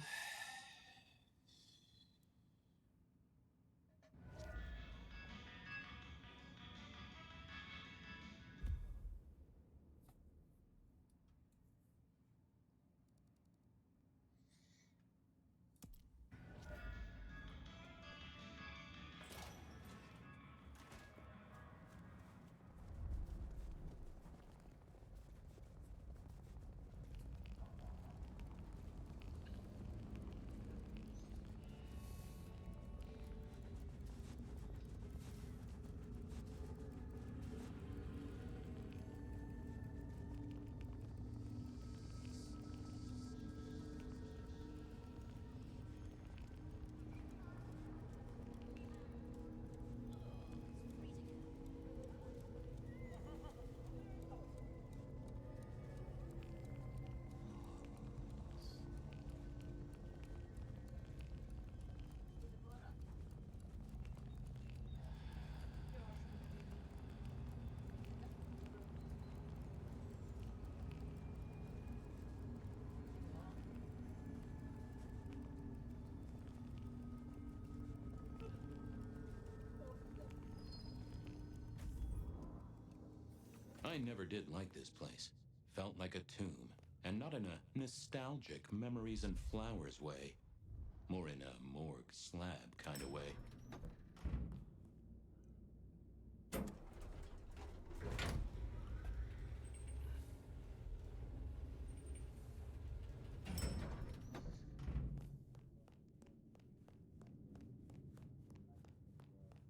I never did like this place. Felt like a tomb. And not in a nostalgic memories and flowers way. More in a morgue slab kind of way.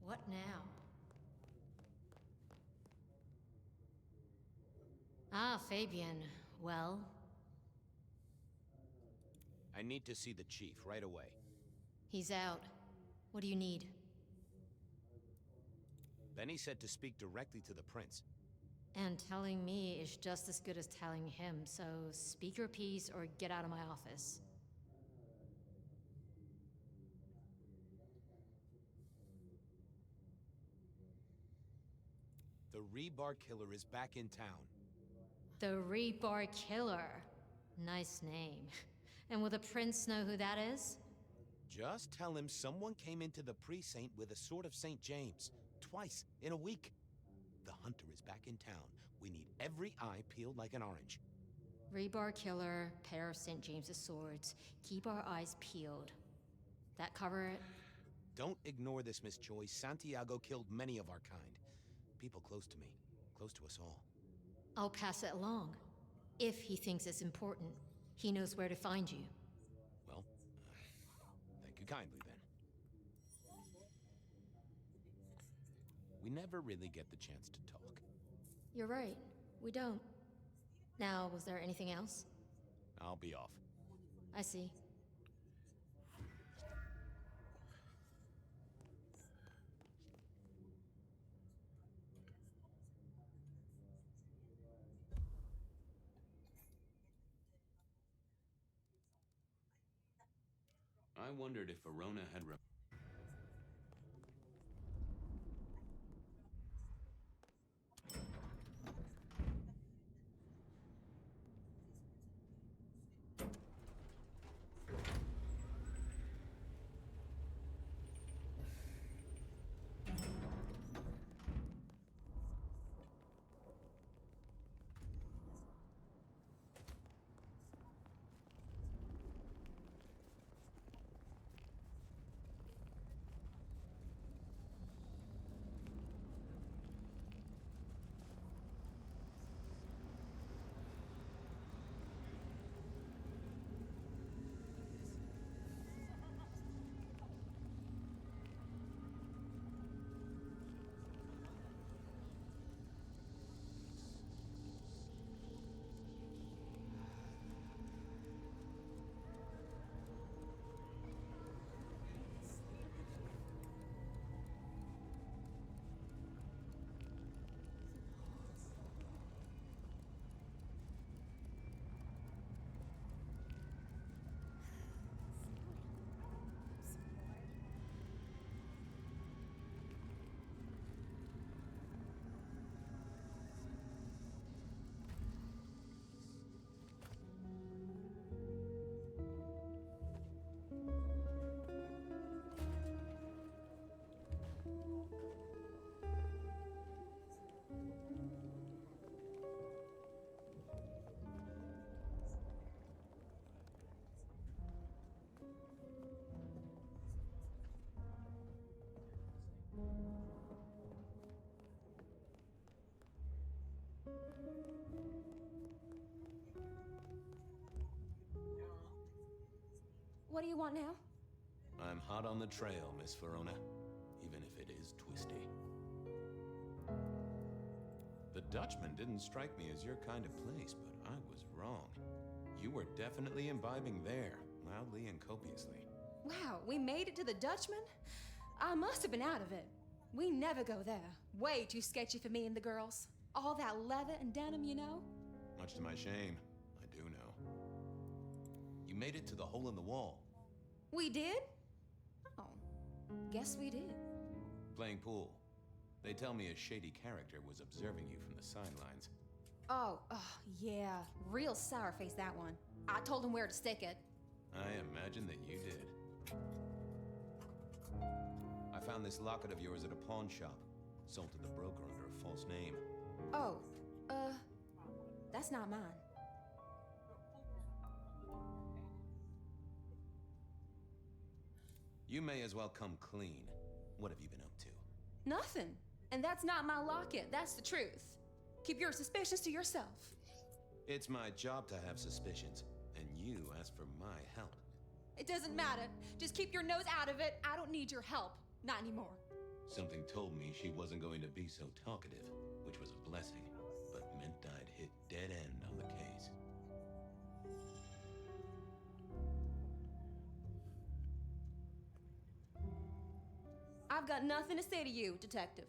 What now? Ah, Fabian. Well? I need to see the chief right away. He's out. What do you need? Benny said to speak directly to the prince. And telling me is just as good as telling him, so speak your piece or get out of my office. The Rebar Killer is back in town. The Rebar Killer. Nice name. And will the prince know who that is? Just tell him someone came into the precinct with a sword of St. James. Twice in a week. The hunter is back in town. We need every eye peeled like an orange. Rebar killer, pair of St. James's swords. Keep our eyes peeled. That cover it? Don't ignore this, Miss Joy. Santiago killed many of our kind. People close to me. Close to us all. I'll pass it along. If he thinks it's important, he knows where to find you. Well, thank you kindly, then. We never really get the chance to talk. You're right. We don't. Now, was there anything else? I'll be off. I see. I wondered if Verona had... What do you want now? I'm hot on the trail, Miss Verona, even if it is twisty. The Dutchman didn't strike me as your kind of place, but I was wrong. You were definitely imbibing there, loudly and copiously. Wow, we made it to the Dutchman? I must have been out of it. We never go there. Way too sketchy for me and the girls. All that leather and denim, you know? Much to my shame, I do know. You made it to the hole in the wall. We did? Oh, guess we did. Playing pool. They tell me a shady character was observing you from the sidelines. Oh, yeah. Real sour face, that one. I told him where to stick it. I imagine that you did. I found this locket of yours at a pawn shop. Sold to the broker under a false name. Oh, that's not mine. You may as well come clean. What have you been up to? Nothing. And that's not my locket. That's the truth. Keep your suspicions to yourself. It's my job to have suspicions, and you asked for my help. It doesn't matter. Just keep your nose out of it. I don't need your help. Not anymore. Something told me she wasn't going to be so talkative, which was a blessing, but meant I'd hit dead end on the case. I've got nothing to say to you, Detective.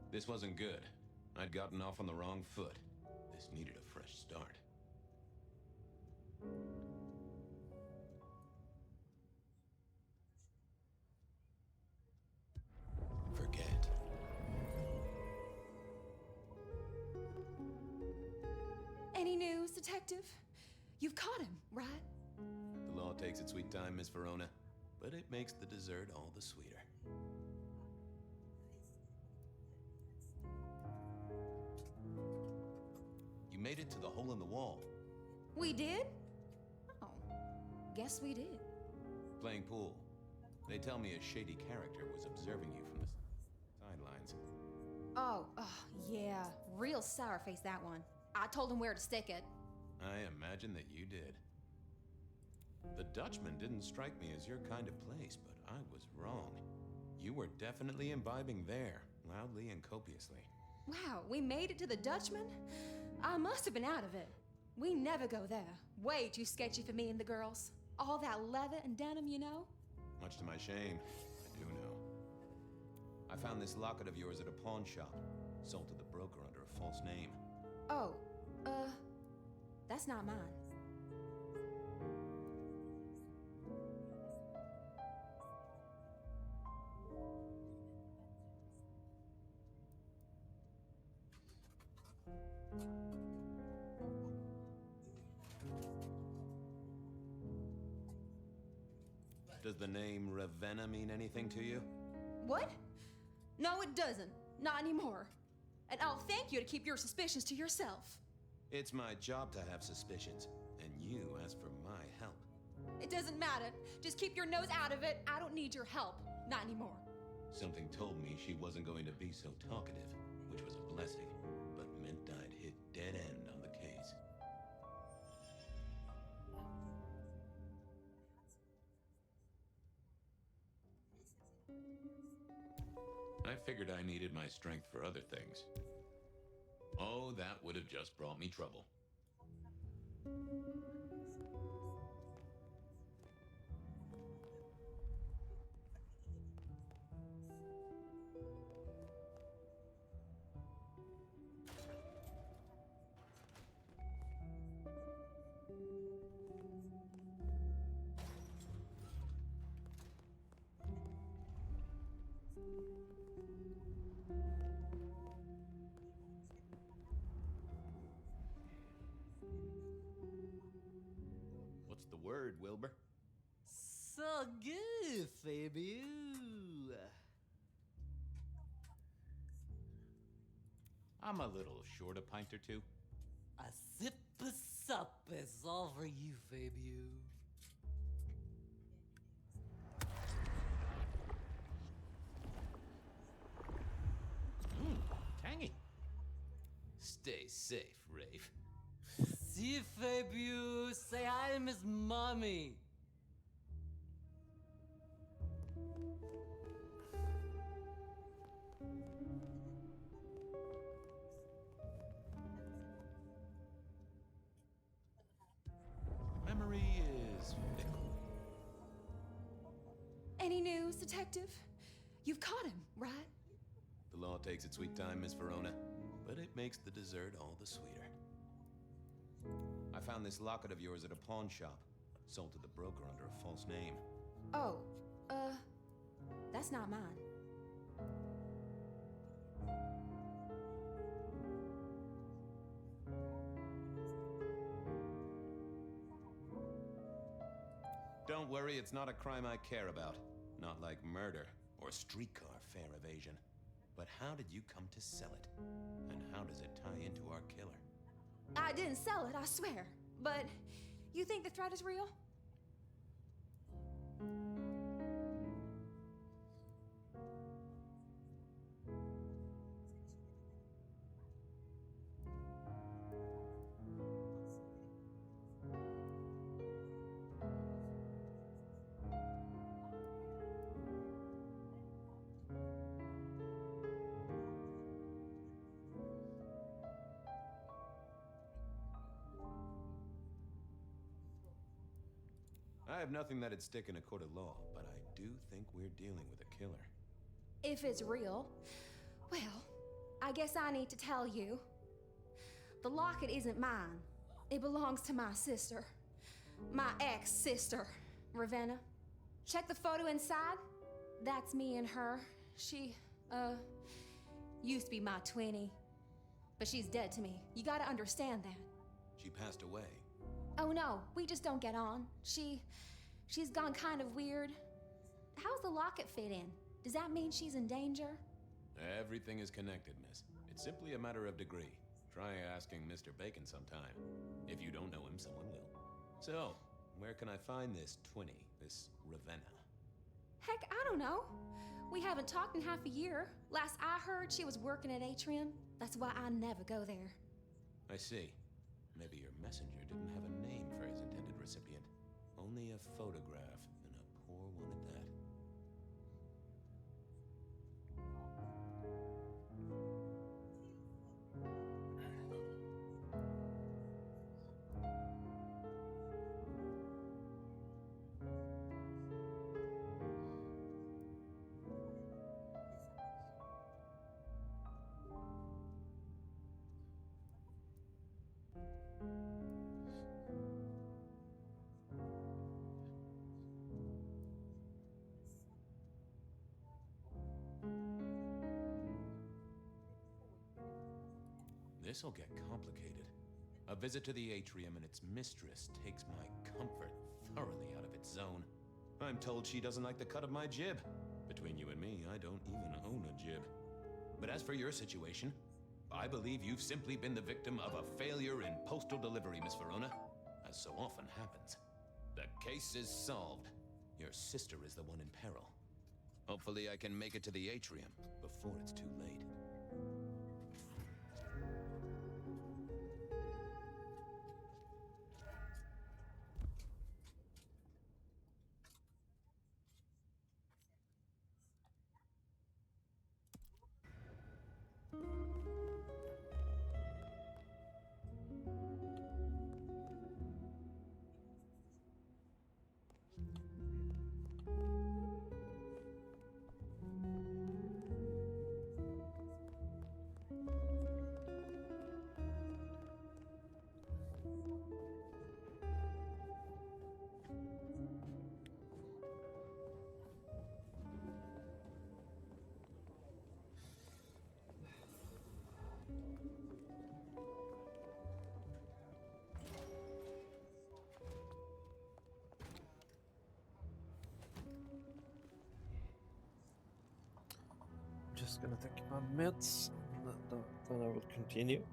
This wasn't good. I'd gotten off on the wrong foot. This needed a fresh start. Forget. Any news, Detective? You've caught him, right? The law takes its sweet time, Miss Verona, but it makes the dessert all the sweeter. You made it to the hole in the wall. We did? Oh, guess we did. Playing pool. They tell me a shady character was observing you from the sidelines. Oh, yeah. Real sour face, that one. I told him where to stick it. I imagine that you did. The Dutchman didn't strike me as your kind of place, but I was wrong. You were definitely imbibing there, loudly and copiously. Wow, we made it to the Dutchman? I must have been out of it. We never go there. Way too sketchy for me and the girls. All that leather and denim, you know? Much to my shame, I do know. I found this locket of yours at a pawn shop, sold to the broker under a false name. Oh, that's not mine. Does the name Ravenna mean anything to you? What? No, it doesn't. Not anymore. And I'll thank you to keep your suspicions to yourself. It's my job to have suspicions, and you ask for my help. It doesn't matter. Just keep your nose out of it. I don't need your help. Not anymore. Something told me she wasn't going to be so talkative, which was a blessing, but meant I'd hit dead end on the case. I figured I needed my strength for other things. Oh, that would have just brought me trouble. What's the word, Wilbur? So good, Fabio. I'm a little short a pint or two. A sip of sup is all for you, Fabio. Tangy. Stay safe, Rafe. See, Fabio. Say hi to Miss Mommy. Memory is fickle. Any news, Detective? You've caught him, right? The law takes its sweet time, Miss Verona, but it makes the dessert all the sweeter. I found this locket of yours at a pawn shop, sold to the broker under a false name. Oh, that's not mine. Don't worry, it's not a crime I care about. Not like murder or streetcar fare evasion. But how did you come to sell it? And how does it tie into our killer? I didn't sell it, I swear. But you think the threat is real? I have nothing that'd stick in a court of law, but I do think we're dealing with a killer. If it's real, well, I guess I need to tell you. The locket isn't mine. It belongs to my sister. My ex-sister, Ravenna. Check the photo inside. That's me and her. She, used to be my twinnie. But she's dead to me. You gotta understand that. She passed away. Oh no, we just don't get on. She's gone kind of weird. How's the locket fit in? Does that mean she's in danger? Everything is connected, miss. It's simply a matter of degree. Try asking Mr. Bacon sometime. If you don't know him, someone will. So, where can I find this Twinny, this Ravenna? Heck, I don't know. We haven't talked in half a year. Last I heard, she was working at Atrium. That's why I never go there. I see. Maybe your messenger didn't have a name for his intended recipient. Only a photograph, and a poor one at that. This'll get complicated. A visit to the atrium and its mistress takes my comfort thoroughly out of its zone. I'm told she doesn't like the cut of my jib. Between you and me, I don't even own a jib. But as for your situation, I believe you've simply been the victim of a failure in postal delivery, Miss Verona, as so often happens. The case is solved. Your sister is the one in peril. Hopefully I can make it to the atrium before it's too late. Just gonna take my meds, then I will continue.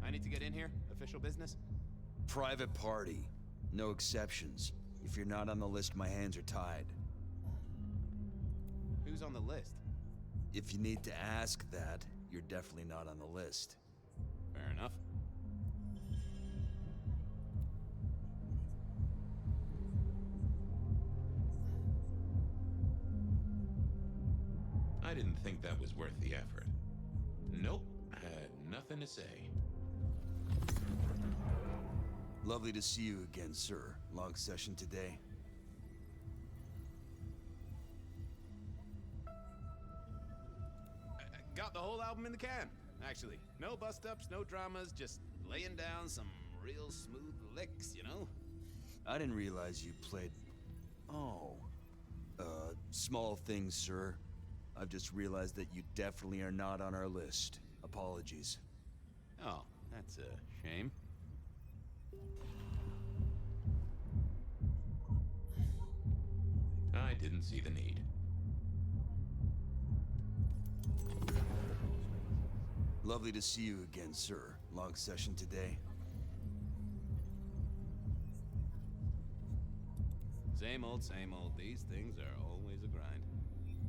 I need to get in here? Official business? Private party. No exceptions. If you're not on the list, my hands are tied. Who's on the list? If you need to ask that, you're definitely not on the list. Fair enough. think that was worth the effort. Nope, I had nothing to say. Lovely to see you again, sir. Long session today. Got the whole album in the can, actually. No bust-ups, no dramas, just laying down some real smooth licks, you know? I didn't realize you played... Oh. Small things, sir. I've just realized that you definitely are not on our list. Apologies. Oh, that's a shame. I didn't see the need. Lovely to see you again, sir. Long session today. Same old, same old. These things are always a grind.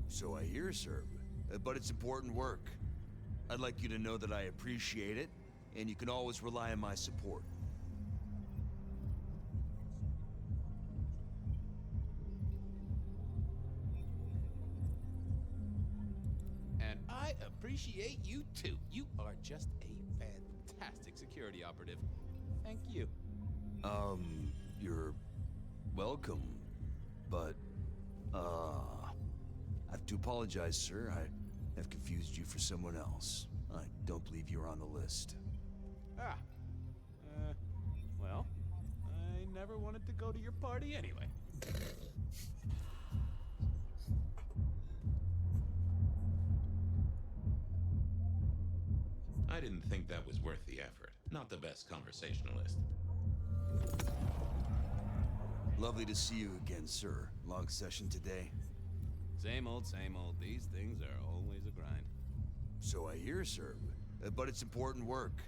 So I hear, sir. But it's important work. I'd like you to know that I appreciate it, and you can always rely on my support. And I appreciate you too. You are just a fantastic security operative. Thank you. You're welcome. But, I have to apologize, sir. I have confused you for someone else. I don't believe you're on the list. Ah. Well, I never wanted to go to your party anyway. I didn't think that was worth the effort. Not the best conversationalist. Lovely to see you again, sir. Long session today. Same old, same old. These things are always a grind. So I hear, sir. But it's important work.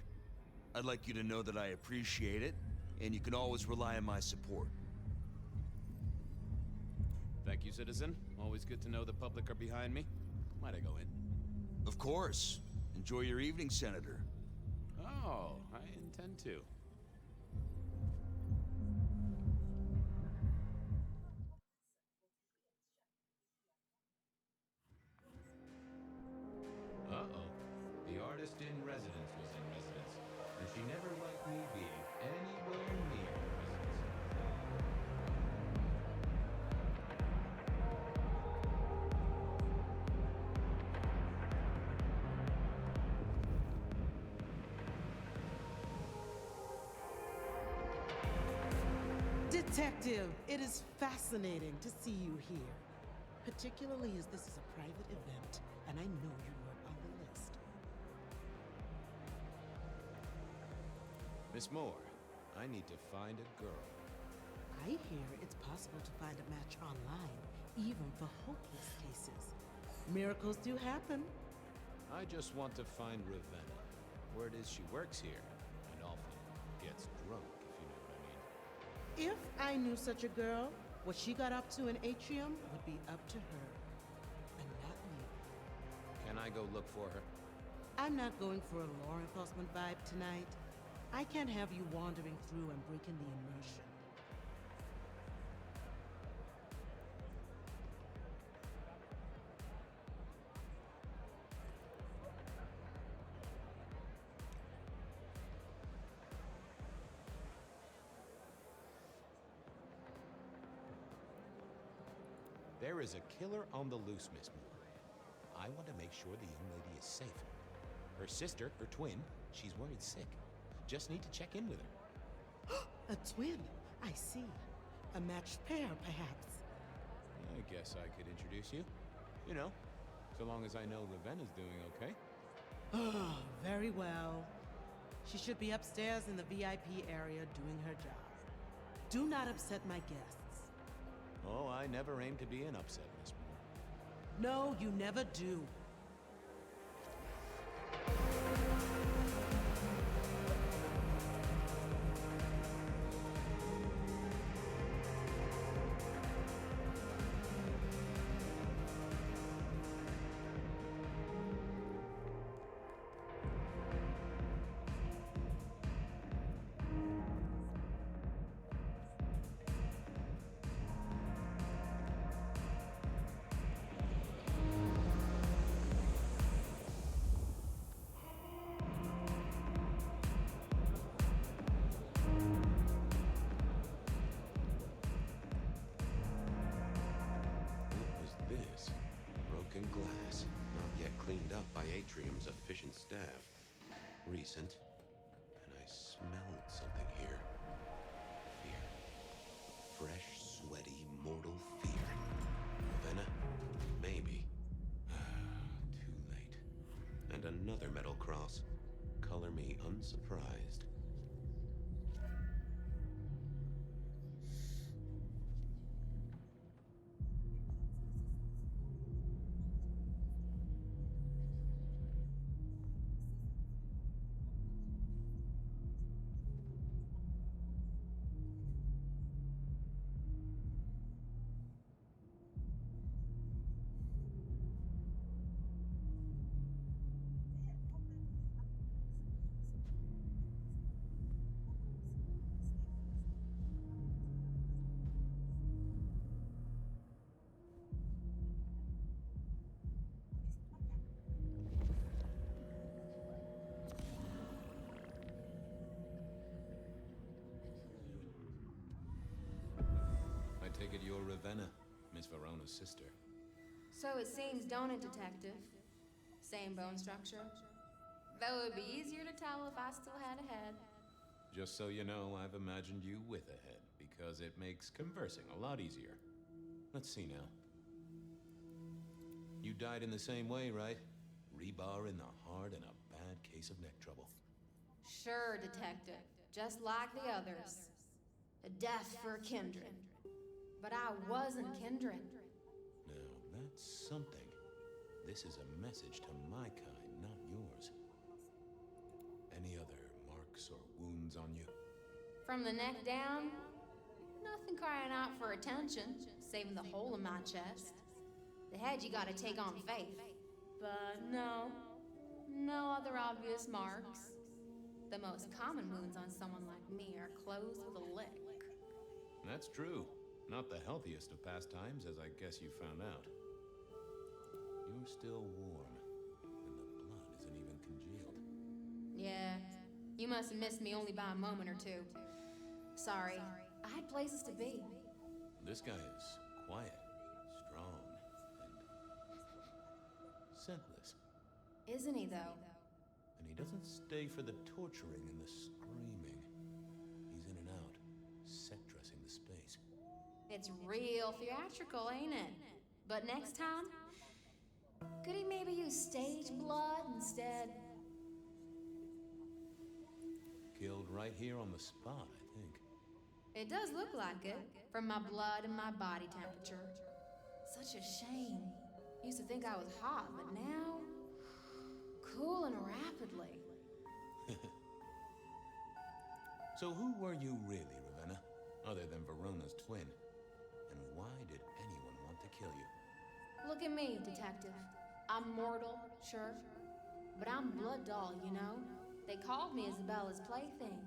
I'd like you to know that I appreciate it, and you can always rely on my support. Thank you, citizen. Always good to know the public are behind me. Might I go in? Of course. Enjoy your evening, Senator. Oh, I intend to. Uh-oh. The artist in residence was in residence, and she never liked me being anywhere near residence. Detective, it is fascinating to see you here. Particularly as this is a private event, and I know you weren't on the list. Miss Moore, I need to find a girl. I hear it's possible to find a match online, even for hopeless cases. Miracles do happen. I just want to find Ravenna. Word is she works here, and often gets drunk, if you know what I mean. If I knew such a girl, what she got up to in Atrium would be up to her, and not me. Can I go look for her? I'm not going for a law enforcement vibe tonight. I can't have you wandering through and breaking the immersion. There is a killer on the loose, Miss Moore. I want to make sure the young lady is safe. Her sister, her twin, she's worried sick. Just need to check in with her. A twin, I see. A matched pair, perhaps. I guess I could introduce you. You know, so long as I know Ravenna's doing okay. Oh, very well. She should be upstairs in the VIP area doing her job. Do not upset my guests. Oh, I never aim to be an upset, Miss Moore. No, you never do. staff. Recent. And I smelled something here. Fear. Fresh, sweaty, mortal fear. Ravenna? Maybe. Too late. And another metal cross. Color me unsurprised. I take it you're Ravenna, Miss Verona's sister. So it seems, don't it, Detective? Same bone structure? Though it would be easier to tell if I still had a head. Just so you know, I've imagined you with a head, because it makes conversing a lot easier. Let's see now. You died in the same way, right? Rebar in the heart and a bad case of neck trouble. Sure, Detective. Just like the others. A death for kindred. But I wasn't kindred. Now, that's something. This is a message to my kind, not yours. Any other marks or wounds on you? From the neck down, nothing crying out for attention, saving the hole in my chest. The head you gotta take on faith. But no other obvious marks. The most common wounds on someone like me are closed with a lick. That's true. Not the healthiest of pastimes, as I guess you found out. You're still warm, and the blood isn't even congealed. Yeah, you must have missed me only by a moment or two. Sorry, I had places to be. This guy is quiet, strong, and scentless. Isn't he, though? And he doesn't stay for the torturing and the screaming. He's in and out, set dressing the space. It's real theatrical, ain't it? But next time, could he maybe use stage blood instead? Killed right here on the spot, I think. It does look like it, from my blood and my body temperature. Such a shame. Used to think I was hot, but now, cooling rapidly. So who were you really, Ravenna? Other than Verona's twin? And why did anyone want to kill you? Look at me, Detective. I'm mortal, sure. But I'm blood doll, you know? They called me Isabella's plaything.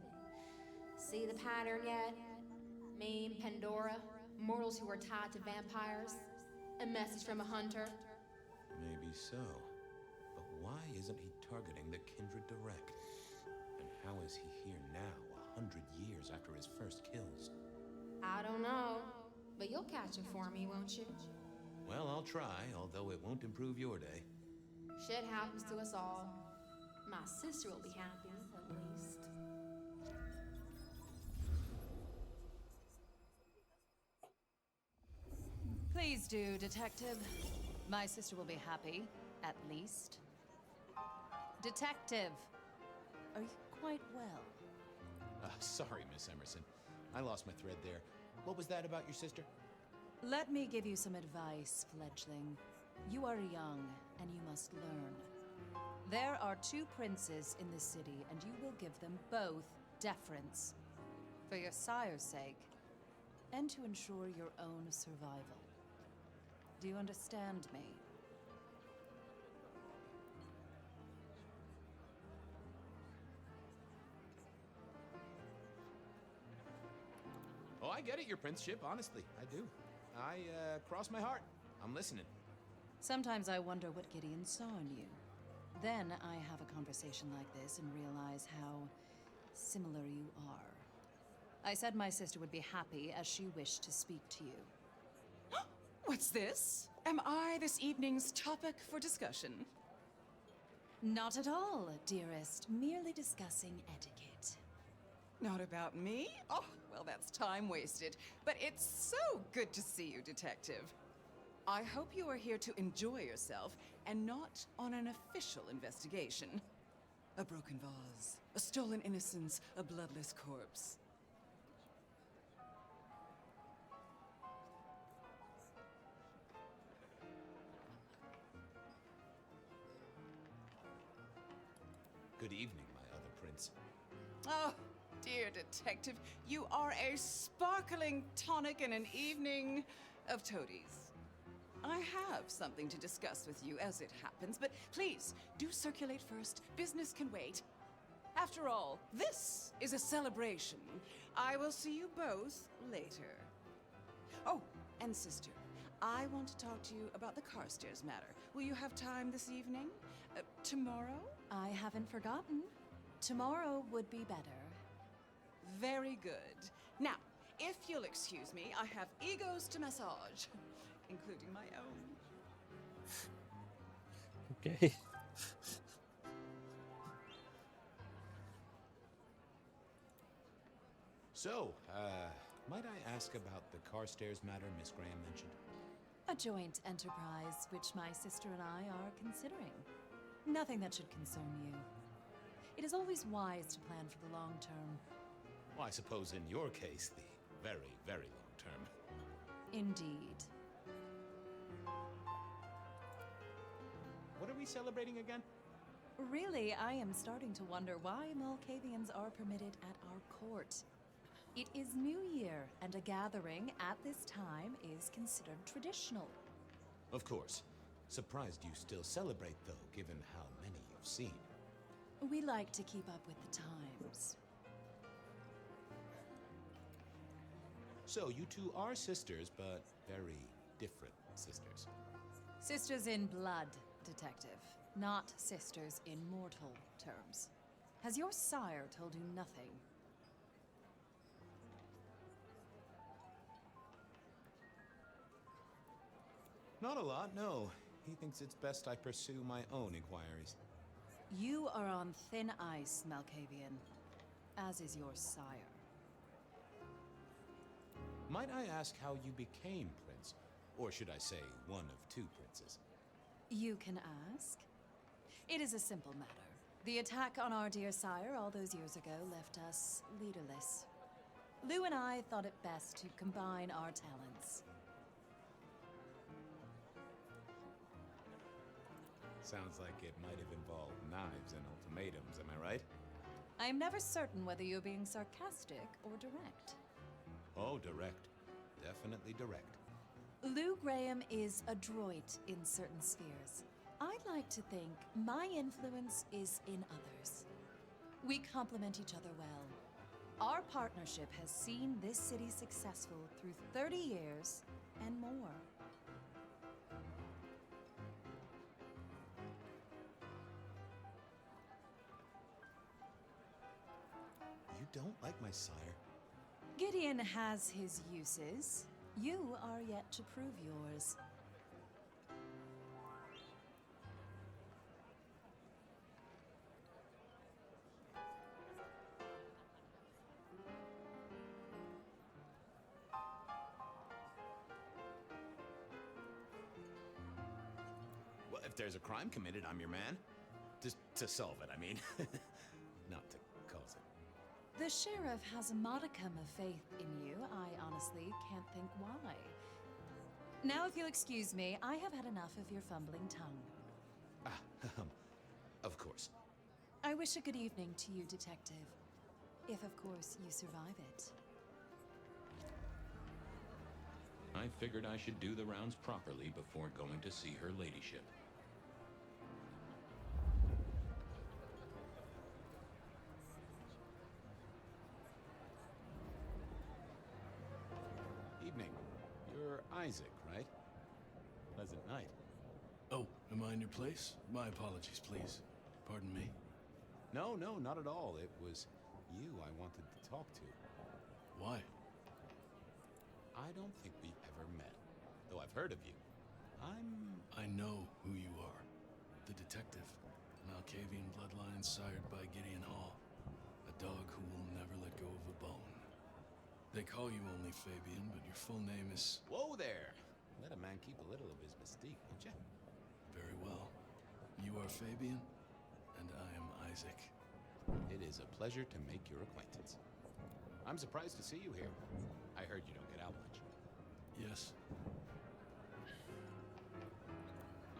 See the pattern yet? Me, Pandora, mortals who are tied to vampires. A message from a hunter. Maybe so. But why isn't he targeting the Kindred direct? And how is he here now, 100 years after his first kills? I don't know. But you'll catch it for me, won't you? Well, I'll try, although it won't improve your day. Shit happens to us all. My sister will be happy, at least. Please do, Detective. My sister will be happy, at least. Detective, are you quite well? Sorry, Miss Emerson. I lost my thread there. What was that about your sister? Let me give you some advice, fledgling. You are young, and you must learn. There are 2 princes in the city, and you will give them both deference. For your sire's sake, and to ensure your own survival. Do you understand me? Oh, I get it, your princeship, honestly. I do. Cross my heart. I'm listening. Sometimes I wonder what Gideon saw in you. Then I have a conversation like this and realize how similar you are. I said my sister would be happy as she wished to speak to you. What's this? Am I this evening's topic for discussion? Not at all, dearest. Merely discussing etiquette. Not about me? Oh, well, that's time wasted. But it's so good to see you, Detective. I hope you are here to enjoy yourself and not on an official investigation. A broken vase, a stolen innocence, a bloodless corpse. Good evening, my other prince. Oh, dear Detective, you are a sparkling tonic in an evening of toadies. I have something to discuss with you as it happens, but please, do circulate first. Business can wait. After all, this is a celebration. I will see you both later. Oh, and sister, I want to talk to you about the Carstairs matter. Will you have time this evening? Tomorrow? I haven't forgotten. Tomorrow would be better. Very good. Now, if you'll excuse me, I have egos to massage, including my own. Okay. So, might I ask about the Carstairs matter Miss Graham mentioned? A joint enterprise which my sister and I are considering. Nothing that should concern you. It is always wise to plan for the long term. Well, I suppose in your case, the very, very long term. Indeed. What are we celebrating again? Really, I am starting to wonder why Malkavians are permitted at our court. It is New Year, and a gathering at this time is considered traditional. Of course. Surprised you still celebrate, though, given how many you've seen. We like to keep up with the times. So, you two are sisters, but very different sisters. Sisters in blood, Detective. Not sisters in mortal terms. Has your sire told you nothing? Not a lot, no. He thinks it's best I pursue my own inquiries. You are on thin ice, Malkavian. As is your sire. Might I ask how you became prince? Or should I say, one of two princes? You can ask. It is a simple matter. The attack on our dear sire all those years ago left us leaderless. Lou and I thought it best to combine our talents. Sounds like it might have involved knives and ultimatums, am I right? I am never certain whether you're being sarcastic or direct. Oh, direct. Definitely direct. Lou Graham is adroit in certain spheres. I'd like to think my influence is in others. We complement each other well. Our partnership has seen this city successful through 30 years and more. You don't like my sire? Gideon has his uses. You are yet to prove yours. Well, if there's a crime committed, I'm your man. Just to solve it, I mean. Not to cause it. The sheriff has a modicum of faith in you. I honestly can't think why. Now, if you'll excuse me, I have had enough of your fumbling tongue. Of course. I wish a good evening to you, Detective. If, of course, you survive it. I figured I should do the rounds properly before going to see her ladyship. Evening. You're Isaac, right? Pleasant night. Oh, am I in your place? My apologies, please. Pardon me. No, not at all. It was you I wanted to talk to. Why? I don't think we've ever met, though I've heard of you. I know who you are. The detective. Malkavian bloodlines sired by Gideon Hall. A dog who will never let go of a bone. They call you only Fabian, but your full name is... Whoa there! Let a man keep a little of his mystique, won't you? Very well. You are Fabian, and I am Isaac. It is a pleasure to make your acquaintance. I'm surprised to see you here. I heard you don't get out much. Yes.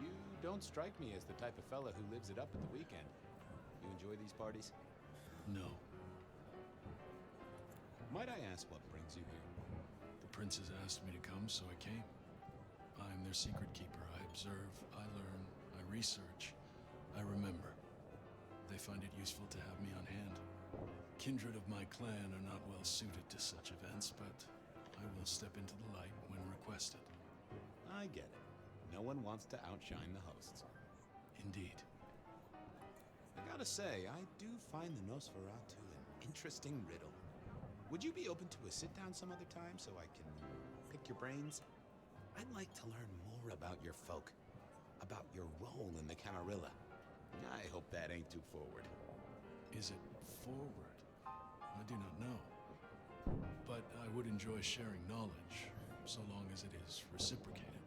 You don't strike me as the type of fella who lives it up at the weekend. You enjoy these parties? No. Might I ask what brings you here? The princes asked me to come, so I came. I'm their secret keeper. I observe, I learn, I research, I remember. They find it useful to have me on hand. Kindred of my clan are not well suited to such events, but I will step into the light when requested. I get it. No one wants to outshine the hosts. Indeed. I gotta say, I do find the Nosferatu an interesting riddle. Would you be open to a sit-down some other time so I can pick your brains? I'd like to learn more about your folk, about your role in the Camarilla. I hope that ain't too forward. Is it forward? I do not know. But I would enjoy sharing knowledge, so long as it is reciprocated.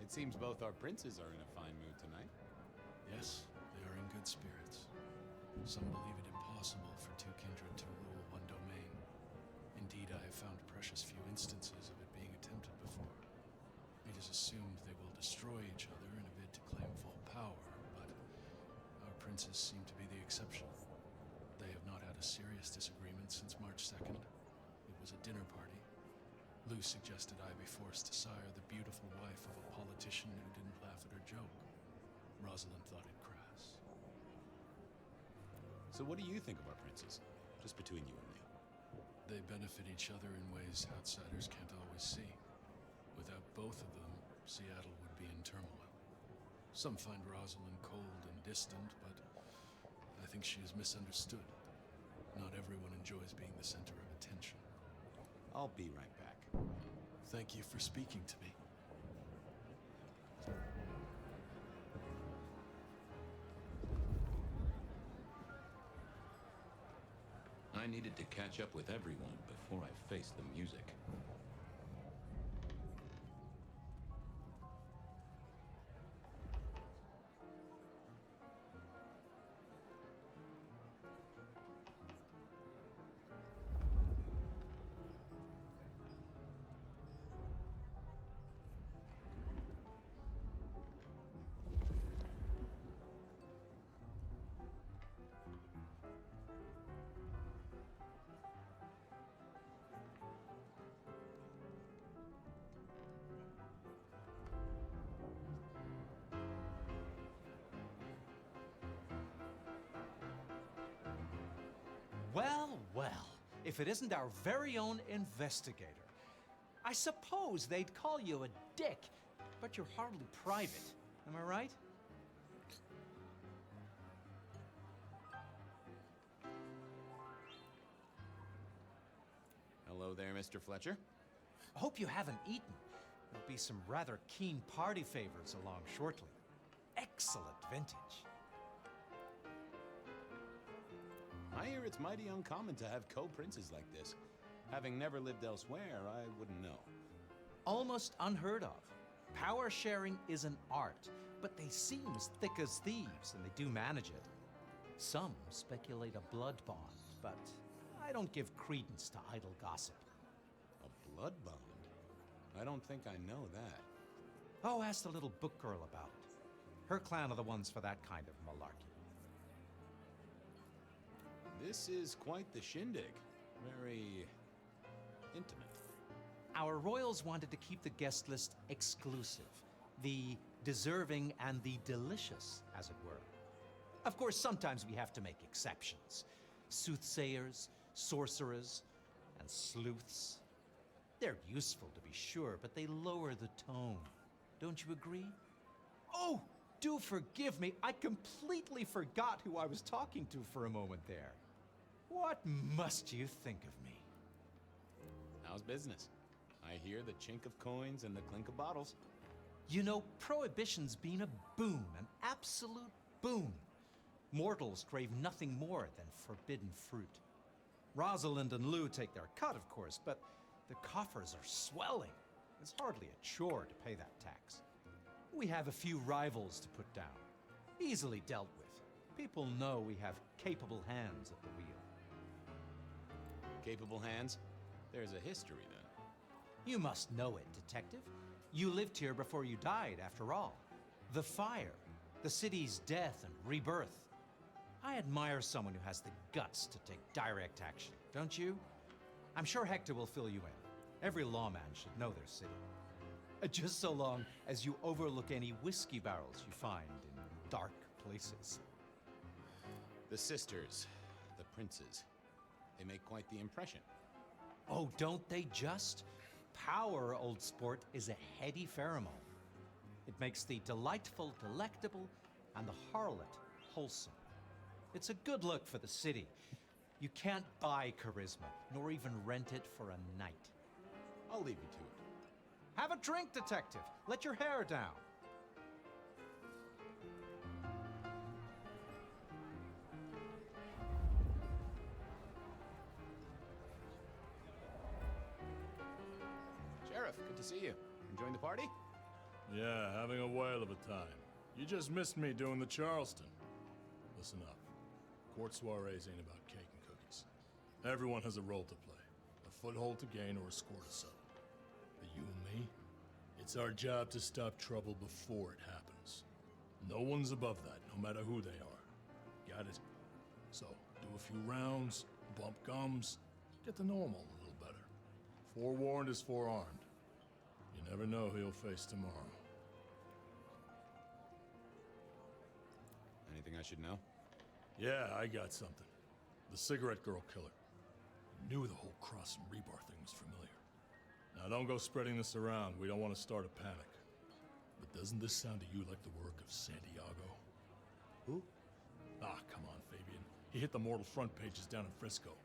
It seems both our princes are in a fine mood tonight. Yes, they are in good spirits. Some believe it impossible for two kindred to rule one domain. Indeed, I have found precious few instances of it being attempted before. It is assumed they will destroy each other in a bid to claim full power, but our princes seem to be the exception. They have not had a serious disagreement since March 2nd. It was a dinner party. Lou suggested I be forced to sire the beautiful wife of a politician who didn't laugh at her joke. Rosalind thought it crass. So what do you think of our princes? Just between you and me. They benefit each other in ways outsiders can't always see. Without both of them, Seattle would be in turmoil. Some find Rosalind cold and distant, but I think she is misunderstood. Not everyone enjoys being the center of attention. I'll be right back. Thank you for speaking to me. I needed to catch up with everyone before I faced the music. Well, well, if it isn't our very own investigator. I suppose they'd call you a dick, but you're hardly private. Am I right? Hello there, Mr. Fletcher. Hope you haven't eaten. There'll be some rather keen party favors along shortly. Excellent vintage. I hear it's mighty uncommon to have co-princes like this. Having never lived elsewhere, I wouldn't know. Almost unheard of. Power sharing is an art, but they seem as thick as thieves, and they do manage it. Some speculate a blood bond, but I don't give credence to idle gossip. A blood bond? I don't think I know that. Oh, ask the little book girl about it. Her clan are the ones for that kind of malarkey. This is quite the shindig. Very intimate. Our royals wanted to keep the guest list exclusive. The deserving and the delicious, as it were. Of course, sometimes we have to make exceptions. Soothsayers, sorcerers, and sleuths. They're useful, to be sure, but they lower the tone. Don't you agree? Oh, do forgive me. I completely forgot who I was talking to for a moment there. What must you think of me? How's business? I hear the chink of coins and the clink of bottles. You know, Prohibition's been a boon, an absolute boon. Mortals crave nothing more than forbidden fruit. Rosalind and Lou take their cut, of course, but the coffers are swelling. It's hardly a chore to pay that tax. We have a few rivals to put down, easily dealt with. People know we have capable hands at the wheel. Capable hands? There's a history, then. You must know it, Detective. You lived here before you died, after all. The fire, the city's death and rebirth. I admire someone who has the guts to take direct action, don't you? I'm sure Hector will fill you in. Every lawman should know their city. Just so long as you overlook any whiskey barrels you find in dark places. The sisters, the princes, they make quite the impression. Oh, don't they just? Power, old sport, is a heady pheromone. It makes the delightful delectable and the harlot wholesome. It's a good look for the city. You can't buy charisma, nor even rent it for a night. I'll leave you to it. Have a drink, Detective. Let your hair down. Sheriff, good to see you. Enjoying the party? Yeah, having a whale of a time. You just missed me doing the Charleston. Listen up. Court soirees ain't about cake and cookies. Everyone has a role to play. A foothold to gain or a score to settle. But you and me, it's our job to stop trouble before it happens. No one's above that, no matter who they are. Got it? So, do a few rounds, bump gums, get to know 'em all a little better. Forewarned is forearmed. You never know who you'll face tomorrow. Anything I should know? Yeah, I got something. The cigarette girl killer. Knew the whole Cross and Rebar thing was familiar. Now don't go spreading this around. We don't want to start a panic. But doesn't this sound to you like the work of Santiago? Who? Ah, come on, Fabian. He hit the mortal front pages down in Frisco.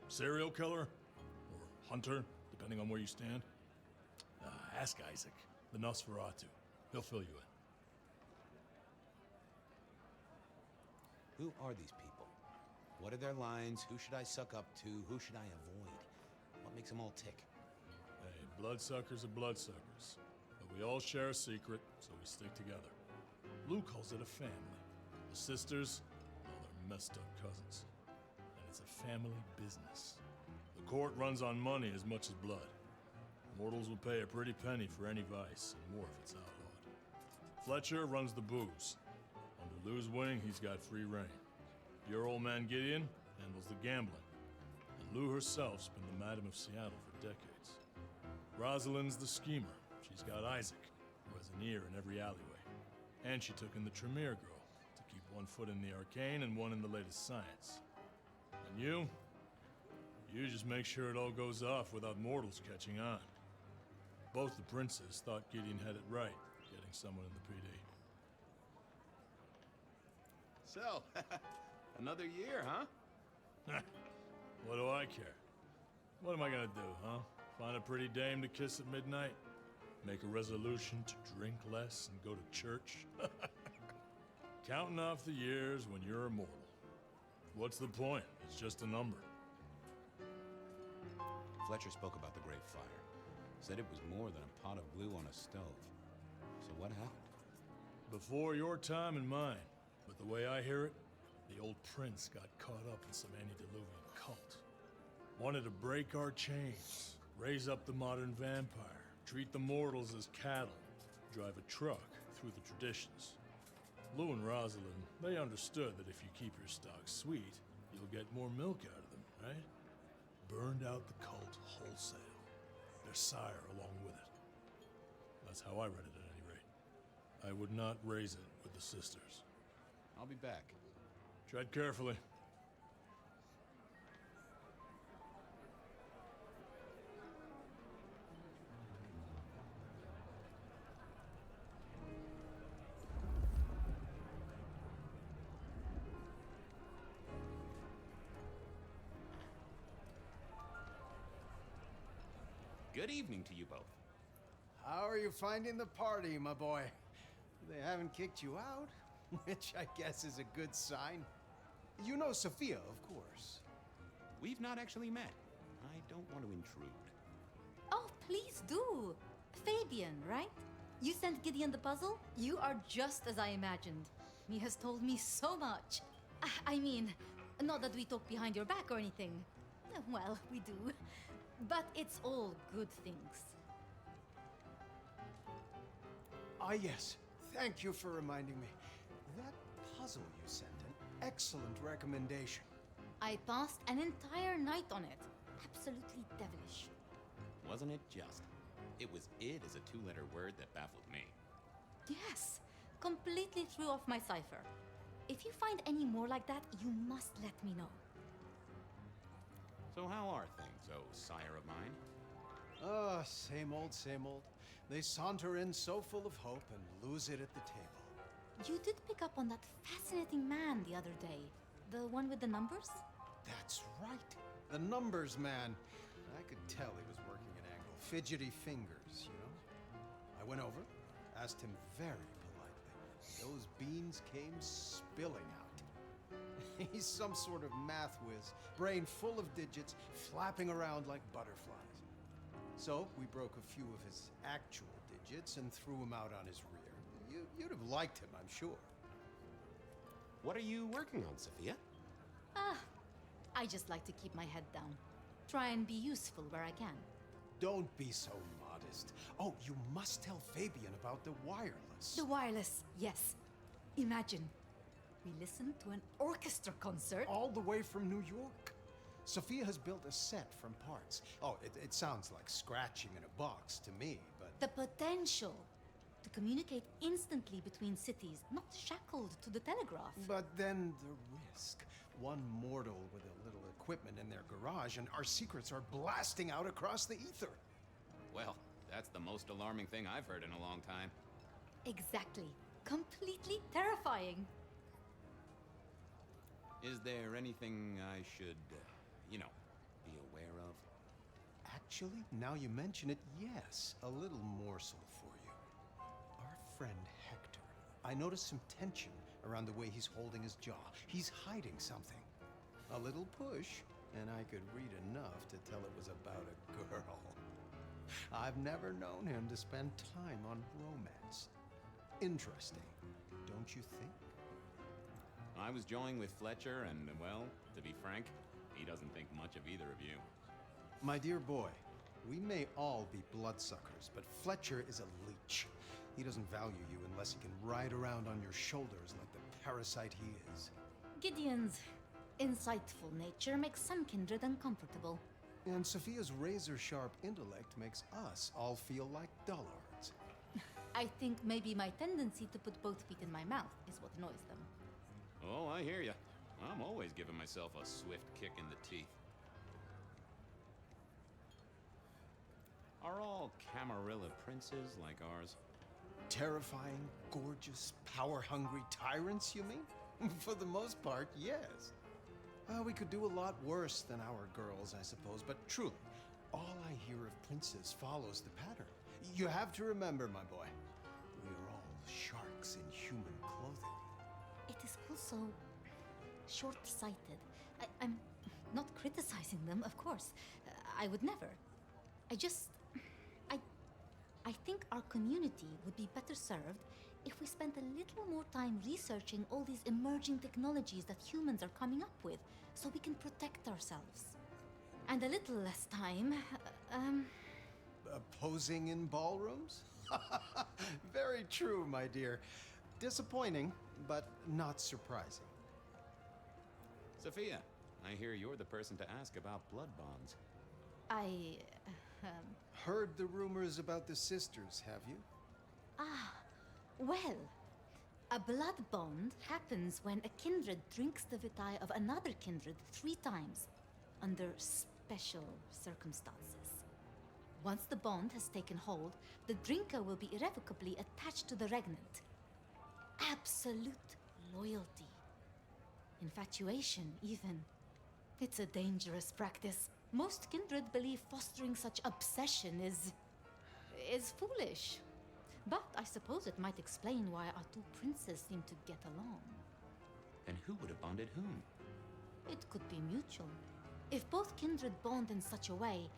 Serial killer? Or hunter, depending on where you stand? Ask Isaac, the Nosferatu. He'll fill you in. Who are these people? What are their lines? Who should I suck up to? Who should I avoid? What makes them all tick? Hey, bloodsuckers are bloodsuckers. But we all share a secret, so we stick together. Lou calls it a family. The sisters, well, they're messed up cousins. And it's a family business. The court runs on money as much as blood. Mortals will pay a pretty penny for any vice, and more if it's outlawed. Fletcher runs the booze. Under Lou's wing, he's got free reign. Your old man Gideon handles the gambling. And Lou herself's been the Madam of Seattle for decades. Rosalind's the schemer. She's got Isaac, who has an ear in every alleyway. And she took in the Tremere girl, to keep one foot in the arcane and one in the latest science. And you just make sure it all goes off without mortals catching on. Both the princes thought Gideon had it right, getting someone in the PD. So, another year, huh? What do I care? What am I gonna do, huh? Find a pretty dame to kiss at midnight? Make a resolution to drink less and go to church? Counting off the years when you're immortal. What's the point? It's just a number. Fletcher spoke about the Great Fire. Said it was more than a pot of glue on a stove. So what happened? Before your time and mine. But the way I hear it, the old prince got caught up in some antediluvian cult. Wanted to break our chains, raise up the modern vampire, treat the mortals as cattle, drive a truck through the traditions. Lou and Rosalind, they understood that if you keep your stock sweet, you'll get more milk out of them, right? Burned out the cult wholesale. Their sire along with it. That's how I read it at any rate. I would not raise it with the sisters. I'll be back. Tread carefully. Good evening to you both. How are you finding the party, my boy? They haven't kicked you out, which I guess is a good sign. You know Sophia, of course. We've not actually met. I don't want to intrude. Oh, please do. Fabian, right? You sent Gideon the puzzle? You are just as I imagined. He has told me so much. I mean, not that we talk behind your back or anything. Well, we do. But it's all good things. Ah, yes. Thank you for reminding me. That puzzle you sent, an excellent recommendation. I passed an entire night on it. Absolutely devilish. Wasn't it just? It was "id" as a two-letter word that baffled me. Yes, completely threw off my cipher. If you find any more like that, you must let me know. So how are things, oh sire of mine? Ah, same old, same old. They saunter in so full of hope and lose it at the table. You did pick up on that fascinating man the other day. The one with the numbers? That's right. The numbers man. I could tell he was working an angle. Fidgety fingers, you know? I went over, asked him very politely. Those beans came spilling out. He's some sort of math whiz, brain full of digits, flapping around like butterflies. So we broke a few of his actual digits and threw him out on his rear. You'd have liked him, I'm sure. What are you working on, Sophia? I just like to keep my head down. Try and be useful where I can. Don't be so modest. Oh, you must tell Fabian about the wireless. The wireless, yes. Imagine, we listened to an orchestra concert. All the way from New York. Sophia has built a set from parts. Oh, it sounds like scratching in a box to me, but... The potential to communicate instantly between cities, not shackled to the telegraph. But then the risk. One mortal with a little equipment in their garage, and our secrets are blasting out across the ether. Well, that's the most alarming thing I've heard in a long time. Exactly. Completely terrifying. Is there anything I should, be aware of? Actually, now you mention it, yes, a little morsel for you. Our friend Hector. I noticed some tension around the way he's holding his jaw. He's hiding something. A little push, and I could read enough to tell it was about a girl. I've never known him to spend time on romance. Interesting, don't you think? I was joined with Fletcher, and, well, to be frank, he doesn't think much of either of you. My dear boy, we may all be bloodsuckers, but Fletcher is a leech. He doesn't value you unless he can ride around on your shoulders like the parasite he is. Gideon's insightful nature makes some kindred uncomfortable. And Sophia's razor-sharp intellect makes us all feel like dullards. I think maybe my tendency to put both feet in my mouth is what annoys them. Oh, I hear ya. I'm always giving myself a swift kick in the teeth. Are all Camarilla princes like ours? Terrifying, gorgeous, power-hungry tyrants, you mean? For the most part, yes. We could do a lot worse than our girls, I suppose, but truly, all I hear of princes follows the pattern. You have to remember, my boy, we are all sharks in human clothing. It is also short-sighted. I'm not criticizing them, of course. I would never. I think our community would be better served if we spent a little more time researching all these emerging technologies that humans are coming up with, so we can protect ourselves. And a little less time, Posing in ballrooms? Very true, my dear. Disappointing, but not surprising. Sophia, I hear you're the person to ask about blood bonds. Heard the rumors about the sisters, have you? Well, a blood bond happens when a kindred drinks the vitae of another kindred 3 times, under special circumstances. Once the bond has taken hold, the drinker will be irrevocably attached to the regnant. Absolute loyalty. Infatuation, even. It's a dangerous practice. Most kindred believe fostering such obsession is is foolish. But I suppose it might explain why our two princes seem to get along. And who would have bonded whom? It could be mutual. If both kindred bond in such a way,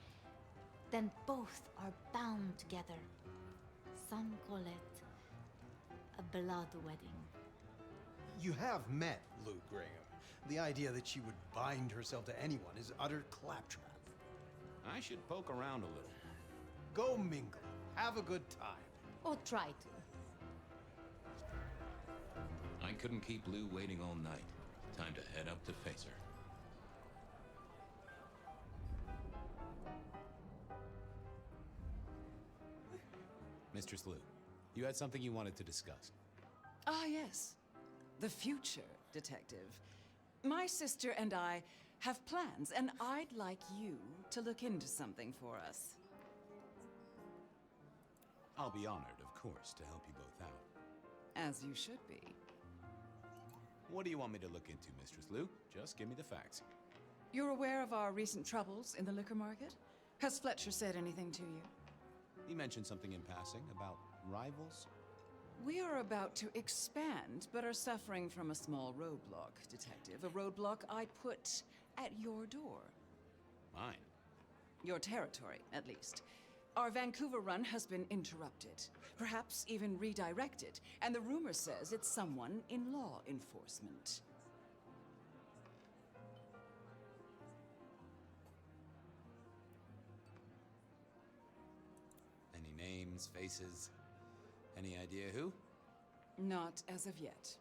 then both are bound together. Some call it a blood wedding. You have met Lou Graham. The idea that she would bind herself to anyone is utter claptrap. I should poke around a little. Go mingle. Have a good time. Or try to. I couldn't keep Lou waiting all night. Time to head up to face her. Mistress Lou, you had something you wanted to discuss. Ah, yes. The future, Detective. My sister and I have plans, and I'd like you to look into something for us. I'll be honored, of course, to help you both out. As you should be. What do you want me to look into, Mistress Lou? Just give me the facts. You're aware of our recent troubles in the liquor market? Has Fletcher said anything to you? He mentioned something in passing about rivals. We are about to expand, but are suffering from a small roadblock, Detective. A roadblock I put at your door. Mine? Your territory, at least. Our Vancouver run has been interrupted, perhaps even redirected, and the rumor says it's someone in law enforcement. Any names, faces? Any idea who? Not as of yet.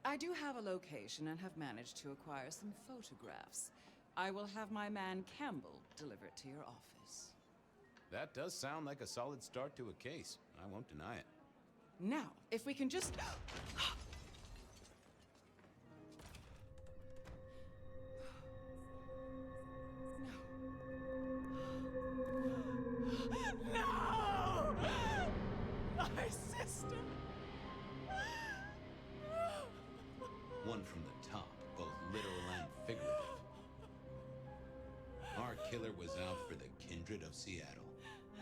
I do have a location and have managed to acquire some photographs. I will have my man Campbell deliver it to your office. That does sound like a solid start to a case. I won't deny it. Now, if we can just... No! My sister! One from the top, both literal and figurative. Our killer was out for the kindred of Seattle,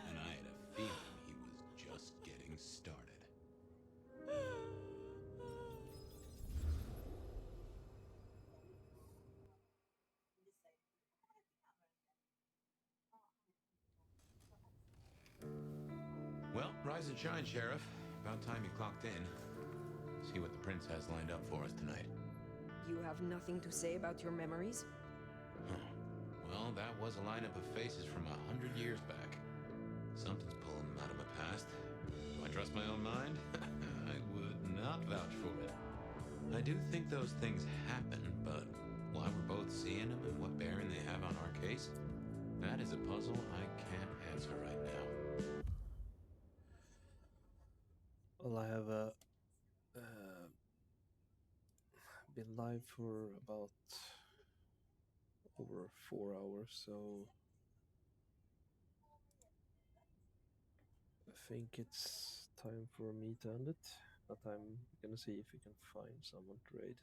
and I had a feeling he was just getting started. Well, rise and shine, Sheriff. About time you clocked in. See what the prince has lined up for us tonight. You have nothing to say about your memories? Well, that was a lineup of faces from 100 years back. Something's pulling them out of my past. Do I trust my own mind? I would not vouch for it. I do think those things happen, but why we're both seeing them and what bearing they have on our case, that is a puzzle I can't answer right now. Well, I have been live for about over 4 hours, so I think it's time for me to end it. But I'm gonna see if we can find someone to raid.